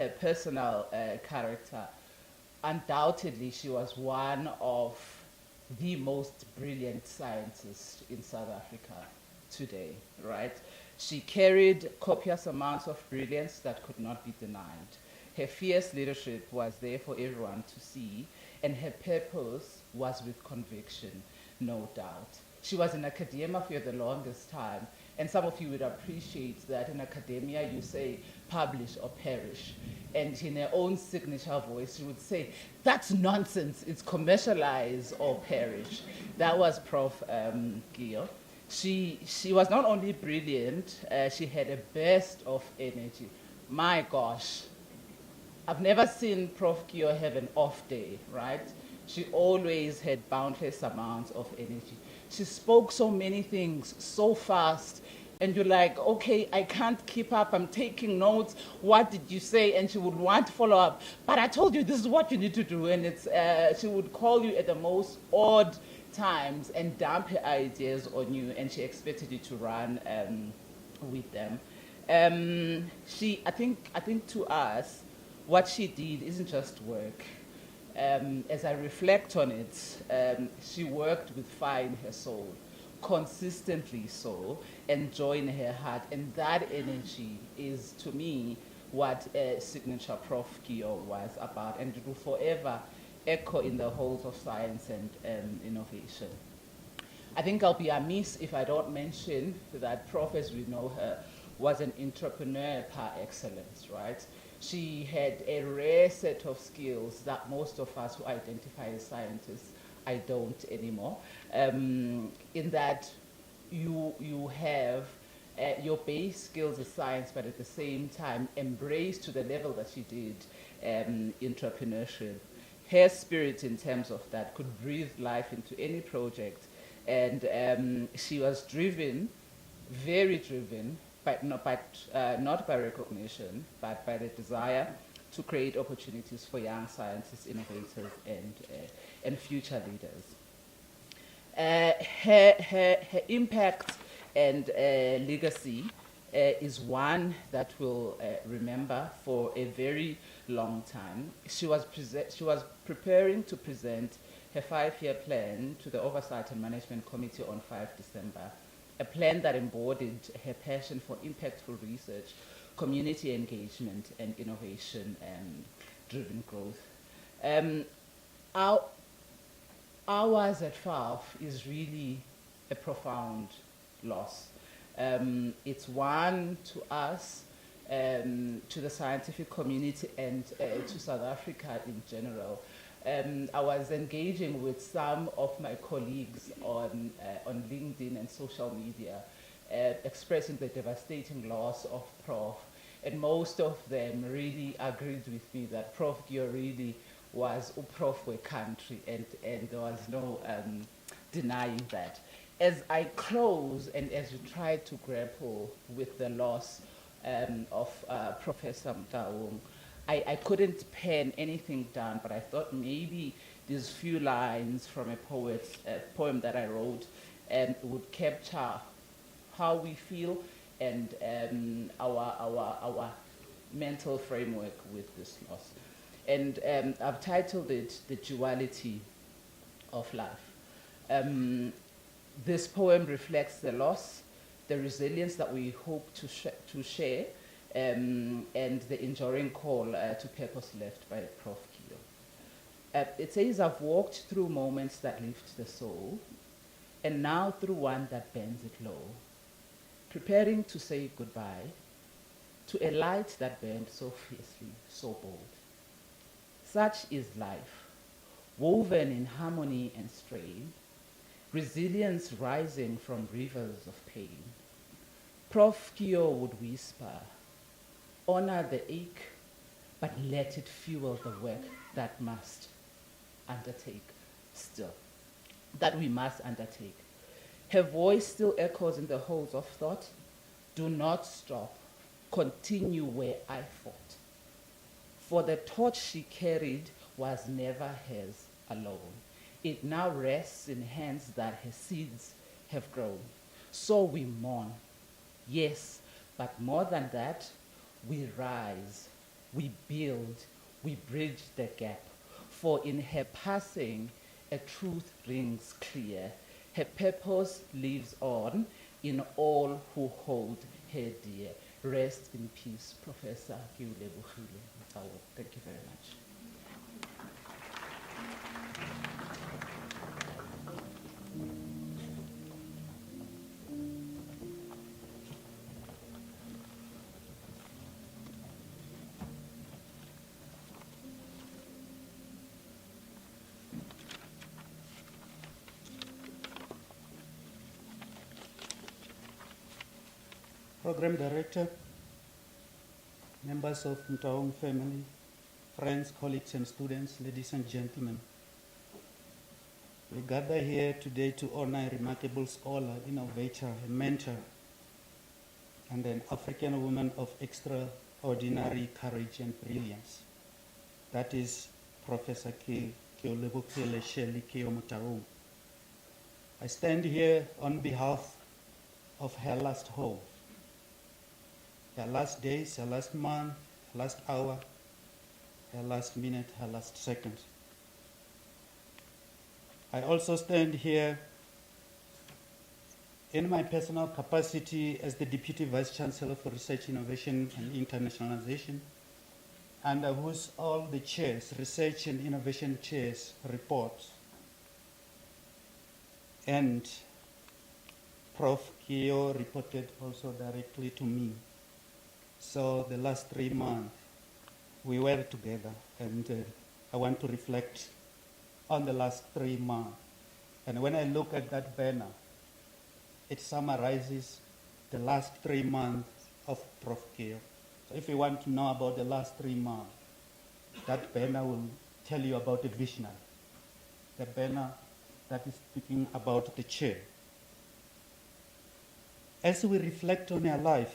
her personal character, undoubtedly she was one of the most brilliant scientists in South Africa today, right? She carried copious amounts of brilliance that could not be denied. Her fierce leadership was there for everyone to see, and her purpose was with conviction, no doubt. She was in academia for the longest time, and some of you would appreciate that in academia you say publish or perish. And in her own signature voice, she would say, that's nonsense, it's commercialize or perish. That was Prof Keo. She was not only brilliant, she had a burst of energy. My gosh, I've never seen Prof Keo have an off day, right? She always had boundless amounts of energy. She spoke so many things so fast, and you're like, okay, I can't keep up. I'm taking notes. What did you say? And she would want to follow up. But I told you this is what you need to do. And she would call you at the most odd times and dump her ideas on you, and she expected you to run with them. I think to us, what she did isn't just work. As I reflect on it, she worked with fire in her soul, consistently so, and joy in her heart. And that energy is, to me, what Signature Prof Keo was about, and it will forever echo in the halls of science and innovation. I think I'll be amiss if I don't mention that Prof, as we know her, was an entrepreneur par excellence, right? She had a rare set of skills that most of us who identify as scientists, I don't anymore, in that you have your base skills as science, but at the same time embrace to the level that she did entrepreneurship. Her spirit in terms of that could breathe life into any project, and she was driven, very driven, but not by recognition, but by the desire to create opportunities for young scientists, innovators, and future leaders. Her impact and legacy is one that we'll remember for a very long time. She was preparing to present her 5-year plan to the Oversight and Management Committee on 5 December, a plan that embodied her passion for impactful research, community engagement, and innovation-driven growth. Ours at FAF is really a profound loss. It's one to us, to the scientific community, and to South Africa in general. I was engaging with some of my colleagues on LinkedIn and social media, expressing the devastating loss of Prof. And most of them really agreed with me that Prof Keo really was a Prof for country, and there was no denying that. As I close and as we try to grapple with the loss of Professor Motaung, I couldn't pen anything down, but I thought maybe these few lines from a poem that I wrote would capture how we feel and our mental framework with this loss. And I've titled it The Duality of Life. This poem reflects the loss, the resilience that we hope to share, and the enduring call to purpose left by Prof Keo. It says, I've walked through moments that lift the soul, and now through one that bends it low, preparing to say goodbye to a light that burned so fiercely, so bold. Such is life, woven in harmony and strain, resilience rising from rivers of pain. Prof Keo would whisper, honor the ache, but let it fuel the work that must undertake still, that we must undertake. Her voice still echoes in the halls of thought. Do not stop, continue where I fought. For the torch she carried was never hers alone. It now rests in hands that her seeds have grown. So we mourn, yes, but more than that, we rise we build, we bridge the gap. For in her passing, a truth rings clear. Her purpose lives on in all who hold her dear. Rest in peace, Professor Keo Motaung. Thank you very much. Program Director, members of Motaung family, friends, colleagues, and students, ladies and gentlemen. We gather here today to honor a remarkable scholar, innovator, a mentor, and an African woman of extraordinary courage and brilliance. That is Professor Keo Motaung. I stand here on behalf of her last home, her last days, her last month, her last hour, her last minute, her last second. I also stand here in my personal capacity as the Deputy Vice Chancellor for Research, Innovation and Internationalization, under whose all the chairs, research and innovation chairs, report. And Prof Keo reported also directly to me. So the last 3 months, we were together, and I want to reflect on the last 3 months. And when I look at that banner, it summarizes the last 3 months of Prof Keo. So if you want to know about the last 3 months, that banner will tell you about the visionary, the banner that is speaking about the chair. As we reflect on her life,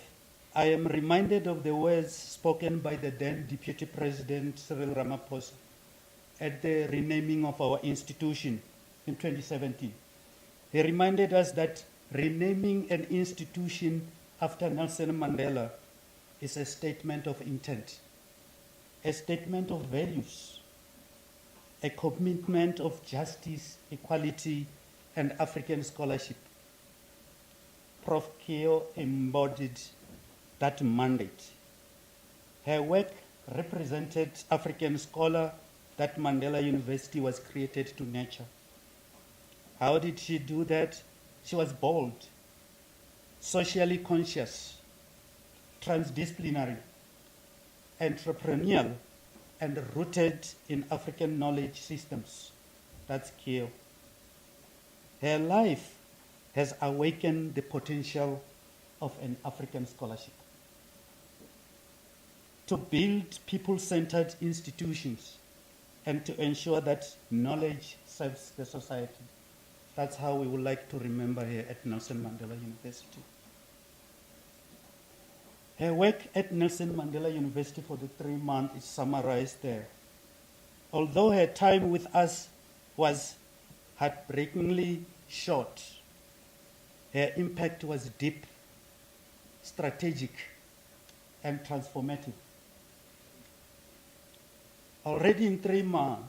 I am reminded of the words spoken by the then Deputy President Cyril Ramaphosa at the renaming of our institution in 2017. He reminded us that renaming an institution after Nelson Mandela is a statement of intent, a statement of values, a commitment of justice, equality, and African scholarship. Prof Keo embodied that mandate. Her work represented African scholar that Mandela University was created to nurture. How did she do that? She was bold, socially conscious, transdisciplinary, entrepreneurial, and rooted in African knowledge systems. That's Keo. Her life has awakened the potential of an African scholarship to build people-centered institutions and to ensure that knowledge serves the society. That's how we would like to remember her at Nelson Mandela University. Her work at Nelson Mandela University for the 3 months is summarized there. Although her time with us was heartbreakingly short, her impact was deep, strategic, and transformative. Already in 3 months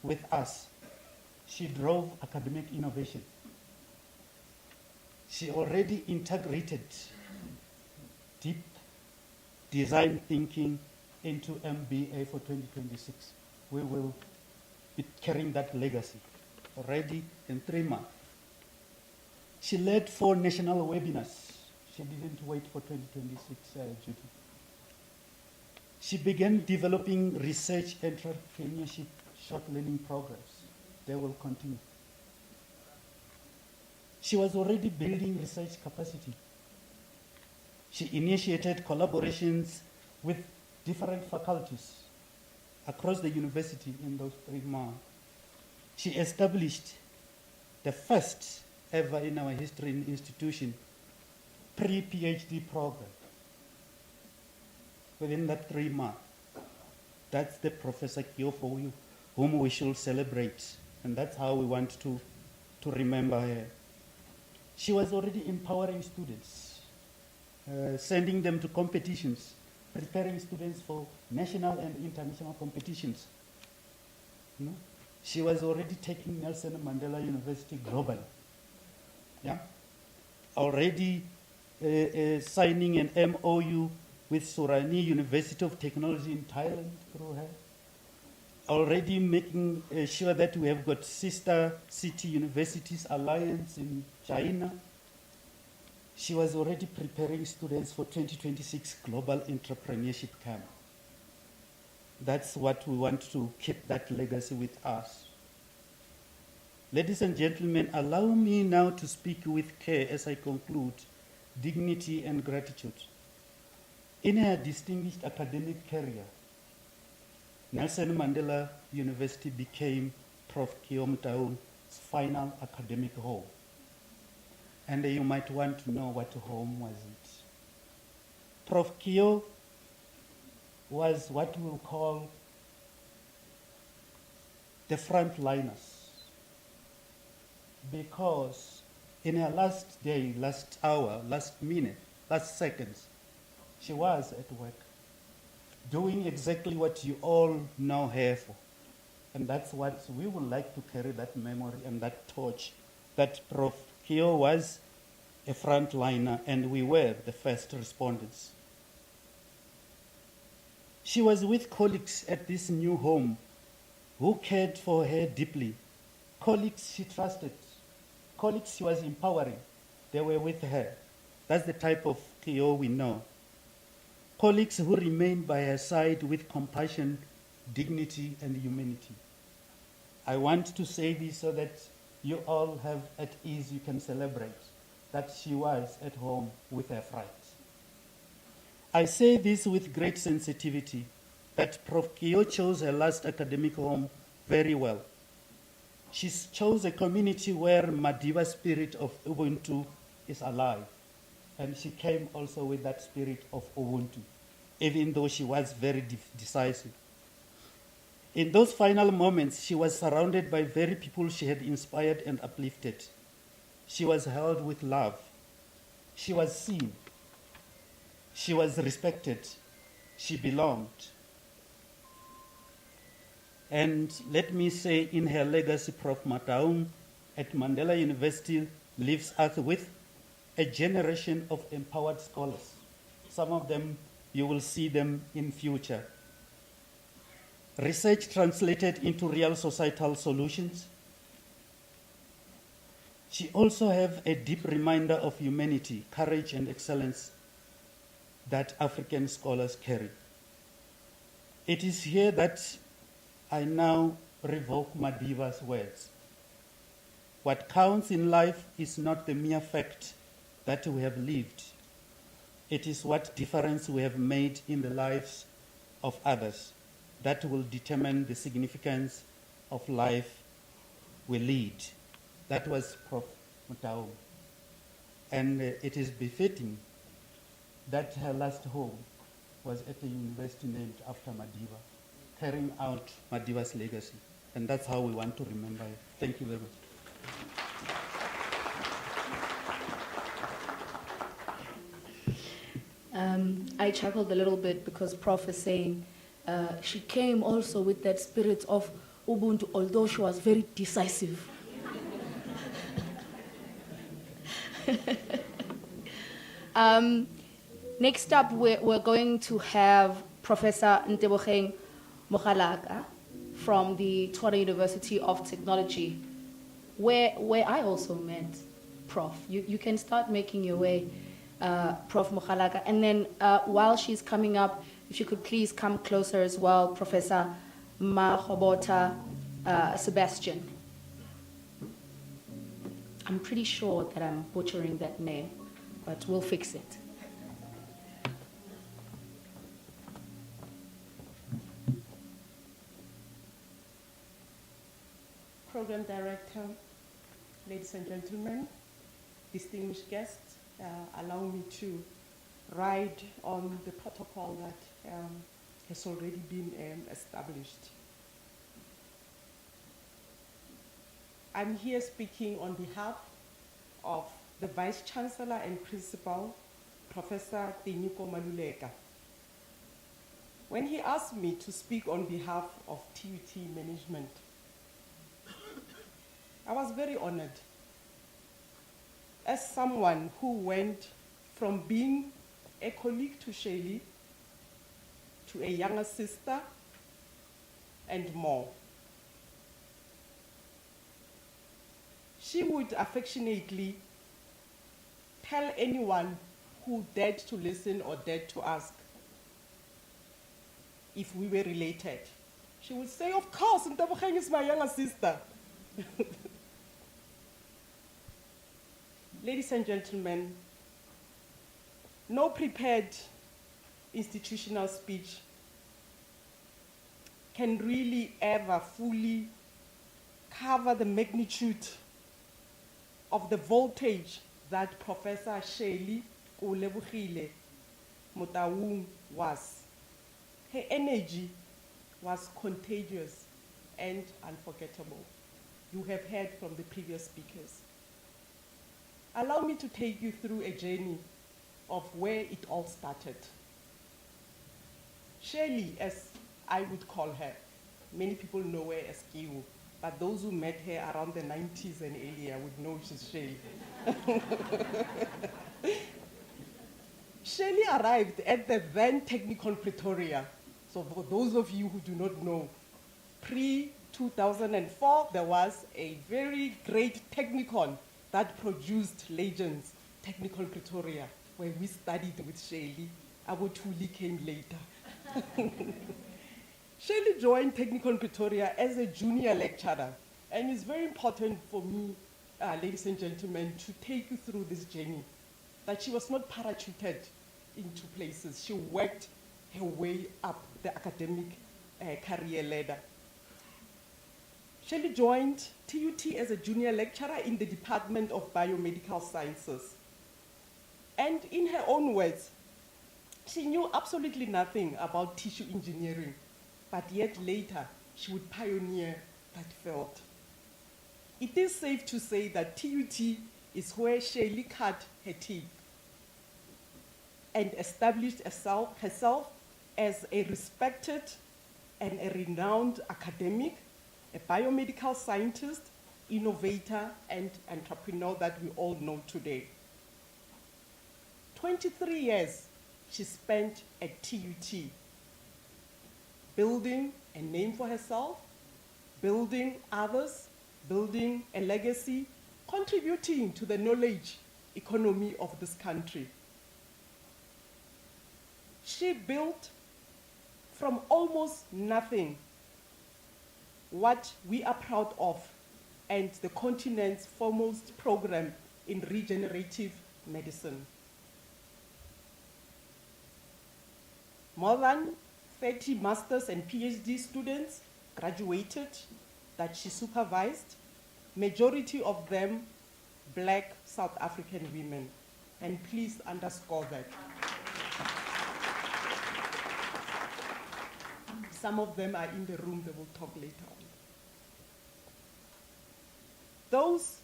with us, she drove academic innovation. She already integrated deep design thinking into MBA for 2026. We will be carrying that legacy already in 3 months. She led 4 national webinars. She didn't wait for 2026 duty. She began developing research entrepreneurship short learning programs. They will continue. She was already building research capacity. She initiated collaborations with different faculties across the university in those 3 months. She established the first ever in our history in institution pre-PhD program within that 3 months. That's the Professor Keo for you, whom we should celebrate. And that's how we want to remember her. She was already empowering students, sending them to competitions, preparing students for national and international competitions. No? She was already taking Nelson Mandela University global. Yeah? Already signing an MOU with Surani University of Technology in Thailand through her. Already making sure that we have got sister city universities alliance in China. She was already preparing students for 2026 Global Entrepreneurship Camp. That's what we want to keep that legacy with us. Ladies and gentlemen, allow me now to speak with care as I conclude, dignity and gratitude. In her distinguished academic career, Nelson Mandela University became Prof Keo Motaung's final academic home. And you might want to know what home was it. Prof Keo was what we'll call the frontliners, because in her last day, last hour, last minute, last seconds, she was at work, doing exactly what you all know her for. And that's what we would like to carry, that memory and that torch, that Prof Keo was a frontliner and we were the first responders. She was with colleagues at this new home who cared for her deeply. Colleagues she trusted. Colleagues she was empowering. They were with her. That's the type of Keo we know. Colleagues who remained by her side with compassion, dignity, and humanity. I want to say this so that you all have at ease, you can celebrate that she was at home with her friends. I say this with great sensitivity, that Prof Keo chose her last academic home very well. She chose a community where Madiba spirit of Ubuntu is alive. And she came also with that spirit of Ubuntu, even though she was very decisive. In those final moments, she was surrounded by very people she had inspired and uplifted. She was held with love. She was seen. She was respected. She belonged. And let me say, in her legacy, Prof Motaung at Mandela University leaves us with a generation of empowered scholars. Some of them, you will see them in future. Research translated into real societal solutions. She also has a deep reminder of humanity, courage, and excellence that African scholars carry. It is here that I now revoke Madiba's words. What counts in life is not the mere fact that we have lived. It is what difference we have made in the lives of others that will determine the significance of life we lead. That was Prof Motaung. And it is befitting that her last home was at a university named after Madiba, carrying out Madiba's legacy. And that's how we want to remember her. Thank you very much. I chuckled a little bit because Prof is saying she came also with that spirit of Ubuntu, although she was very decisive. Next up, we're going to have Professor Ntebogang Mogalaga from the Tshwane University of Technology, where I also met Prof. You can start making your way, Prof Mogalaga. And then while she's coming up, if you could please come closer as well, Professor Mahobota Sebastian. I'm pretty sure that I'm butchering that name, but we'll fix it. Program Director, ladies and gentlemen, distinguished guests, allow me to ride on the protocol that has already been established. I'm here speaking on behalf of the Vice Chancellor and Principal, Professor Tiniko Maluleka. When he asked me to speak on behalf of TUT management, I was very honored. As someone who went from being a colleague to Shaylee, to a younger sister, and more. She would affectionately tell anyone who dared to listen or dared to ask if we were related. She would say, of course, Ntebogang is my younger sister. Ladies and gentlemen, no prepared institutional speech can really ever fully cover the magnitude of the voltage that Professor Keo Motaung was. Her energy was contagious and unforgettable. You have heard from the previous speakers. Allow me to take you through a journey of where it all started. Shirley, as I would call her, many people know her as Keo, but those who met her around the 90s and earlier would know she's Shirley. Shirley arrived at the then Technikon Pretoria. So for those of you who do not know, pre-2004, there was a very great Technikon that produced legends, Technikon Pretoria, where we studied with Shirley. Abotuli came later. Shirley joined Technikon Pretoria as a junior lecturer, and it's very important for me, ladies and gentlemen, to take you through this journey, that she was not parachuted into places. She worked her way up the academic career ladder. Shirley joined TUT as a junior lecturer in the Department of Biomedical Sciences. And in her own words, she knew absolutely nothing about tissue engineering, but yet later she would pioneer that field. It is safe to say that TUT is where Shirley cut her teeth and established herself as a respected and a renowned academic, a biomedical scientist, innovator, and entrepreneur that we all know today. 23 years she spent at TUT, building a name for herself, building others, building a legacy, contributing to the knowledge economy of this country. She built from almost nothing what we are proud of, and the continent's foremost program in regenerative medicine. More than 30 master's and PhD students graduated that she supervised, majority of them Black South African women. And please underscore that. Some of them are in the room, they will talk later on. Those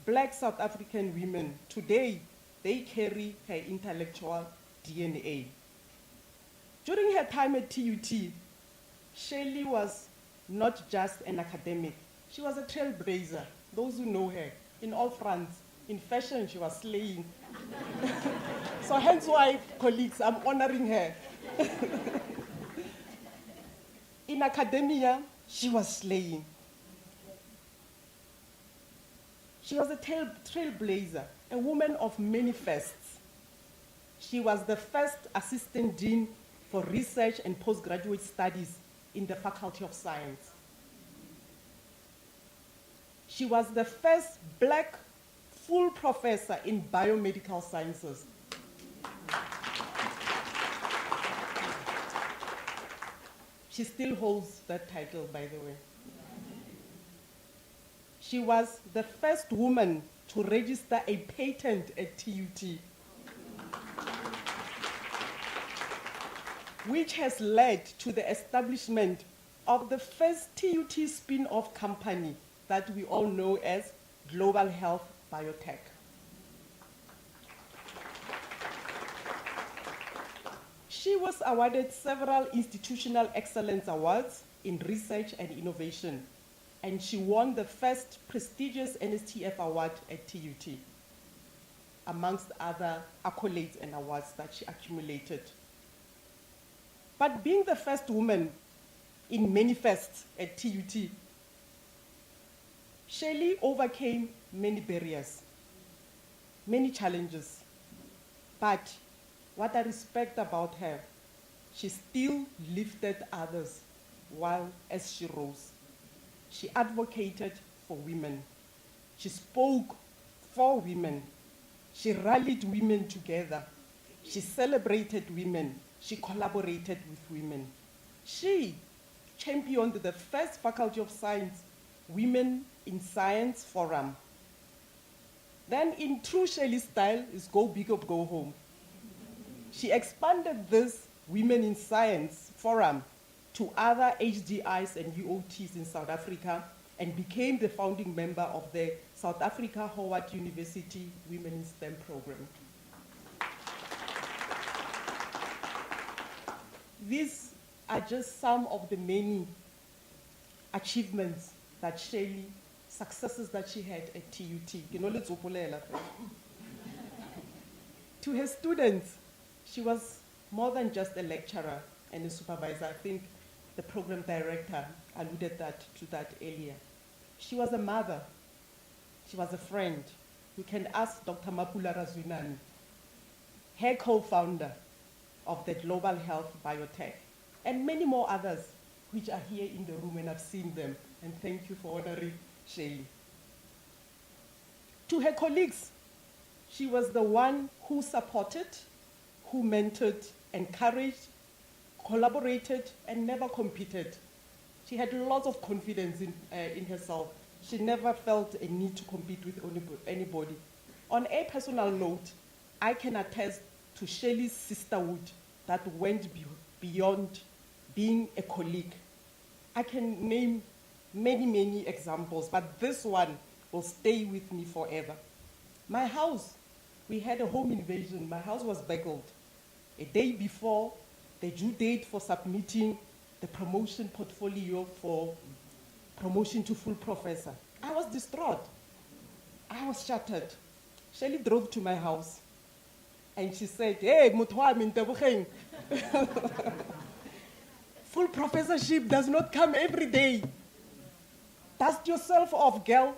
Black South African women, today, they carry her intellectual DNA. During her time at TUT, Shirley was not just an academic, she was a trailblazer. Those who know her, in all fronts, in fashion, she was slaying. So hence why, colleagues, I'm honoring her. In academia, she was slaying. She was a trailblazer, a woman of many firsts. She was the first assistant dean for research and postgraduate studies in the Faculty of Science. She was the first Black full professor in biomedical sciences. She still holds that title, by the way. She was the first woman to register a patent at TUT, which has led to the establishment of the first TUT spin-off company that we all know as Global Health Biotech. She was awarded several institutional excellence awards in research and innovation, and she won the first prestigious NSTF award at TUT, amongst other accolades and awards that she accumulated. But being the first woman in many firsts at TUT, Shirley overcame many barriers, many challenges. But what I respect about her, she still lifted others while as she rose. She advocated for women. She spoke for women. She rallied women together. She celebrated women. She collaborated with women. She championed the first Faculty of Science Women in Science Forum. Then in true Shirley style is go big or go home. She expanded this Women in Science Forum to other HDIs and UOTs in South Africa and became the founding member of the South Africa Howard University Women in STEM program. These are just some of the many achievements that Shirley, successes that she had at TUT. To her students, she was more than just a lecturer and a supervisor. I think the program director alluded to that earlier. She was a mother. She was a friend. You can ask Dr. Mapula Razwinani, her co-founder of the Global Health Biotech, and many more others which are here in the room, and I've seen them. And thank you for honoring Shirley. To her colleagues, she was the one who supported, who mentored, encouraged, collaborated, and never competed. She had lots of confidence in herself. She never felt a need to compete with anybody. On a personal note, I can attest to Shirley's sisterhood that went beyond being a colleague. I can name many, many examples, but this one will stay with me forever. My house, we had a home invasion. My house was burgled. A day before the due date for submitting the promotion portfolio for promotion to full professor, I was distraught. I was shattered. Shirley drove to my house and she said, "Hey, Mutwami Ntebogang, full professorship does not come every day. Dust yourself off, girl.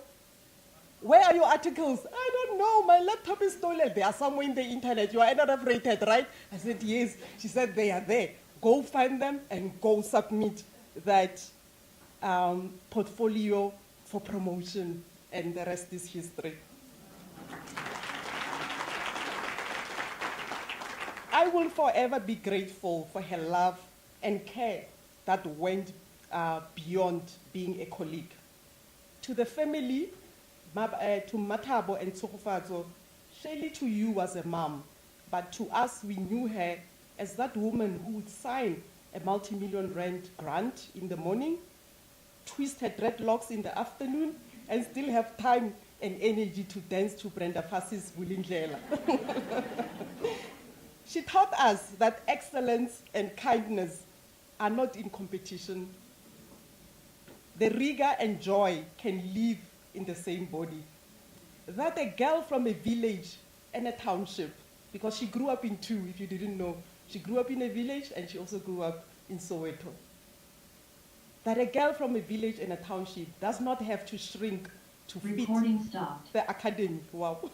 Where are your articles?" "I don't know, my laptop is stolen." "They are somewhere in the internet. You are NRF rated, right?" I said, "Yes." She said, "They are there. Go find them and go submit that portfolio for promotion," and the rest is history. I will forever be grateful for her love and care that went beyond being a colleague. To the family, to Matabo and Tsokofatso, Shirley to you was a mom, but to us, we knew her as that woman who would sign a multi-million rand grant in the morning, twist her dreadlocks in the afternoon, and still have time and energy to dance to Brenda Fassie's Vulindlela. She taught us that excellence and kindness are not in competition. The rigor and joy can live in the same body. That a girl from a village and a township, because she grew up in two, if you didn't know, she grew up in a village and she also grew up in Soweto. That a girl from a village and a township does not have to shrink to fit the academy. Wow.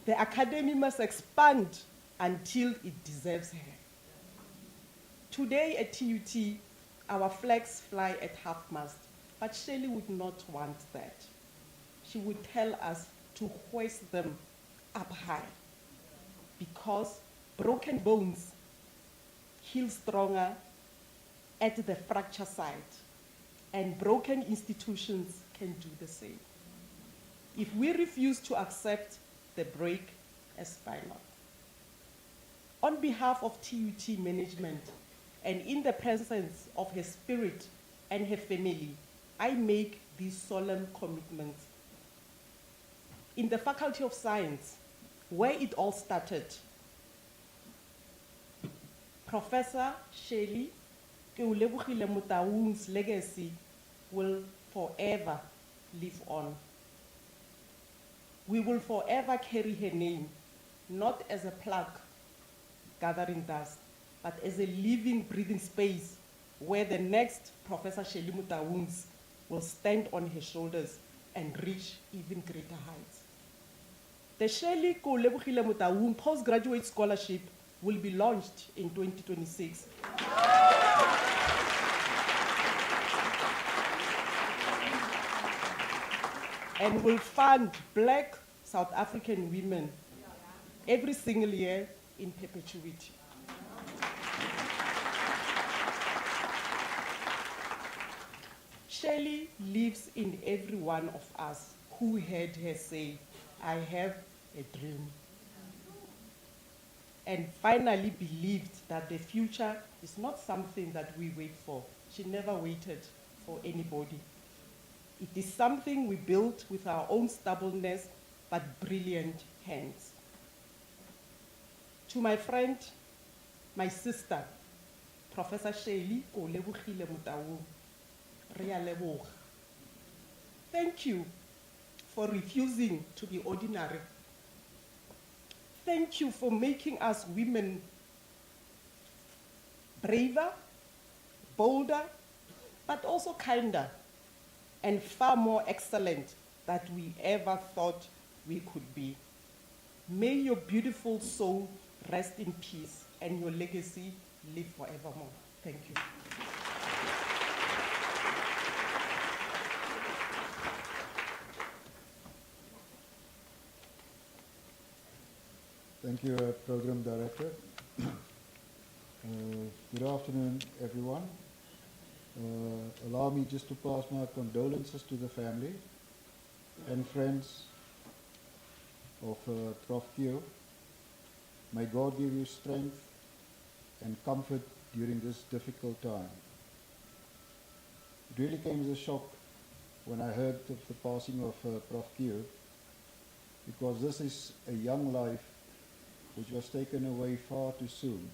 The academy must expand until it deserves her. Today at TUT, our flags fly at half-mast, but Shirley would not want that. She would tell us to hoist them up high, because broken bones heal stronger at the fracture site, and broken institutions can do the same. If we refuse to accept the break as final. On behalf of TUT management, and in the presence of her spirit and her family, I make these solemn commitments. In the Faculty of Science, where it all started, Professor Keo Motaung's legacy will forever live on. We will forever carry her name, not as a plaque gathering dust, but as a living, breathing space where the next Professor Keo Motaung will stand on her shoulders and reach even greater heights. The Keo Motaung Postgraduate Scholarship will be launched in 2026. And will fund Black South African women every single year in perpetuity. Shirley lives in every one of us who heard her say, "I have a dream." And finally believed that the future is not something that we wait for. She never waited for anybody. It is something we built with our own stubbornness, but brilliant hands. To my friend, my sister, Professor Keo Motaung, re a leboga. Thank you for refusing to be ordinary. Thank you for making us women braver, bolder, but also kinder, and far more excellent than we ever thought we could be. May your beautiful soul rest in peace and your legacy live forevermore. Thank you. Thank you, Program Director. Good afternoon, everyone. Allow me just to pass my condolences to the family and friends of Prof Keo. May God give you strength and comfort during this difficult time. It really came as a shock when I heard of the passing of Prof Keo, because this is a young life which was taken away far too soon.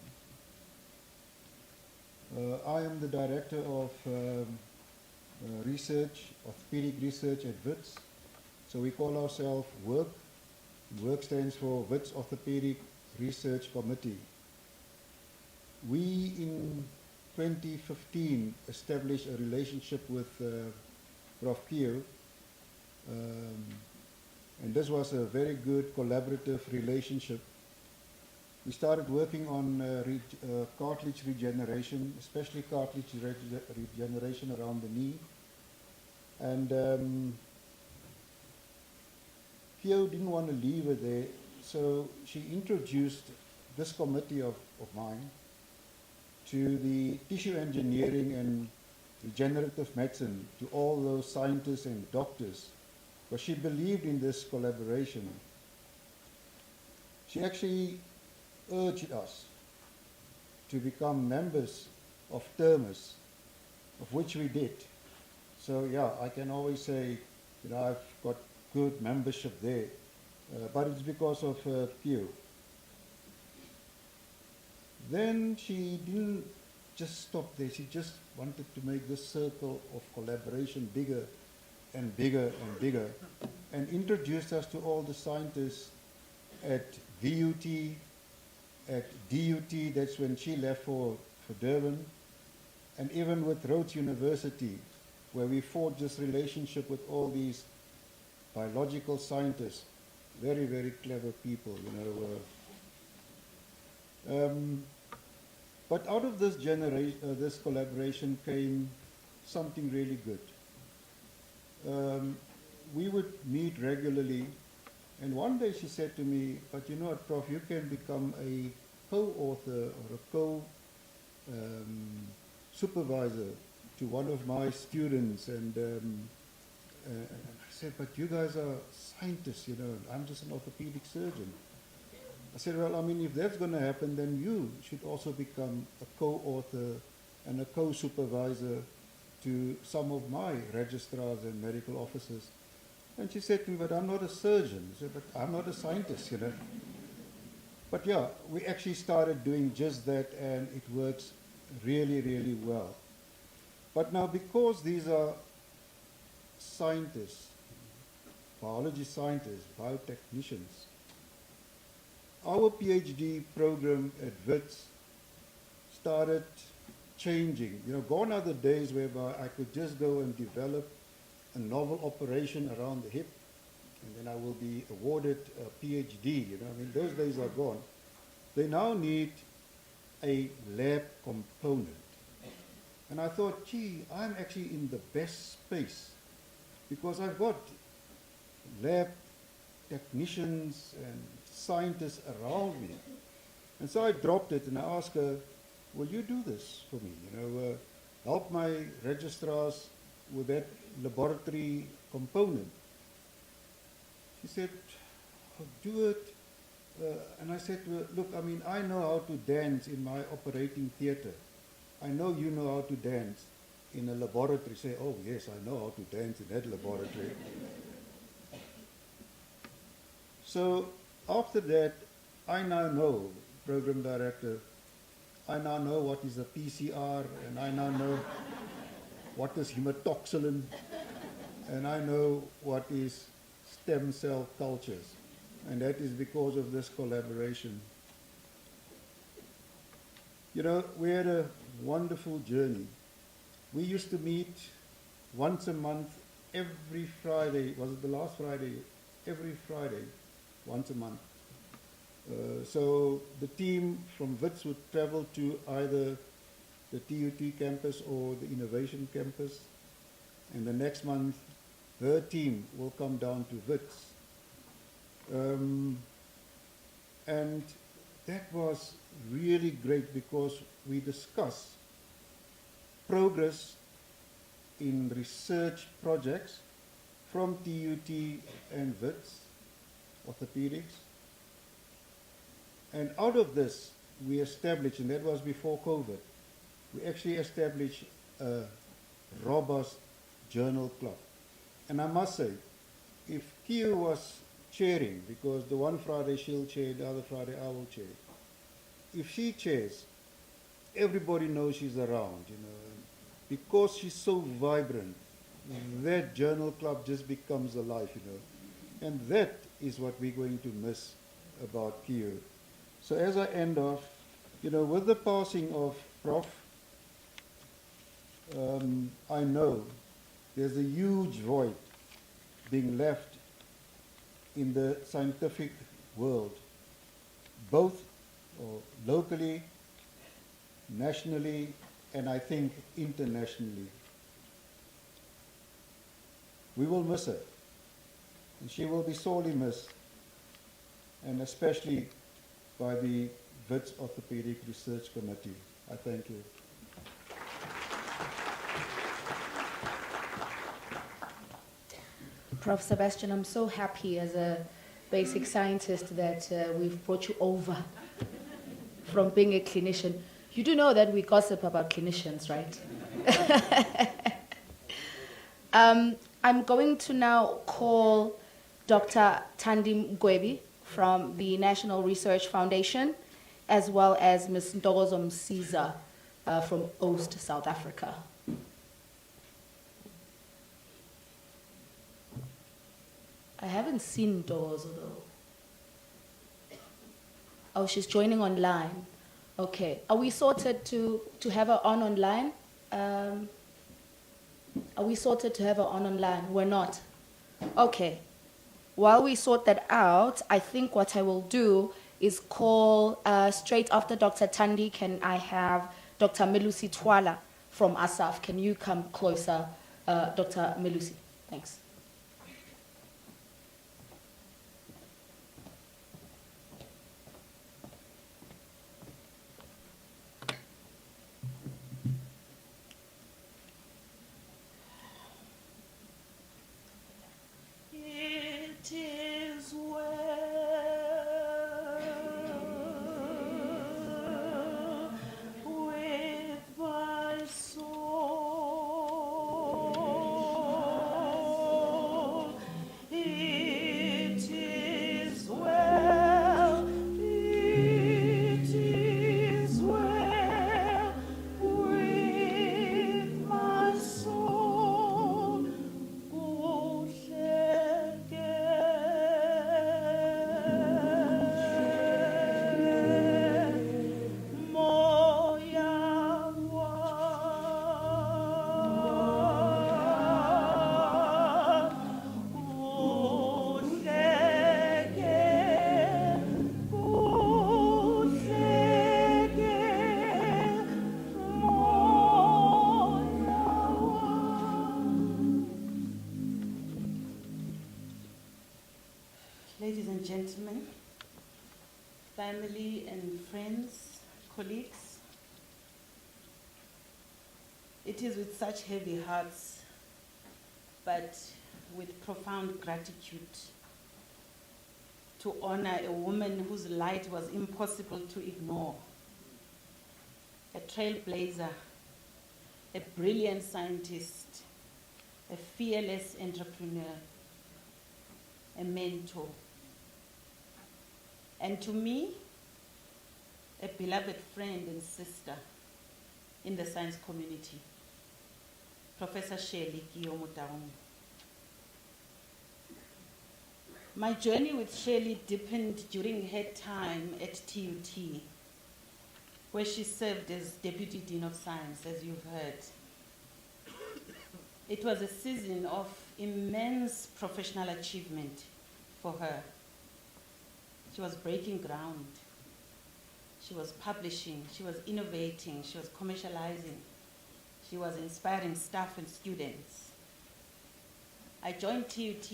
I am the director of research, orthopedic research at WITS. So we call ourselves WORK. WORK stands for WITS Orthopedic Research Committee. We in 2015 established a relationship with Prof Keo, and this was a very good collaborative relationship. We started working on cartilage regeneration, especially cartilage regeneration around the knee. And Keo didn't want to leave it there, so she introduced this committee of mine to the tissue engineering and regenerative medicine, to all those scientists and doctors, because she believed in this collaboration. She actually urged us to become members of TERMUS, of which we did. So yeah, I can always say, you know, I've got good membership there, but it's because of Keo. Then she didn't just stop there, she just wanted to make this circle of collaboration bigger and bigger and bigger, and introduced us to all the scientists at VUT, at DUT, that's when she left for Durban, and even with Rhodes University, where we forged this relationship with all these biological scientists, very, very clever people, you know. But out of this this collaboration came something really good. We would meet regularly. And one day she said to me, "But you know what, Prof, you can become a co-author or a co-supervisor to one of my students." And I said, "But you guys are scientists, you know, I'm just an orthopedic surgeon." I said, "Well, I mean, if that's going to happen, then you should also become a co-author and a co-supervisor to some of my registrars and medical officers." And she said to me, "But I'm not a surgeon." I said, "But I'm not a scientist, you know." But yeah, we actually started doing just that, and it works really, really well. But now, because these are scientists, biology scientists, biotechnicians, our PhD program at WITS started changing. You know, gone are the days whereby I could just go and develop a novel operation around the hip, and then I will be awarded a PhD. You know, I mean, those days are gone. They now need a lab component. And I thought, gee, I'm actually in the best space because I've got lab technicians and scientists around me. And so I dropped it and I asked her, will you do this for me? You know, help my registrars with that laboratory component. She said, oh, do it. And I said to her, look, I mean, I know how to dance in my operating theater. I know you know how to dance in a laboratory. Say, oh yes, I know how to dance in that laboratory. So after that, I now know, program director, I now know what is a PCR, and I now know what is hematoxylin, and I know what is stem cell cultures. And that is because of this collaboration. You know, we had a wonderful journey. We used to meet once a month, every Friday. Was it the last Friday? Every Friday, once a month. So the team from WITS would travel to either the TUT campus or the innovation campus. And the next month, her team will come down to WITS. And that was really great because we discussed progress in research projects from TUT and WITS, orthopedics. And out of this, we established, and that was before COVID, we actually established a robust journal club. And I must say, if Keo was chairing, because the one Friday she'll chair, the other Friday I will chair. If she chairs, everybody knows she's around, you know. Because she's so vibrant, that journal club just becomes alive, you know. And that is what we're going to miss about Keo. So as I end off, you know, with the passing of Prof, I know there's a huge void being left in the scientific world, both locally, nationally, and I think internationally. We will miss her, and she will be sorely missed, and especially by the WITS Orthopedic Research Committee. I thank you. Prof. Sebastian, I'm so happy as a basic scientist that we've brought you over from being a clinician. You do know that we gossip about clinicians, right? I'm going to now call Dr. Thandi Mgwebi from the National Research Foundation, as well as Ms. Ntokozo Msiza from OST, South Africa. I haven't seen Ntokozo though. Oh, she's joining online. Okay. Are we sorted to have her on online? Are we sorted to have her on online? We're not. Okay. While we sort that out, I think what I will do is call straight after Dr. Thandi. Can I have Dr. Melusi Twala from ASAF? Can you come closer, Dr. Melusi? Thanks. It is well with my soul. ladies and gentlemen, family and friends, colleagues. It is with such heavy hearts, but with profound gratitude, to honor a woman whose light was impossible to ignore, a trailblazer, a brilliant scientist, a fearless entrepreneur, a mentor, and to me, a beloved friend and sister in the science community, Professor Keo Motaung. My journey with Shirley deepened during her time at TUT, where she served as Deputy Dean of Science, as you've heard. It was a season of immense professional achievement for her. She was breaking ground. She was publishing. She was innovating. She was commercializing. She was inspiring staff and students. I joined TUT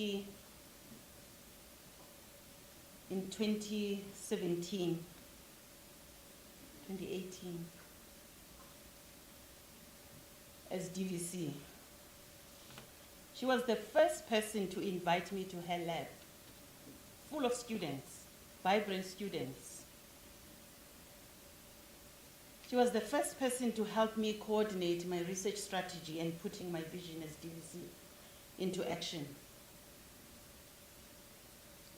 in 2018. As DVC. She was the first person to invite me to her lab, full of students, vibrant students. She was the first person to help me coordinate my research strategy and putting my vision as DVC into action.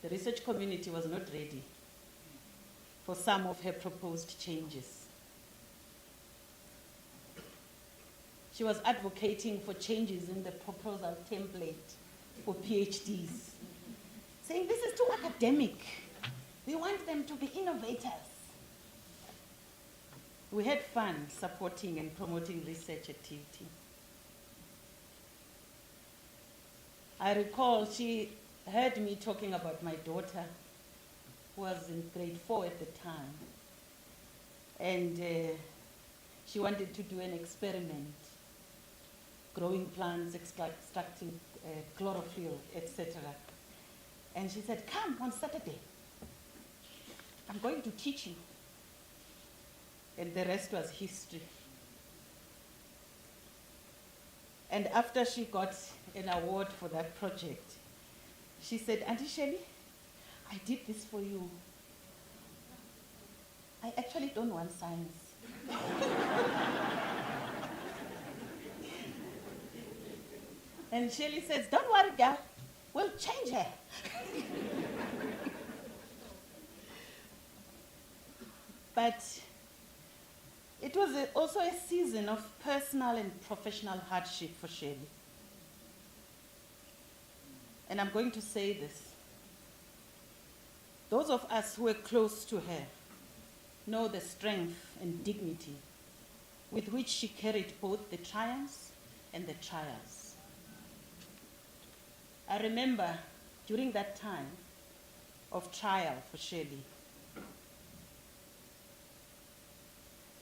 The research community was not ready for some of her proposed changes. She was advocating for changes in the proposal template for PhDs, saying this is too academic. We want them to be innovators. We had fun supporting and promoting research at TUT. I recall she heard me talking about my daughter, who was in grade 4 at the time, and she wanted to do an experiment, growing plants, extracting chlorophyll, etc. And she said, come on Saturday, I'm going to teach you. And the rest was history. And after she got an award for that project, she said, Auntie Shirley, I did this for you. I actually don't want science. And Shirley says, don't worry, girl, we'll change her. But it was also a season of personal and professional hardship for Shirley. And I'm going to say this. Those of us who were close to her know the strength and dignity with which she carried both the triumphs and the trials. I remember during that time of trial for Shirley,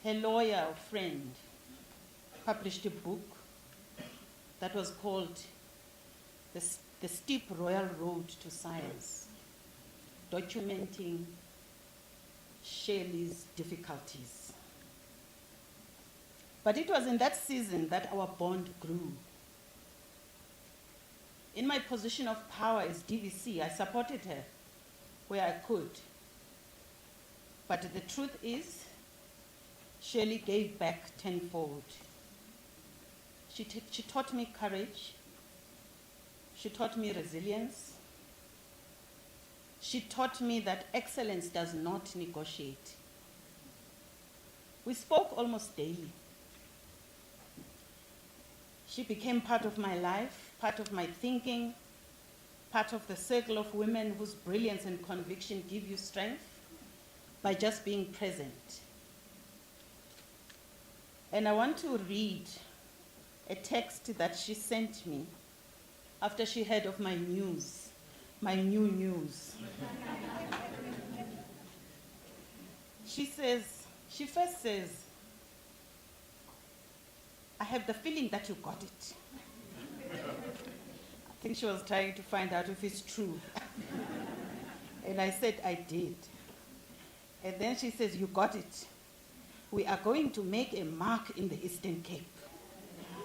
her lawyer or friend published a book that was called The Steep Royal Road to Science, documenting Shirley's difficulties. But it was in that season that our bond grew. In my position of power as DVC, I supported her where I could. But the truth is, Shirley gave back tenfold. She taught me courage. She taught me resilience. She taught me that excellence does not negotiate. We spoke almost daily. She became part of my life, part of my thinking, part of the circle of women whose brilliance and conviction give you strength by just being present. And I want to read a text that she sent me after she heard of my news, my new news. She first says, I have the feeling that you got it. I think she was trying to find out if it's true. And I said, I did. And then she says, you got it. We are going to make a mark in the Eastern Cape.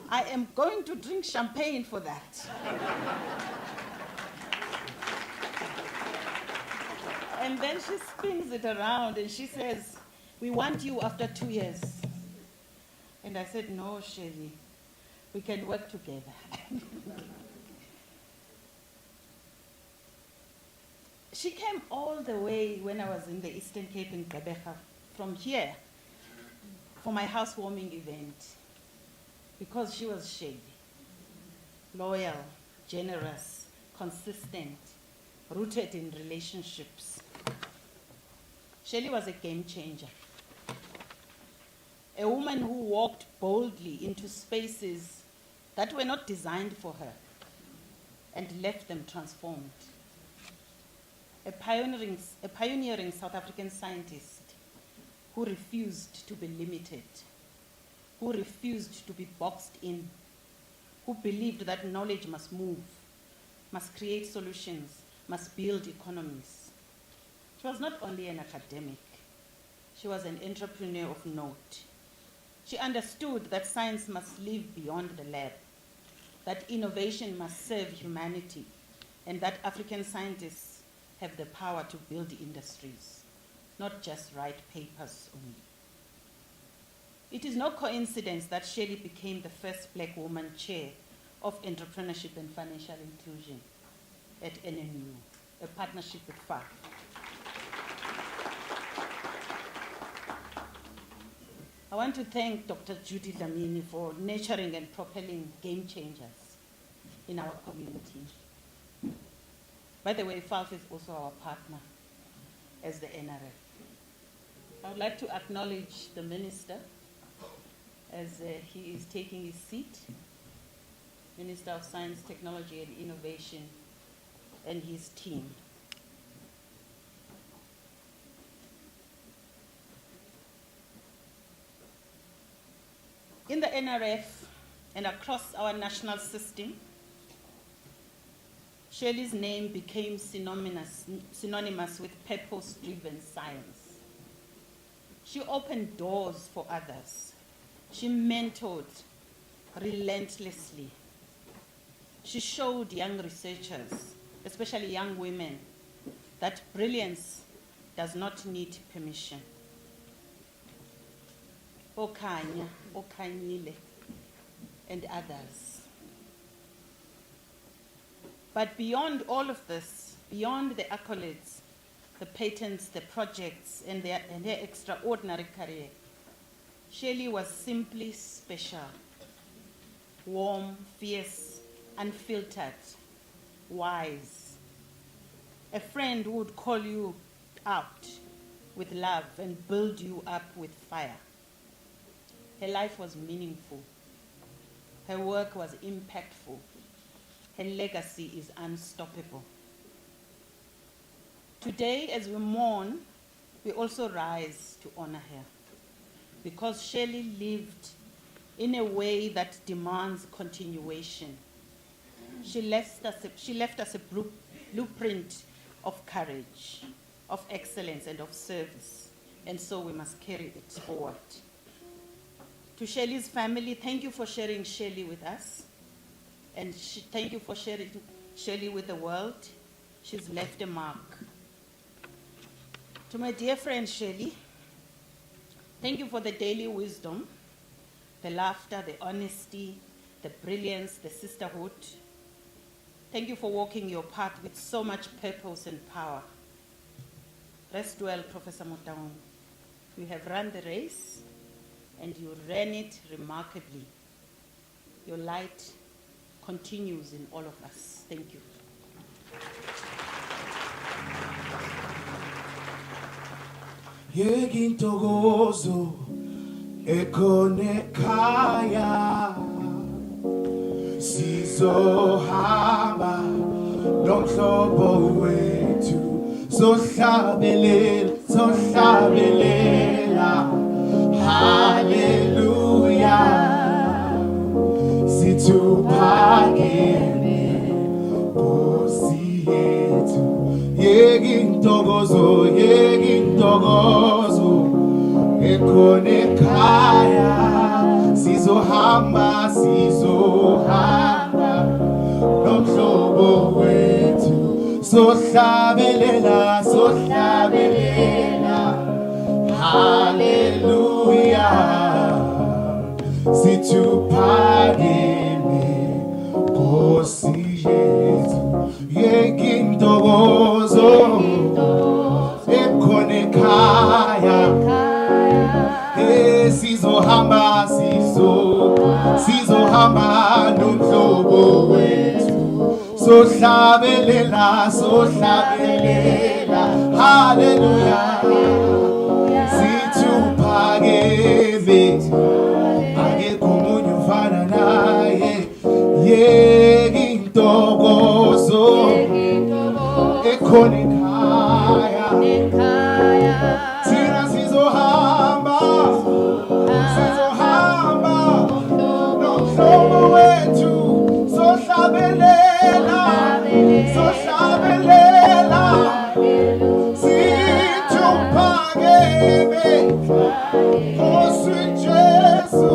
I am going to drink champagne for that. And then she spins it around and she says, we want you after 2 years. And I said, no, Shelley, we can work together. She came all the way when I was in the Eastern Cape in Gqeberha, from here, for my housewarming event, because she was Shelley. Loyal, generous, consistent, rooted in relationships. Shelley was a game changer. A woman who walked boldly into spaces that were not designed for her and left them transformed. A pioneering South African scientist who refused to be limited, who refused to be boxed in, who believed that knowledge must move, must create solutions, must build economies. She was not only an academic, she was an entrepreneur of note. She understood that science must live beyond the lab, that innovation must serve humanity, and that African scientists have the power to build industries, not just write papers only. It is no coincidence that Shelley became the first black woman chair of entrepreneurship and financial inclusion at NNU, a partnership with FAF. I want to thank Dr. Judy Dlamini for nurturing and propelling game changers in our community. By the way, FAF is also our partner as the NRF. I would like to acknowledge the Minister as he is taking his seat, Minister of Science, Technology and Innovation, and his team. In the NRF and across our national system, Shelley's name became synonymous with purpose-driven science. She opened doors for others. She mentored relentlessly. She showed young researchers, especially young women, that brilliance does not need permission. Okanya, Okanyile, and others. But beyond all of this, beyond the accolades, the patents, the projects, and her extraordinary career, Shelley was simply special, warm, fierce, unfiltered, wise. A friend who would call you out with love and build you up with fire. Her life was meaningful. Her work was impactful. Her legacy is unstoppable. Today, as we mourn, we also rise to honor her, because Shelley lived in a way that demands continuation. She left us a blueprint of courage, of excellence, and of service, and so we must carry it forward. To Shelley's family, thank you for sharing Shelley with us, and thank you for sharing Shelley with the world. She's left a mark. To my dear friend Shelley, thank you for the daily wisdom, the laughter, the honesty, the brilliance, the sisterhood. Thank you for walking your path with so much purpose and power. Rest well, Professor Motaung. You have run the race, and you ran it remarkably. Your light continues in all of us. Thank you. Yegi ntokozo ekhona ekhaya sizohamba nomhlobo wethu sohlabelela hallelujah situphakeme Nkosi yethu yegi intokozo yeke intokozo ekhona ekhaya sizohamba nomhlobo wethu sohlabelela hallelujah situphakeme Nkosi yethu yeke intokozo ekhona ekhaya sizohamba nomhlobo wethu sohlabelela hallelujah situphakeme akekho omunye ufana naye yeke intokozo ekhona ekhaya thina sizohamba nomhlobo wethu sohlabelela situphakeme Nkosi Jesu.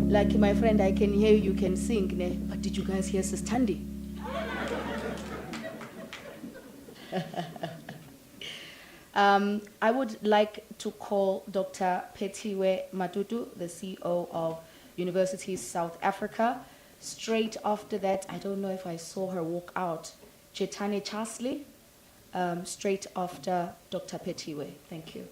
Like my friend, I can hear you can sing, ne? But did you guys hear Sis Thandi? I would like to call Dr. Petiwe Matutu, the CEO of Universities South Africa. Straight after that, I don't know if I saw her walk out, Chetane Chasley, straight after Dr. Petiwe. Thank you.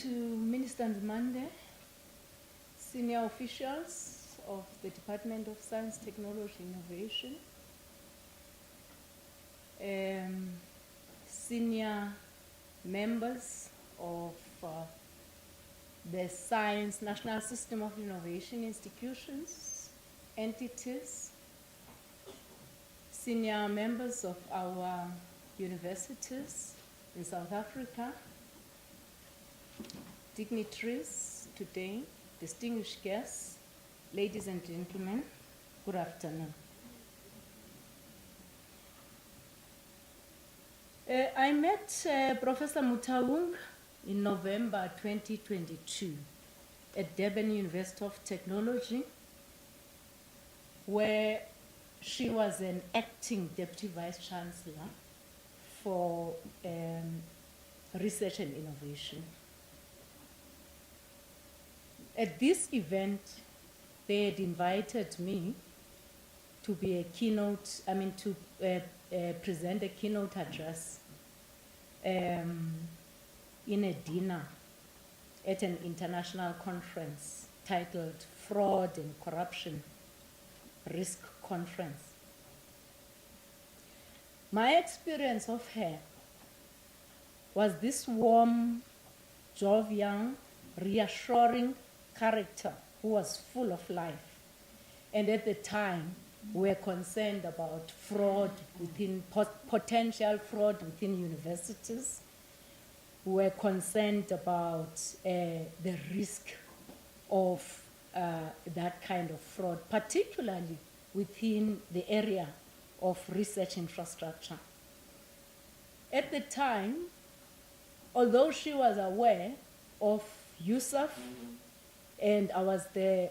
To Minister Nzimande, senior officials of the Department of Science, Technology, Innovation, senior members of the Science National System of Innovation institutions, entities, senior members of our universities in South Africa, dignitaries today, distinguished guests, ladies and gentlemen, good afternoon. I met Professor Motaung in November 2022 at Durban University of Technology, where she was an acting Deputy Vice Chancellor for Research and Innovation. At this event, they had invited me to be a keynote, to present a keynote address in a dinner at an international conference titled Fraud and Corruption Risk Conference. My experience of her was this warm, jovial, reassuring character who was full of life. And at the time, we were concerned about fraud within, potential fraud within universities. We were concerned about the risk of that kind of fraud, particularly within the area of research infrastructure. At the time, although she was aware of USAF, and I was the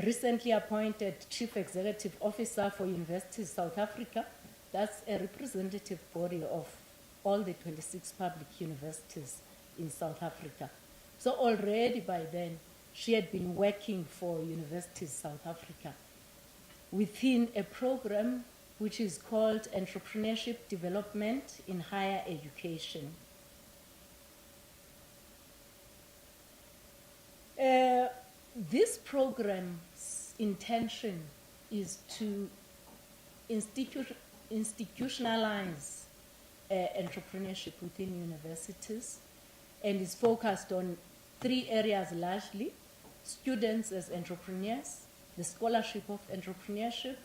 recently appointed Chief Executive Officer for Universities South Africa. That's a representative body of all the 26 public universities in South Africa. So already by then, she had been working for Universities South Africa within a program which is called Entrepreneurship Development in Higher Education. This program's intention is to institutionalize entrepreneurship within universities, and is focused on 3 areas largely: students as entrepreneurs, the scholarship of entrepreneurship,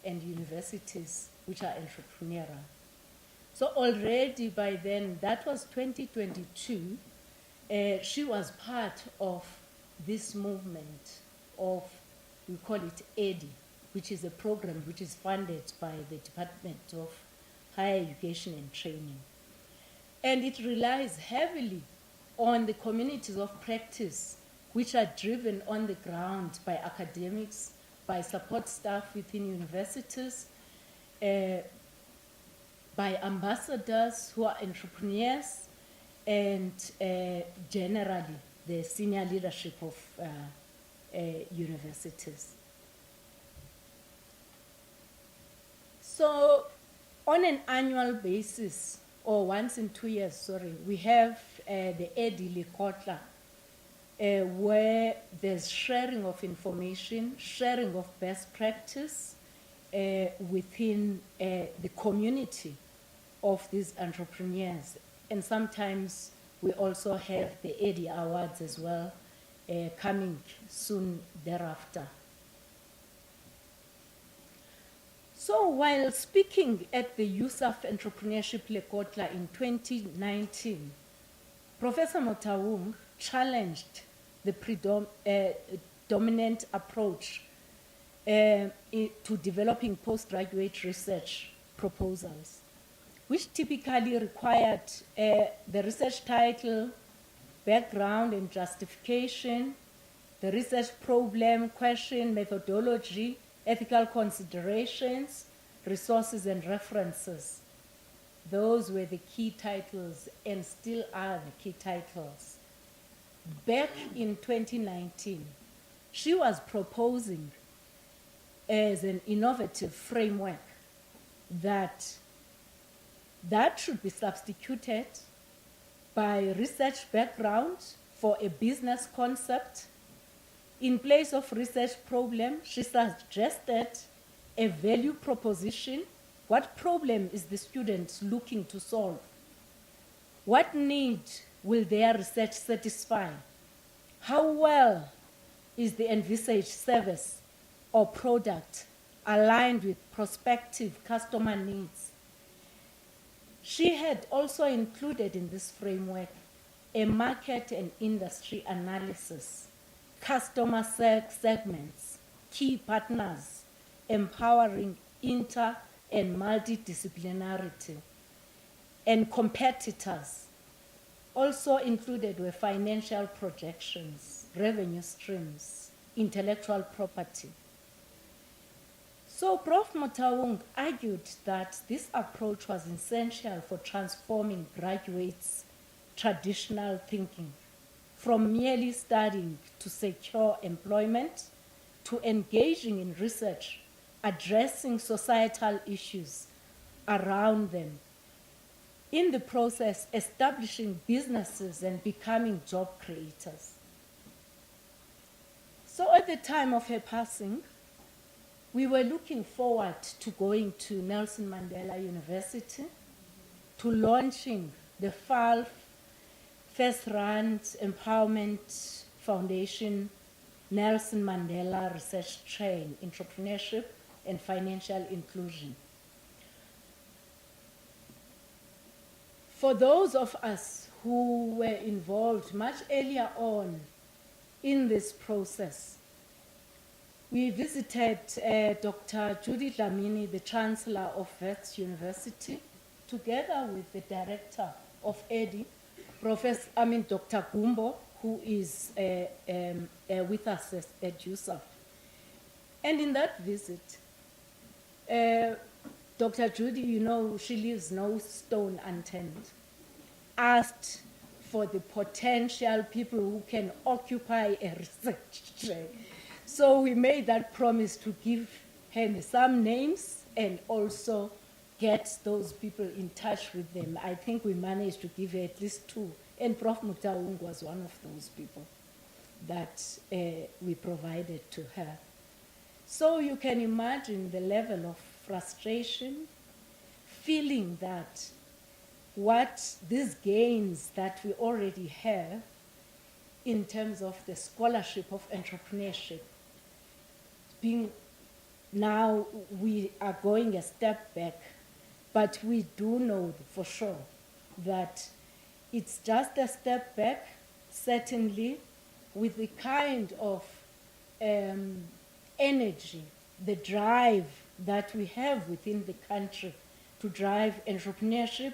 and universities which are entrepreneurial. So already by then, that was 2022, she was part of this movement of, we call it EDI, which is a program which is funded by the Department of Higher Education and Training. And it relies heavily on the communities of practice, which are driven on the ground by academics, by support staff within universities, by ambassadors who are entrepreneurs, and generally the senior leadership of universities. So on an annual basis, or once in 2 years, sorry, we have the EDI Lekotla, where there's sharing of information, sharing of best practice within the community of these entrepreneurs. And sometimes we also have the EDI Awards as well, coming soon thereafter. So while speaking at the USAF Entrepreneurship Lekotla in 2019, Professor Motaung challenged the dominant approach to developing postgraduate research proposals, which typically required the research title, background and justification, the research problem, question, methodology, ethical considerations, resources and references. Those were the key titles and still are the key titles. Back in 2019, she was proposing as an innovative framework that should be substituted by research background for a business concept. In place of research problem, she suggested a value proposition. What problem is the student looking to solve? What need will their research satisfy? How well is the envisaged service or product aligned with prospective customer needs? She had also included in this framework a market and industry analysis, customer segments, key partners, empowering inter and multidisciplinarity, and competitors. Also included were financial projections, revenue streams, intellectual property. So Prof Motaung argued that this approach was essential for transforming graduates' traditional thinking from merely studying to secure employment to engaging in research, addressing societal issues around them. In the process, establishing businesses and becoming job creators. So at the time of her passing, we were looking forward to going to Nelson Mandela University, to launching the FALF, First Rand Empowerment Foundation, Nelson Mandela Research Train, Entrepreneurship and Financial Inclusion. For those of us who were involved much earlier on in this process, we visited Dr. Judy Dlamini, the Chancellor of Wits University, together with the Director of EDI, Dr. Gumbo, who is with us at USAF. And in that visit, Dr. Judy, you know, she leaves no stone unturned, asked for the potential people who can occupy a research chair. So we made that promise to give her some names and also get those people in touch with them. I think we managed to give her at least 2. And Prof Motaung was one of those people that we provided to her. So you can imagine the level of frustration, feeling that what these gains that we already have in terms of the scholarship of entrepreneurship being now we are going a step back, but we do know for sure that it's just a step back, certainly, with the kind of energy, the drive that we have within the country to drive entrepreneurship.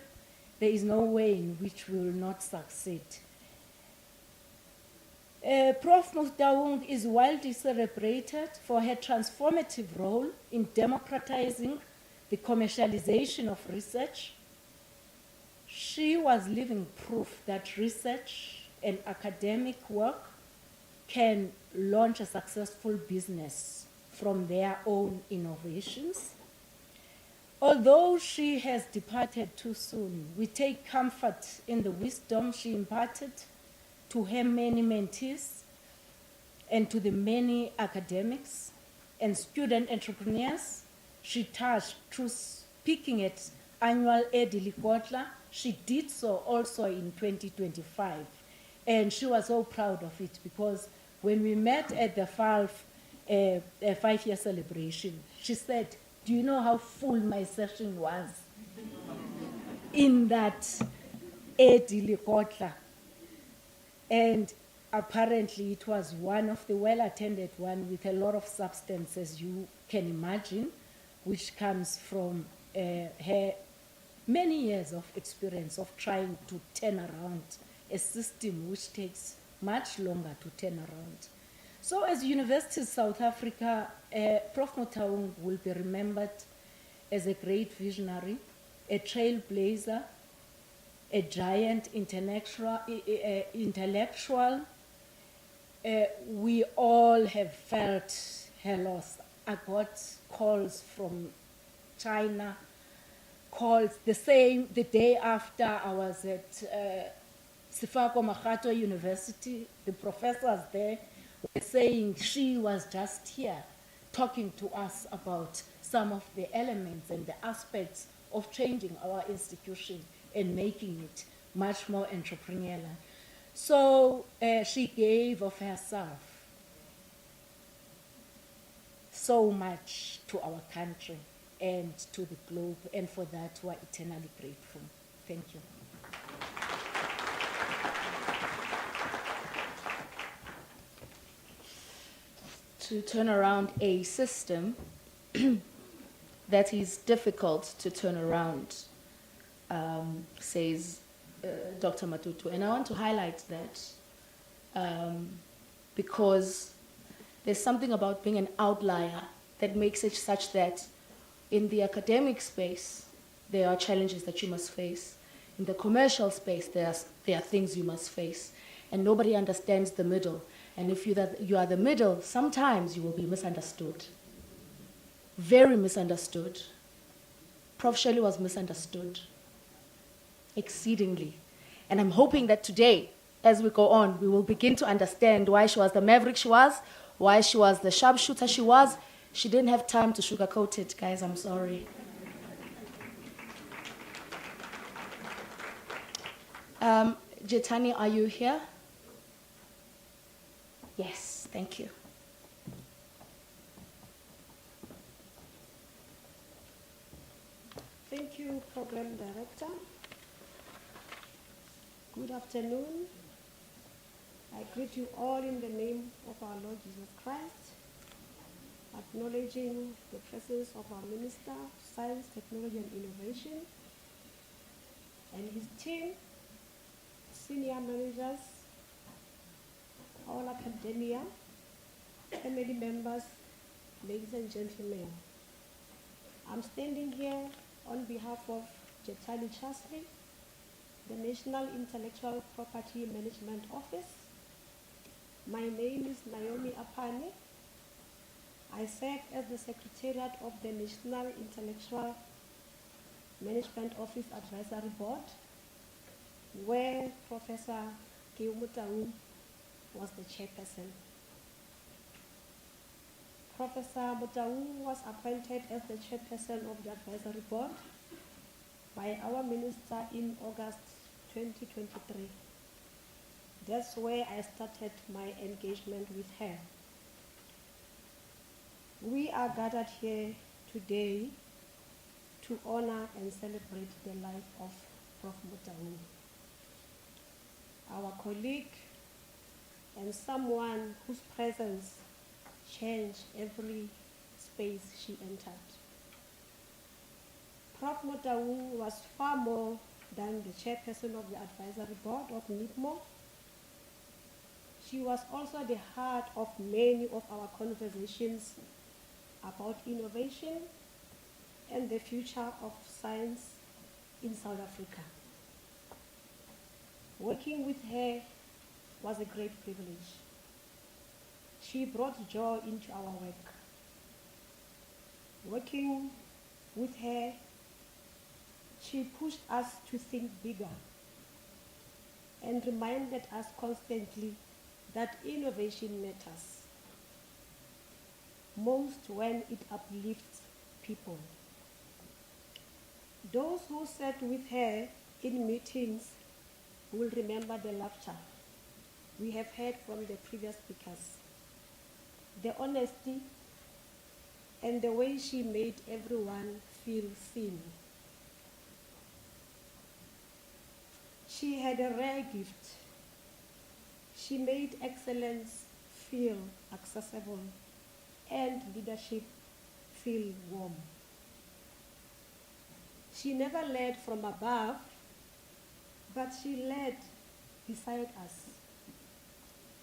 There is no way in which we will not succeed. Prof Motaung is widely celebrated for her transformative role in democratizing the commercialization of research. She was living proof that research and academic work can launch a successful business from their own innovations. Although she has departed too soon, we take comfort in the wisdom she imparted to her many mentees and to the many academics and student entrepreneurs she touched through speaking at annual Edilikotla. She did so also in 2025. And she was so proud of it because when we met at the five-year celebration, she said, "Do you know how full my session was in that Edilikotla?" And apparently it was one of the well-attended one with a lot of substance, as you can imagine, which comes from her many years of experience of trying to turn around a system which takes much longer to turn around. So as University of South Africa, Prof Motaung will be remembered as a great visionary, a trailblazer, a giant intellectual. We all have felt her loss. I got calls from China, calls the day after I was at Sefako Makgatho University. The professors there were saying she was just here talking to us about some of the elements and the aspects of changing our institution and making it much more entrepreneurial. So she gave of herself so much to our country and to the globe, and for that we're eternally grateful. Thank you. To turn around a system that is difficult to turn around, says Dr. Matutu. And I want to highlight that because there's something about being an outlier that makes it such that in the academic space, there are challenges that you must face. In the commercial space, there are things you must face. And nobody understands the middle. And if you are the middle, sometimes you will be misunderstood. Very misunderstood. Prof. Shelley was misunderstood exceedingly. And I'm hoping that today, as we go on, we will begin to understand why she was the maverick she was, why she was the sharpshooter she was. She didn't have time to sugarcoat it, guys, I'm sorry. Jetani, are you here? Yes, thank you. Thank you, Program Director. Good afternoon. I greet you all in the name of our Lord Jesus Christ, acknowledging the presence of our Minister of Science, Technology and Innovation and his team, senior managers, all academia, family members, ladies and gentlemen. I'm standing here on behalf of Jetali Chasley, the National Intellectual Property Management Office. My name is Naomi Apane. I serve as the Secretariat of the National Intellectual Management Office Advisory Board, where Professor Keo Motaung was the chairperson. Professor Motaung was appointed as the chairperson of the advisory board by our minister in August 2023. That's where I started my engagement with her. We are gathered here today to honor and celebrate the life of Prof Motaung, our colleague and someone whose presence changed every space she entered. Prof Motaung was far more than the chairperson of the advisory board of NIPMO. She was also the heart of many of our conversations about innovation and the future of science in South Africa. Working with her was a great privilege. She brought joy into our work. Working with her, she pushed us to think bigger and reminded us constantly that innovation matters, most when it uplifts people. Those who sat with her in meetings will remember the laughter we have heard from the previous speakers, the honesty, and the way she made everyone feel seen. She had a rare gift. She made excellence feel accessible and leadership feel warm. She never led from above, but she led beside us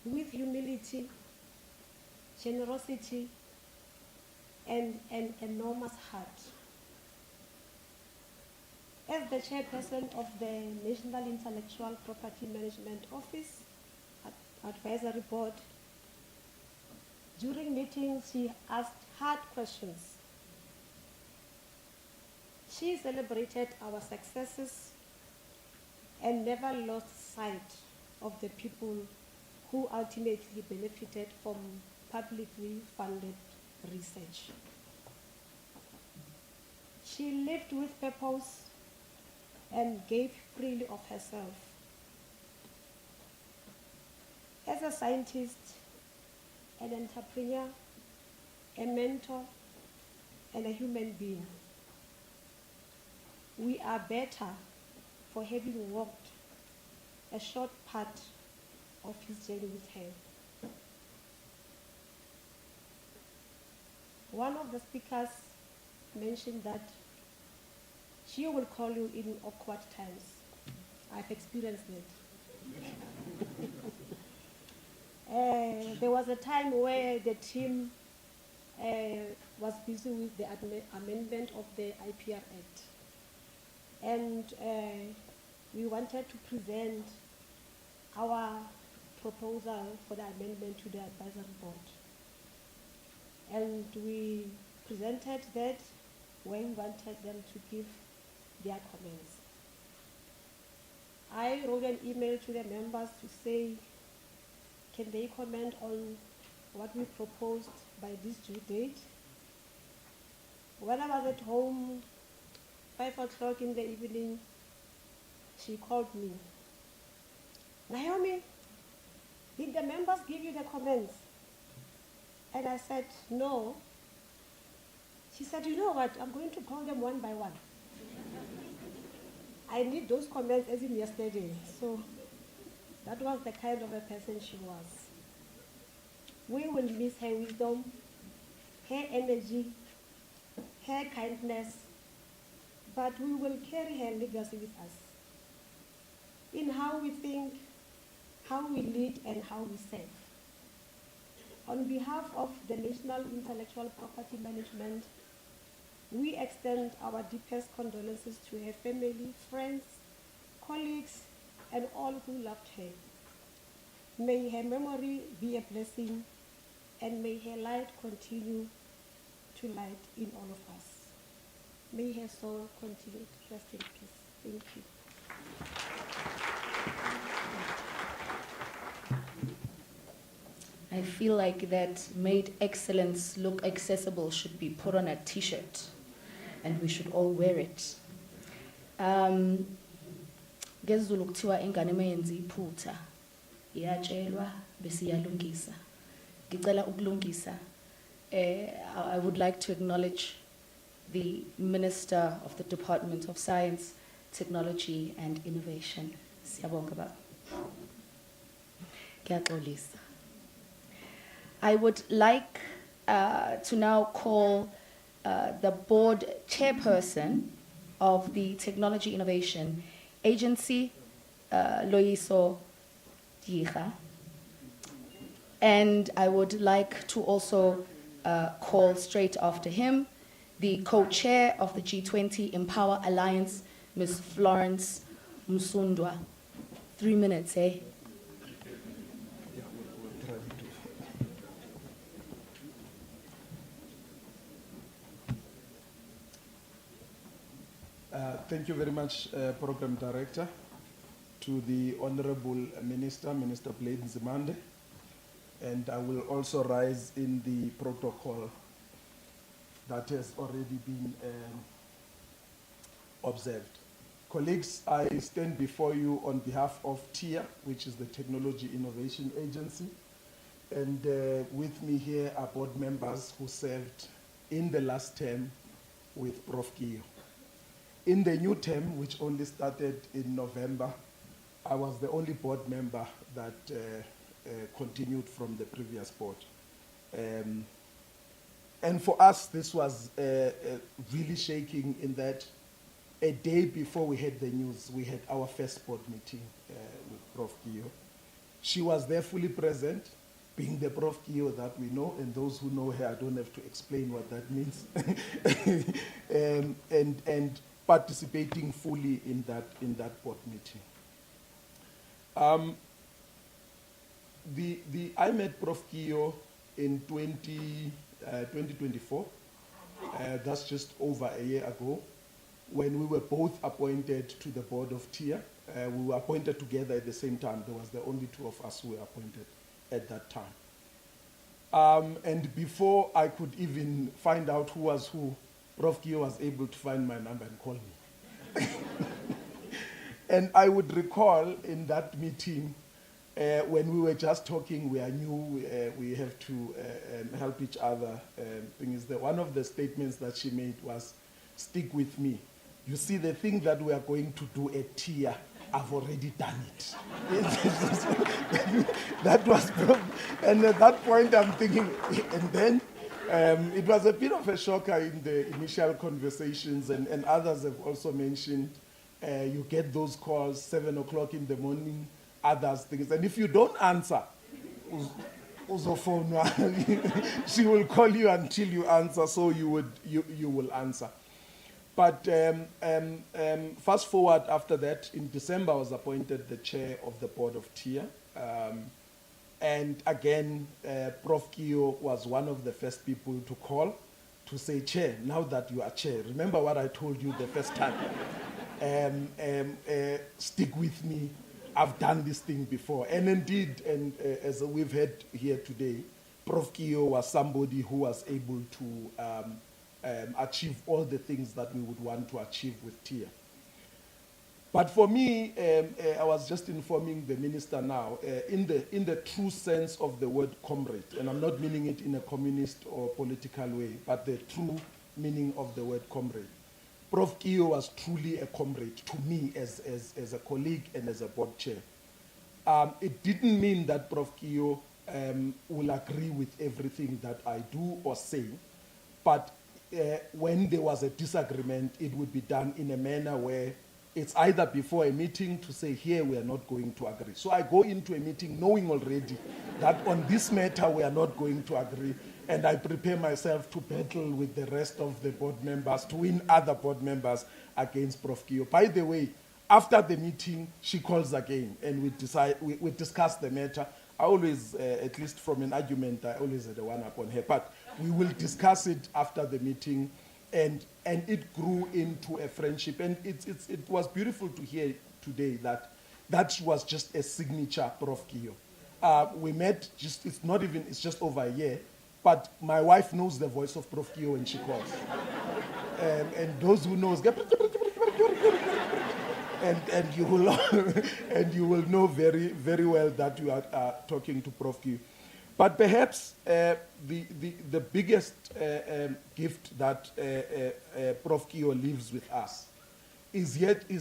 with humility, generosity, and an enormous heart. As the chairperson of the National Intellectual Property Management Office Advisory Board, during meetings she asked hard questions. She celebrated our successes and never lost sight of the people who ultimately benefited from publicly funded research. She lived with purpose and gave freely of herself. As a scientist, an entrepreneur, a mentor, and a human being, we are better for having walked a short part of his journey with her. One of the speakers mentioned that she will call you in awkward times. I've experienced it. There was a time where the team was busy with the amendment of the IPR Act. And we wanted to present our proposal for the amendment to the advisory board. And we presented that when we wanted them to give their comments. I wrote an email to the members to say, can they comment on what we proposed by this due date? When I was at home, 5 o'clock in the evening, she called me. Naomi, did the members give you the comments? And I said, no. She said, you know what, I'm going to call them one by one. I need those comments as in yesterday. So that was the kind of a person she was. We will miss her wisdom, her energy, her kindness, but we will carry her legacy with us in how we think, how we lead, and how we serve. On behalf of the National Intellectual Property Management, we extend our deepest condolences to her family, friends, colleagues, and all who loved her. May her memory be a blessing, and may her light continue to light in all of us. May her soul continue to rest in peace. Thank you. I feel like that made excellence look accessible should be put on a t-shirt, and we should all wear it. Ngezulu kuthiwa ingane mayenza iphutha iyatshelwa bese iyalungisa. Ngicela ukulungisa I would like to acknowledge the Minister of the Department of Science, Technology and Innovation. Siyabonga baba. Ngiyaxolisa. I would like to now call the board chairperson of the Technology Innovation Agency, Loyiso Diga. And I would like to also call straight after him the co-chair of the G20 Empower Alliance, Ms. Florence Msundwa. 3 minutes, eh? Thank you very much, Program Director, to the Honorable Minister, Minister Blade Nzimande, and I will also rise in the protocol that has already been observed. Colleagues, I stand before you on behalf of TIA, which is the Technology Innovation Agency, and with me here are board members who served in the last term with Prof Keo. In the new term, which only started in November, I was the only board member that continued from the previous board. And for us, this was really shaking in that a day before we had the news, we had our first board meeting with Prof Keo. She was there fully present, being the Prof Keo that we know, and those who know her, I don't have to explain what that means. And participating fully in that board meeting. I met Prof Keo in 2024. That's just over a year ago, when we were both appointed to the board of TIA. We were appointed together at the same time. There was the only two of us who were appointed at that time. And before I could even find out who was who, Prof Keo was able to find my number and call me. And I would recall in that meeting, when we were just talking, we knew we have to help each other. Thing is that one of the statements that she made was, "Stick with me. You see, the thing that we are going to do at TIA, I've already done it." That was, and at that point I'm thinking, and then it was a bit of a shocker in the initial conversations, and others have also mentioned, you get those calls 7 o'clock in the morning, others things, and if you don't answer, she will call you until you answer, so you will answer. But fast forward after that, in December I was appointed the chair of the board of TIA. And again, Prof Keo was one of the first people to call to say, "Chair, now that you are chair, remember what I told you the first time. Stick with me. I've done this thing before." And indeed, and as we've heard here today, Prof Keo was somebody who was able to achieve all the things that we would want to achieve with TIA. But for me, I was just informing the minister now, in the true sense of the word comrade, and I'm not meaning it in a communist or political way, but the true meaning of the word comrade. Prof Keo was truly a comrade to me as a colleague and as a board chair. It didn't mean that Prof Keo will agree with everything that I do or say, but when there was a disagreement, it would be done in a manner where it's either before a meeting to say, "Here we are not going to agree." So I go into a meeting knowing already that on this matter we are not going to agree, and I prepare myself to battle with the rest of the board members to win other board members against Prof Keo. By the way, after the meeting, she calls again, and we discuss the matter. I always, at least from an argument, I always had a one up on her, but we will discuss it after the meeting. And it grew into a friendship, and it was beautiful to hear today that was just a signature Prof Keo. We met it's just over a year, but my wife knows the voice of Prof Keo when she calls, and those who knows, and you will and you will know very very well that you are talking to Prof Keo. But perhaps the biggest gift that Prof Keo leaves with us is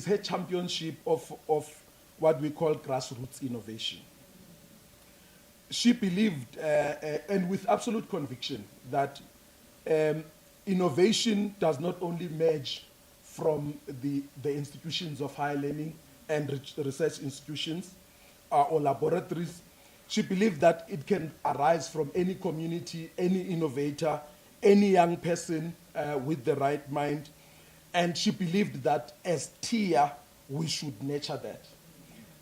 her championship of what we call grassroots innovation. She believed, and with absolute conviction, that innovation does not only emerge from the institutions of higher learning and research institutions or laboratories. She believed that it can arise from any community, any innovator, any young person with the right mind. And she believed that as TIA, we should nurture that.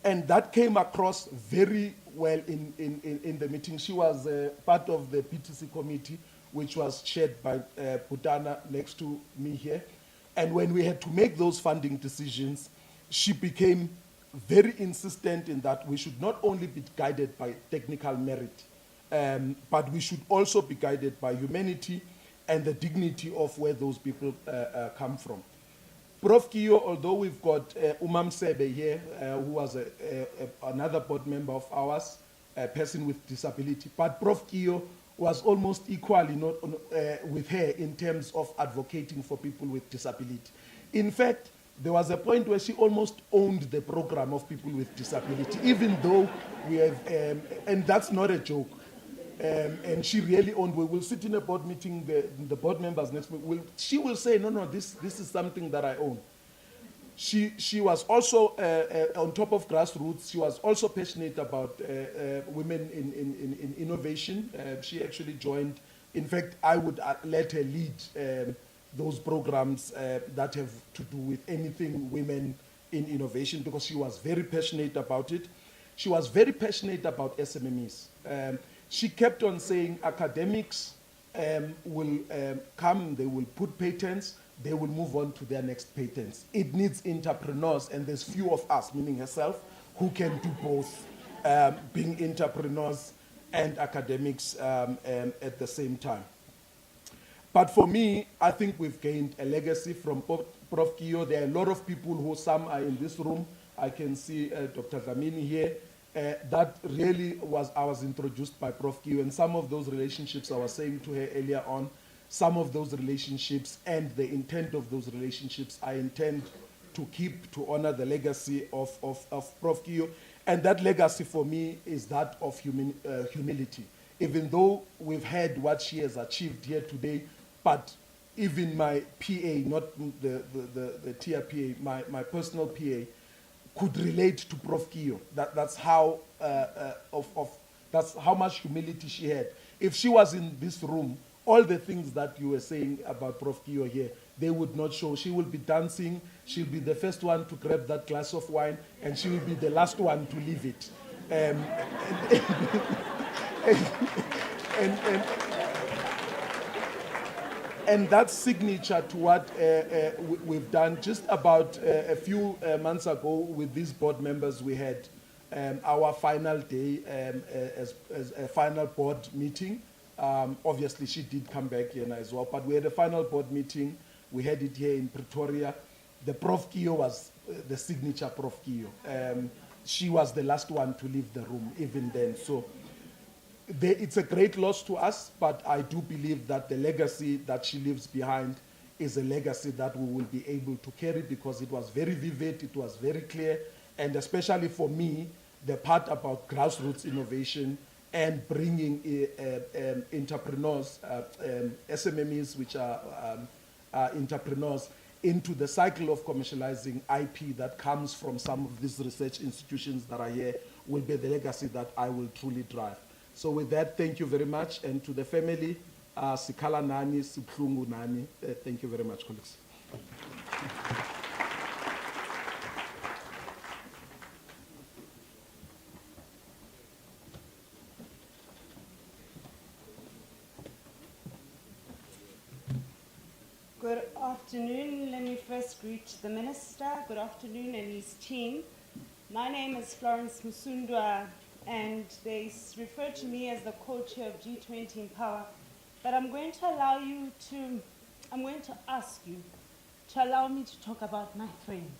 And that came across very well in the meeting. She was part of the PTC committee, which was chaired by Putana next to me here. And when we had to make those funding decisions, she became very insistent in that we should not only be guided by technical merit, but we should also be guided by humanity and the dignity of where those people come from. Prof Keo, although we've got Umam Sebe here, who was another board member of ours, a person with disability, but Prof Keo was almost equally not with her in terms of advocating for people with disability. In fact, there was a point where she almost owned the program of people with disability, even though we have, and that's not a joke. And she really owned. We will sit in a board meeting, the board members next week. She will say, no, this is something that I own. She was also, on top of grassroots, she was also passionate about women in innovation. She actually joined. In fact, I would let her lead those programs that have to do with anything women in innovation, because she was very passionate about it. She was very passionate about SMMEs. She kept on saying academics will come, they will put patents, they will move on to their next patents. It needs entrepreneurs, and there's few of us, meaning herself, who can do both, being entrepreneurs and academics at the same time. But for me, I think we've gained a legacy from Prof Keo. There are a lot of people who, some are in this room. I can see Dr. Zamini here. That really I was introduced by Prof Keo, and some of those relationships I was saying to her earlier on, some of those relationships and the intent of those relationships, I intend to keep, to honor the legacy of Prof Keo. And that legacy for me is that of humility. Even though we've had what she has achieved here today, but even my PA, not the TIA PA, my personal PA, could relate to Prof Keo. That's how that's how much humility she had. If she was in this room, all the things that you were saying about Prof Keo here, they would not show. She will be dancing. She'll be the first one to grab that glass of wine, and she will be the last one to leave it. And that's signature to what we've done. Just about a few months ago with these board members, we had our final day as a final board meeting. Obviously, she did come back here as well, but we had a final board meeting. We had it here in Pretoria. The Prof Keo was the signature Prof Keo. She was the last one to leave the room, even then. So it's a great loss to us, but I do believe that the legacy that she leaves behind is a legacy that we will be able to carry, because it was very vivid, it was very clear, and especially for me, the part about grassroots innovation and bringing entrepreneurs, SMMEs, which are entrepreneurs, into the cycle of commercializing IP that comes from some of these research institutions that are here, will be the legacy that I will truly drive. So with that, thank you very much. And to the family, Sikala Nani, Siplungu Nani, thank you very much, colleagues. Good afternoon. Let me first greet the Minister. Good afternoon, and his team. My name is Florence Musundwa, and they refer to me as the co-chair of G20 Empower. But I'm going to ask you to allow me to talk about my friend.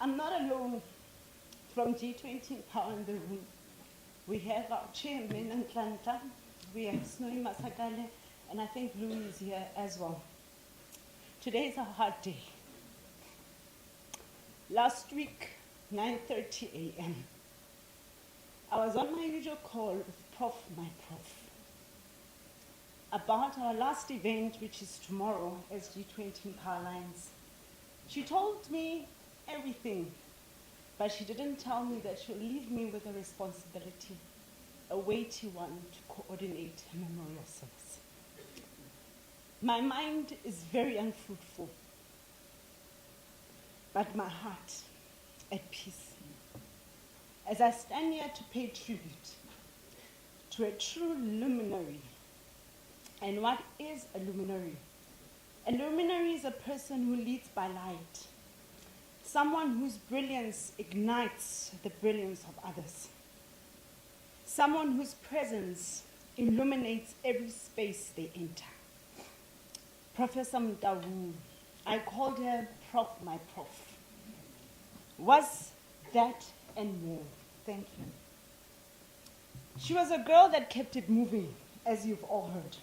I'm not alone from G20 Power in the room. We have our chairman in Atlanta, we have Snowy Masakale, and I think Louis is here as well. Today is a hard day. Last week, 9:30 a.m., I was on my usual call with my prof, about our last event, which is tomorrow as G20 Power Lines. She told me everything, but she didn't tell me that she'll leave me with a responsibility, a weighty one, to coordinate a memorial service. My mind is very unfruitful, but my heart at peace. As I stand here to pay tribute to a true luminary. And what is a luminary? A luminary is a person who leads by light, someone whose brilliance ignites the brilliance of others, someone whose presence illuminates every space they enter. Professor Motaung, I called her my prof, was that and more. Thank you. She was a girl that kept it moving, as you've all heard.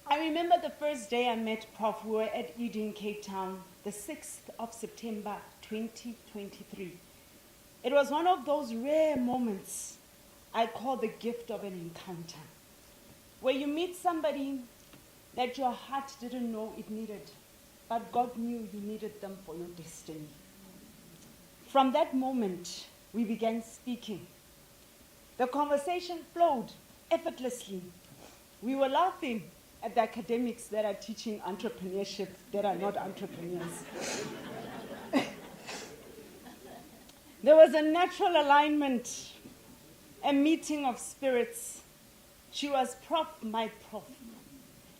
I remember the first day I met Prof. We were at Eden in Cape Town, the 6th of September, 2023. It was one of those rare moments I call the gift of an encounter, where you meet somebody that your heart didn't know it needed, but God knew you needed them for your destiny. From that moment, we began speaking. The conversation flowed effortlessly. We were laughing at the academics that are teaching entrepreneurship that are not entrepreneurs. There was a natural alignment, a meeting of spirits. She was my prof.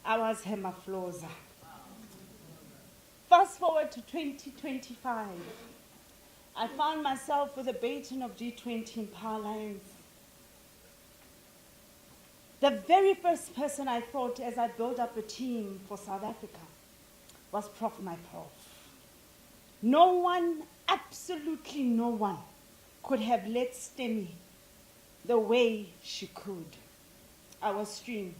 I was her mafloza. Fast forward to 2025. I found myself with a baton of G20 in Power Lines. The very first person I thought as I built up a team for South Africa was my prof. No one, absolutely no one, could have led STEMI the way she could. I was streamed.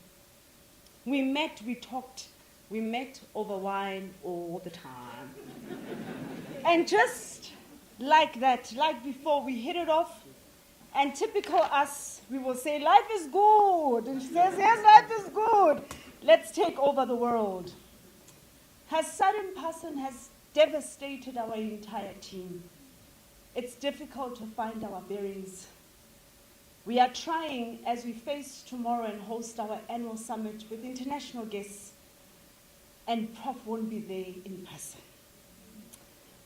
We met, we talked, we met over wine all the time. And just like that, like before, we hit it off. And typical us, we will say, life is good. And she says, yes, life is good. Let's take over the world. Her sudden passing has devastated our entire team. It's difficult to find our bearings. We are trying as we face tomorrow and host our annual summit with international guests, and Prof won't be there in person.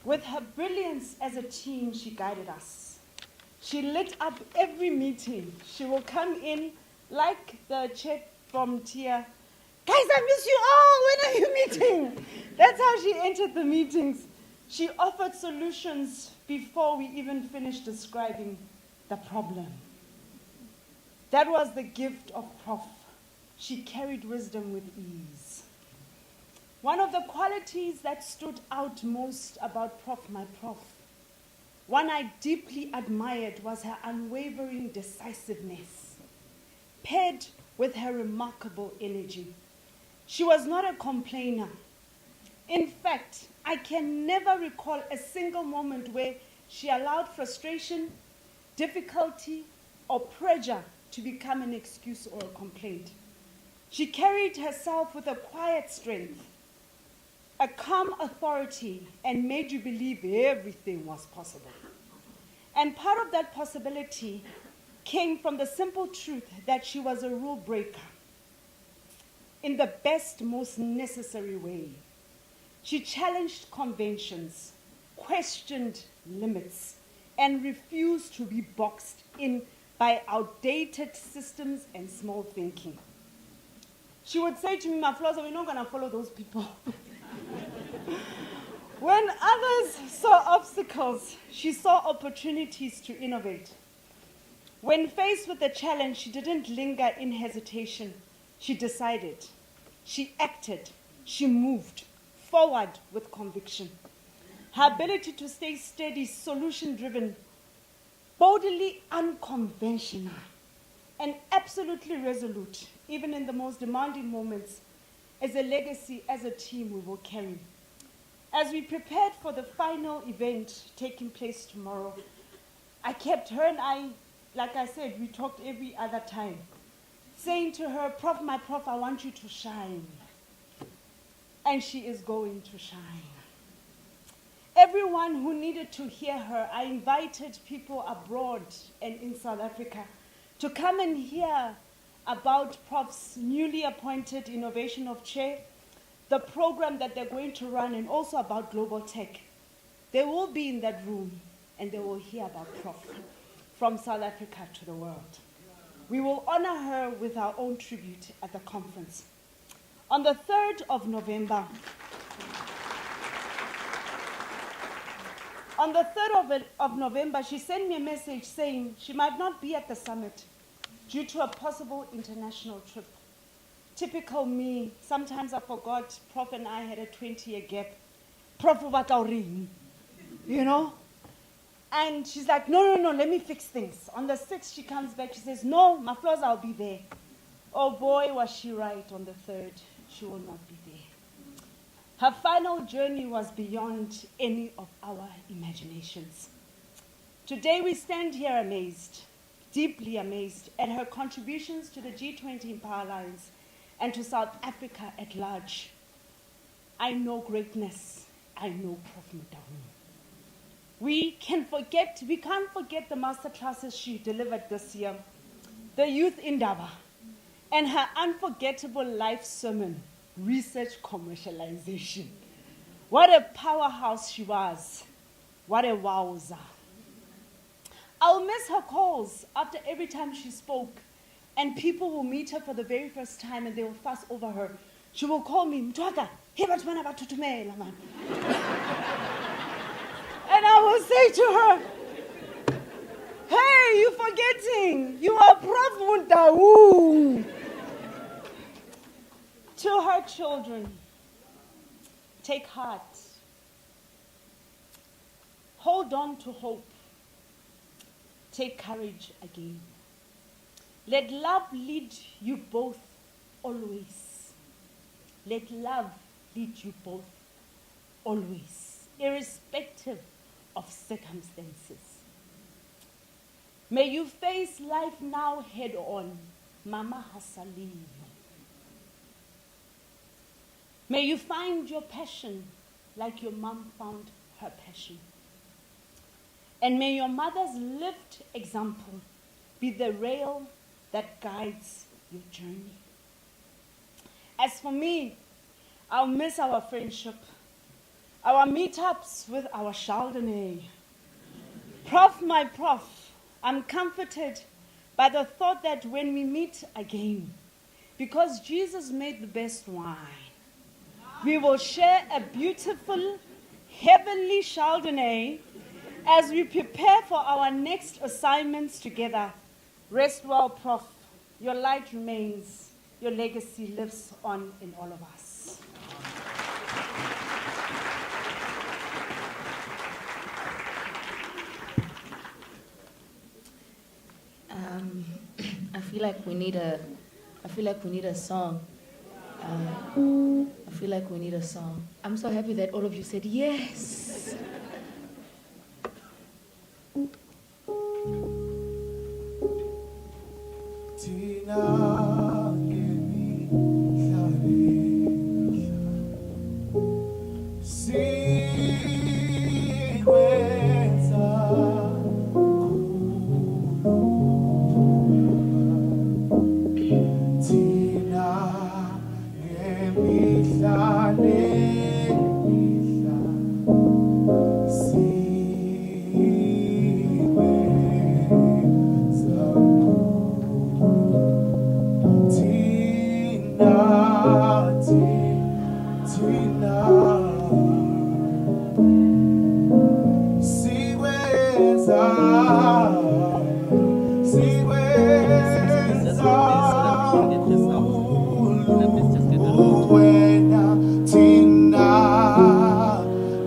With her brilliance as a team, she guided us. She lit up every meeting. She will come in like the chat from Tia. Guys, I miss you all. When are you meeting? That's how she entered the meetings. She offered solutions before we even finished describing the problem. That was the gift of Prof. She carried wisdom with ease. One of the qualities that stood out most about my prof, one I deeply admired, was her unwavering decisiveness, paired with her remarkable energy. She was not a complainer. In fact, I can never recall a single moment where she allowed frustration, difficulty, or pressure to become an excuse or a complaint. She carried herself with a quiet strength, a calm authority, and made you believe everything was possible. And part of that possibility came from the simple truth that she was a rule breaker in the best, most necessary way. She challenged conventions, questioned limits, and refused to be boxed in by outdated systems and small thinking. She would say to me, Mafloza, we're not going to follow those people. When others saw obstacles, she saw opportunities to innovate. When faced with a challenge, she didn't linger in hesitation. She decided, she acted, she moved forward with conviction. her ability to stay steady, solution-driven, boldly unconventional, and absolutely resolute, even in the most demanding moments, is a legacy as a team we will carry. As we prepared for the final event taking place tomorrow, I kept her and I, like I said, we talked every other time, saying to her, Prof, my Prof, I want you to shine. And she is going to shine. Everyone who needed to hear her, I invited people abroad and in South Africa to come and hear about Prof's newly appointed Innovation of Chair, the program that they're going to run, and also about global tech. They will be in that room and they will hear about Prof from South Africa to the world. We will honor her with our own tribute at the conference. On the 3rd of November, she sent me a message saying she might not be at the summit due to a possible international trip. Typical me, sometimes I forgot Prof and I had a 20-year gap. Prof, you know? And she's like, no, let me fix things. On the 6th, she comes back, she says, no, my floors, I'll be there. Oh boy, was she right. On the 3rd, she will not be there. Her final journey was beyond any of our imaginations. Today we stand here amazed, deeply amazed at her contributions to the G20 Empower Alliance and to South Africa at large. I know greatness. I know Prof Motaung. We can't forget the masterclasses she delivered this year, the Youth Indaba, and her unforgettable life sermon, Research Commercialization. What a powerhouse she was. What a wowza. I'll miss her calls after every time she spoke, and people will meet her for the very first time and they will fuss over her. She will call me, Mtwaka, hey, batho bana ba thuthumela, man. And I will say to her, hey, you're forgetting, you are Prof Motaung. To her children, take heart. Hold on to hope. Take courage again. Let love lead you both always. Let love lead you both always, irrespective of circumstances. May you face life now head on. Mama Hasaliyo. May you find your passion like your mom found her passion. And may your mother's lived example be the rail that guides your journey. As for me, I'll miss our friendship, our meetups with our Chardonnay. Prof, my Prof, I'm comforted by the thought that when we meet again, because Jesus made the best wine, we will share a beautiful, heavenly Chardonnay as we prepare for our next assignments together. Rest well, Prof. Your light remains. Your legacy lives on in all of us. I feel like we need a song. I feel like we need a song. I'm so happy that all of you said yes.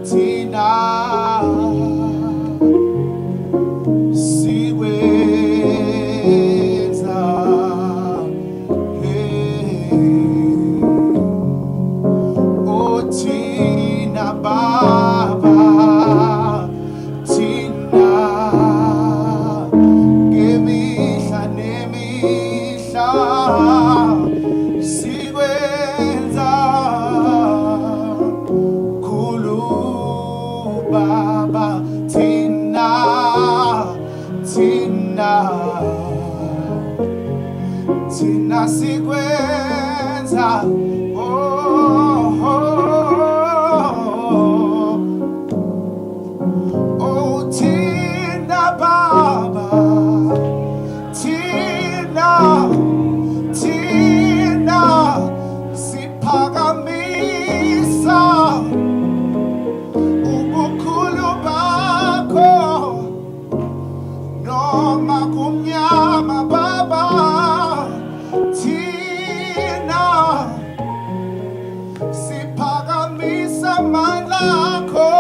Tina, baba tina tina sikwenza oh tina baba tina siphakamisa ubukhulu bakho noma kumnyama baba thina siphakamisa amandla akho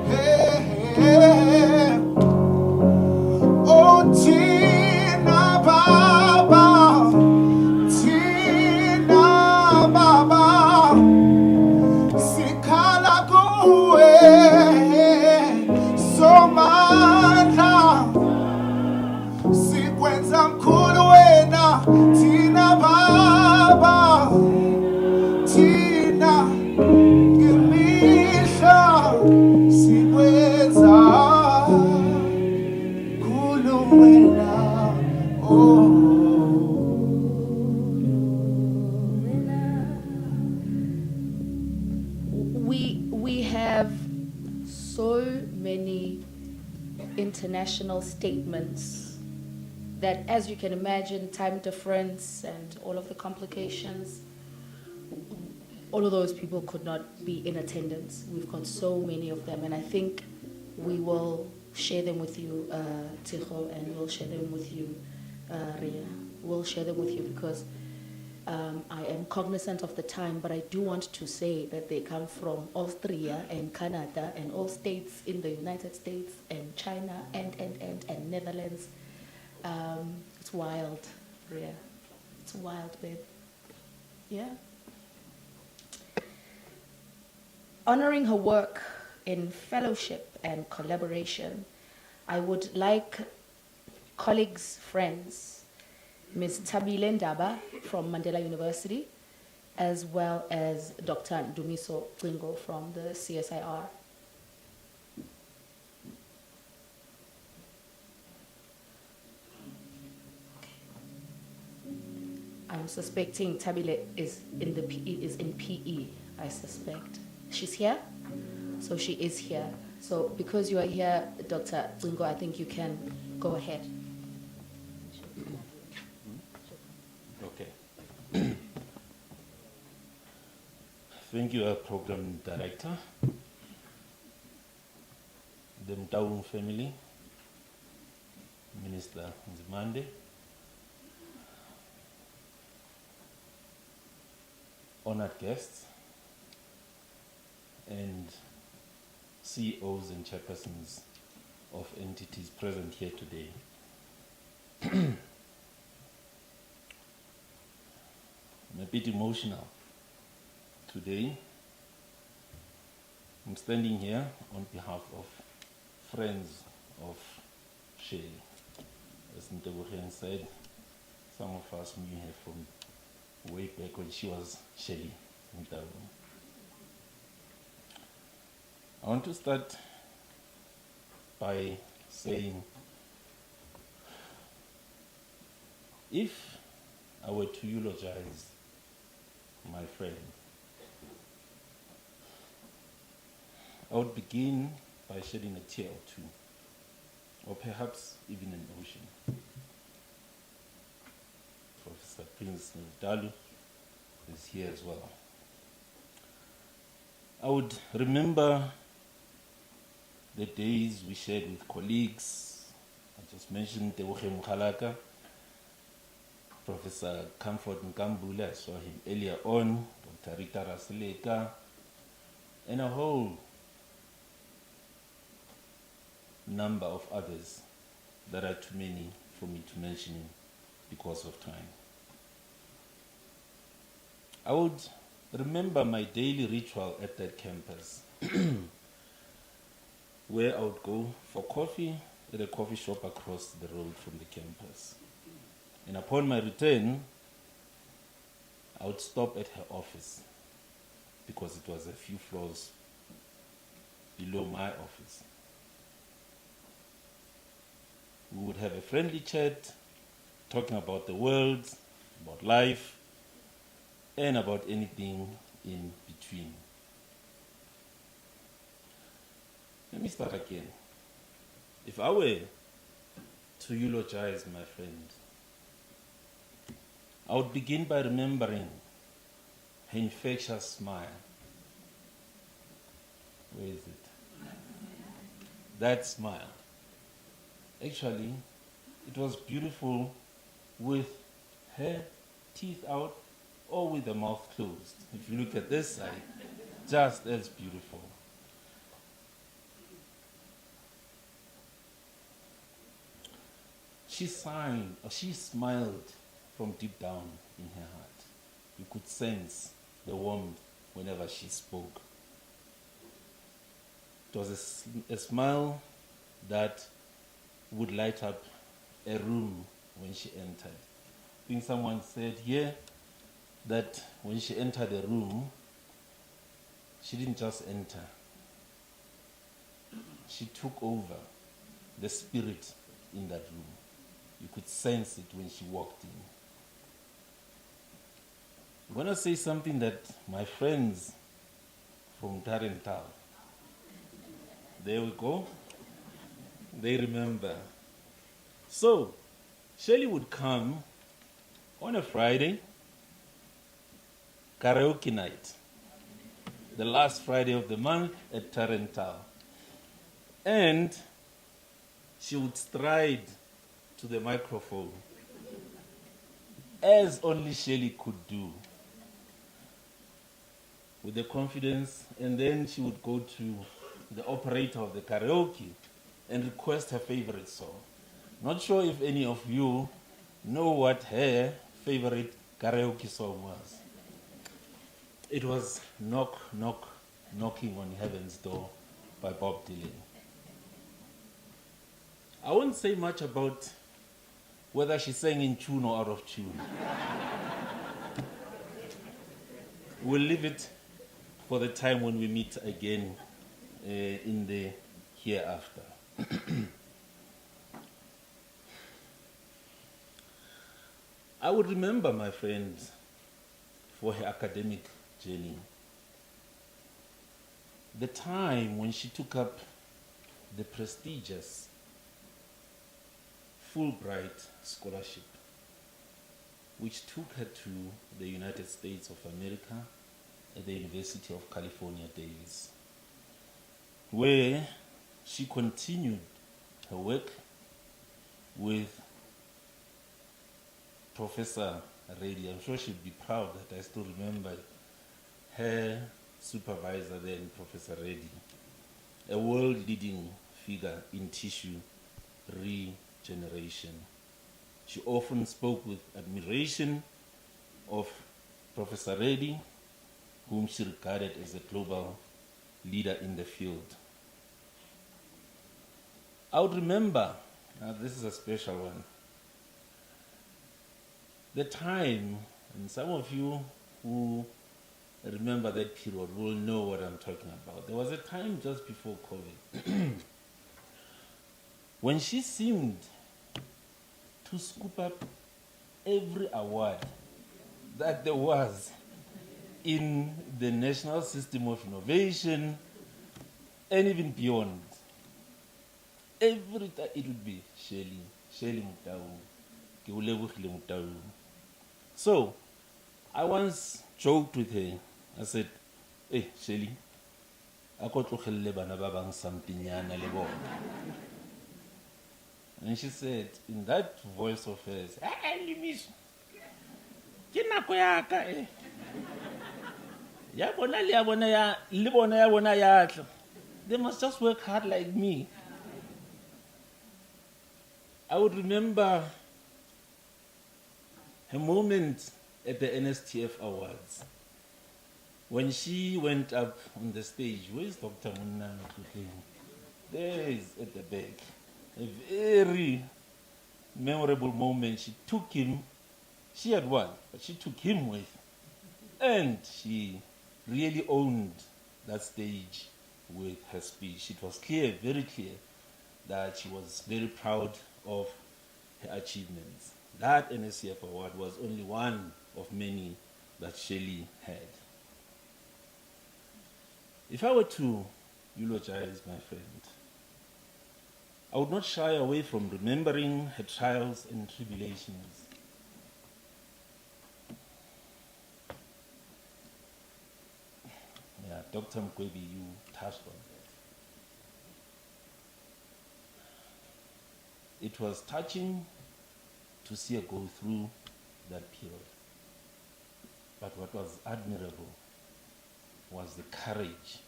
hey, hey. Oh thina baba thina baba sikhala kuwe somandla sikwenza mkhulu wena thina baba thina ngemihla sikwenza mkhulu wena oh We have so many international statements that, as you can imagine, time difference and all of the complications, all of those people could not be in attendance. We've got so many of them, and I think we will share them with you, Ticho, and we'll share them with you, Ria. We'll share them with you because I am cognizant of the time, but I do want to say that they come from Austria and Canada and all states in the United States and China and Netherlands. It's wild, Ria. It's wild, babe. Yeah. Honoring her work in fellowship and collaboration, I would like colleagues, friends, Ms. Tabile Ndaba from Mandela University, as well as Dr. Ndumiso Klingo from the CSIR. I'm suspecting Tabile is in the PE, I suspect. She's here? So she is here. So because you are here, Dr. Klingo, I think you can go ahead. Okay. Thank you, Program Director, the Motaung family, Minister Nzimande, honored guests, and CEOs and chairpersons of entities present here today. I'm a bit emotional today. I'm standing here on behalf of friends of Shelly. As Ntebogen said, some of us knew her from way back when she was Shelly Motaung. I want to start by saying, if I were to eulogize my friend, I would begin by shedding a tear or two, or perhaps even an ocean. Professor Prince Ndalu is here as well. I would remember the days we shared with colleagues. I just mentioned Teboge Mokgalaka, Professor Comfort Nkambule, I saw him earlier on, Dr. Rita Rasileka, and a whole number of others that are too many for me to mention because of time. I would remember my daily ritual at that campus, where I would go for coffee at a coffee shop across the road from the campus. And upon my return, I would stop at her office because it was a few floors below my office. We would have a friendly chat, talking about the world, about life, and about anything in between. Let me start again. If I were to eulogize my friend, I would begin by remembering her infectious smile. Where is it? That smile. Actually, it was beautiful with her teeth out or with the mouth closed. If you look at this side, just as beautiful. She smiled from deep down in her heart. You could sense the warmth whenever she spoke. It was a smile that would light up a room when she entered. I think someone said here that when she entered the room, she didn't just enter. She took over the spirit in that room. You could sense it when she walked in. I'm going to say something that my friends from Tarental, there we go, they remember. So, Shirley would come on a Friday, karaoke night, the last Friday of the month at Tarental. And she would stride to the microphone, as only Shirley could do, with the confidence, and then she would go to the operator of the karaoke and request her favorite song. Not sure if any of you know what her favorite karaoke song was. It was Knock, Knock, Knocking on Heaven's Door by Bob Dylan. I won't say much about whether she sang in tune or out of tune. We'll leave it for the time when we meet again in the hereafter. I would remember my friend for her academic journey. The time when she took up the prestigious Fulbright scholarship, which took her to the United States of America at the University of California, Davis, where she continued her work with Professor Reddy. I'm sure she'd be proud that I still remember her supervisor then, Professor Reddy, a world-leading figure in tissue regeneration. She often spoke with admiration of Professor Reddy, whom she regarded as a global leader in the field. I would remember, this is a special one, the time, and some of you who remember that period will know what I'm talking about. There was a time just before COVID when she seemed to scoop up every award that there was in the National System of Innovation and even beyond. Every time it would be Shirley Motaung, ke o lebogile Motaung. So, I once joked with her. I said, "Hey, Shirley, a ko tlogelle bana ba bang something yana le bona." And she said, in that voice of hers, "Hey, Limisho, ke nako ya ka eh. Ya bona le ya bona ya le bona ya bona ya tla. They must just work hard like me." I would remember her moment at the NSTF Awards when she went up on the stage. Where is Dr. Munna? There is at the back. A very memorable moment. She took him, she had won, but she took him with, and she really owned that stage with her speech. It was clear, very clear, that she was very proud of her achievements. That NSCF award was only one of many that Shelley had. If I were to eulogize my friend, I would not shy away from remembering her trials and tribulations. Yeah, Dr. Mkwebi, you touched on that. It was touching to see her go through that period. But what was admirable was the courage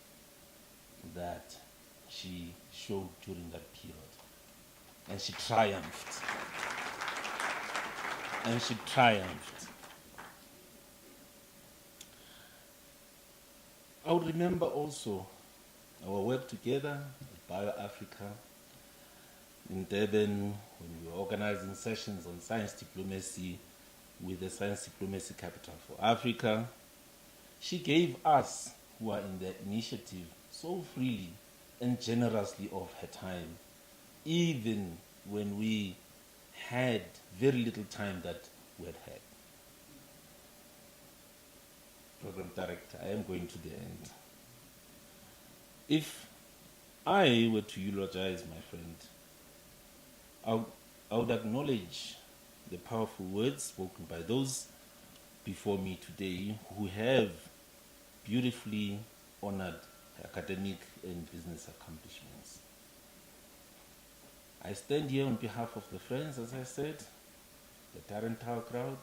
that she showed during that period. And she triumphed. And she triumphed. I would remember also our work together at Bio-Africa in Durban when we were organizing sessions on science diplomacy with the Science Diplomacy Capital for Africa. She gave us, who are in the initiative, so freely and generously of her time, even when we had very little time that we had had. Program Director, I am going to the end. If I were to eulogize my friend, I would acknowledge the powerful words spoken by those before me today who have beautifully honored her academic and business accomplishments. I stand here on behalf of the friends, as I said, the Tarrantau crowd,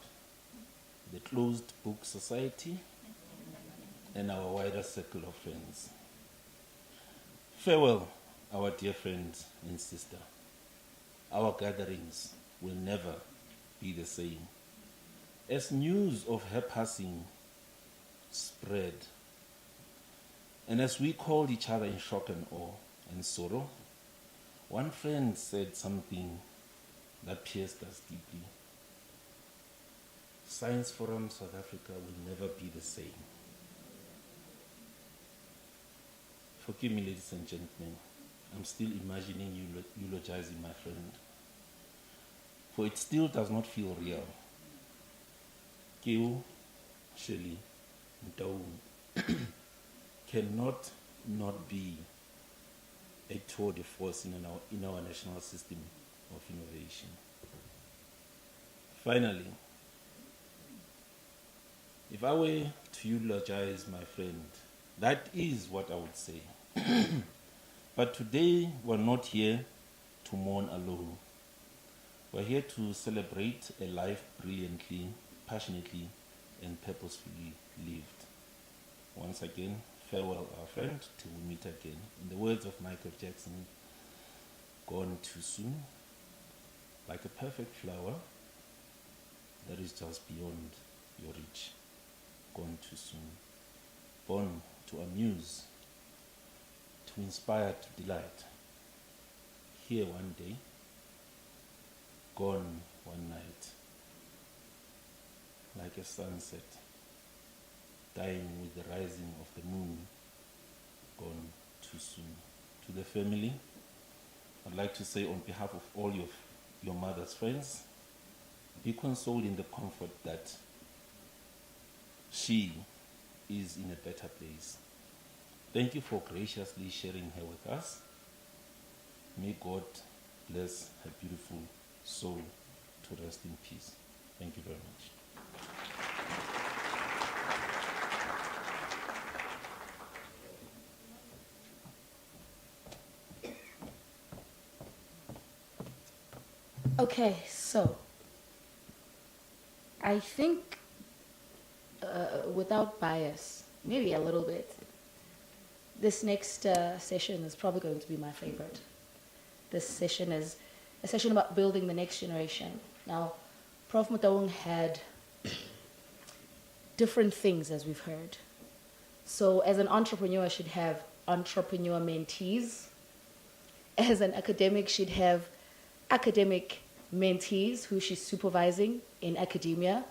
the Closed Book Society, and our wider circle of friends. Farewell, our dear friend and sister. Our gatherings will never be the same. As news of her passing spread, and as we called each other in shock and awe and sorrow, one friend said something that pierced us deeply. Science Forum South Africa will never be the same. Forgive me, ladies and gentlemen, I'm still imagining eulogizing my friend, for it still does not feel real. Keo, Shelley, Motaung cannot not be a tour de force in our national system of innovation. Finally, if I were to eulogize my friend, that is what I would say. But today, we're not here to mourn alone. We're here to celebrate a life brilliantly, passionately, and purposefully lived. Once again, farewell, our friend, till we meet again. In the words of Michael Jackson, gone too soon, like a perfect flower that is just beyond your reach. Gone too soon. Born to amuse, to inspire, to delight. Here one day, gone one night. Like a sunset, dying with the rising of the moon, gone too soon. To the family, I'd like to say on behalf of all your mother's friends, be consoled in the comfort that she is in a better place. Thank you for graciously sharing her with us. May God bless her beautiful soul to rest in peace. Thank you very much. Okay, so I think without bias, maybe a little bit, this next session is probably going to be my favorite. This session is a session about building the next generation. Now, Prof Motaung had different things, as we've heard. So as an entrepreneur, I should have entrepreneur mentees. As an academic, she'd have academic mentees who she's supervising in academia.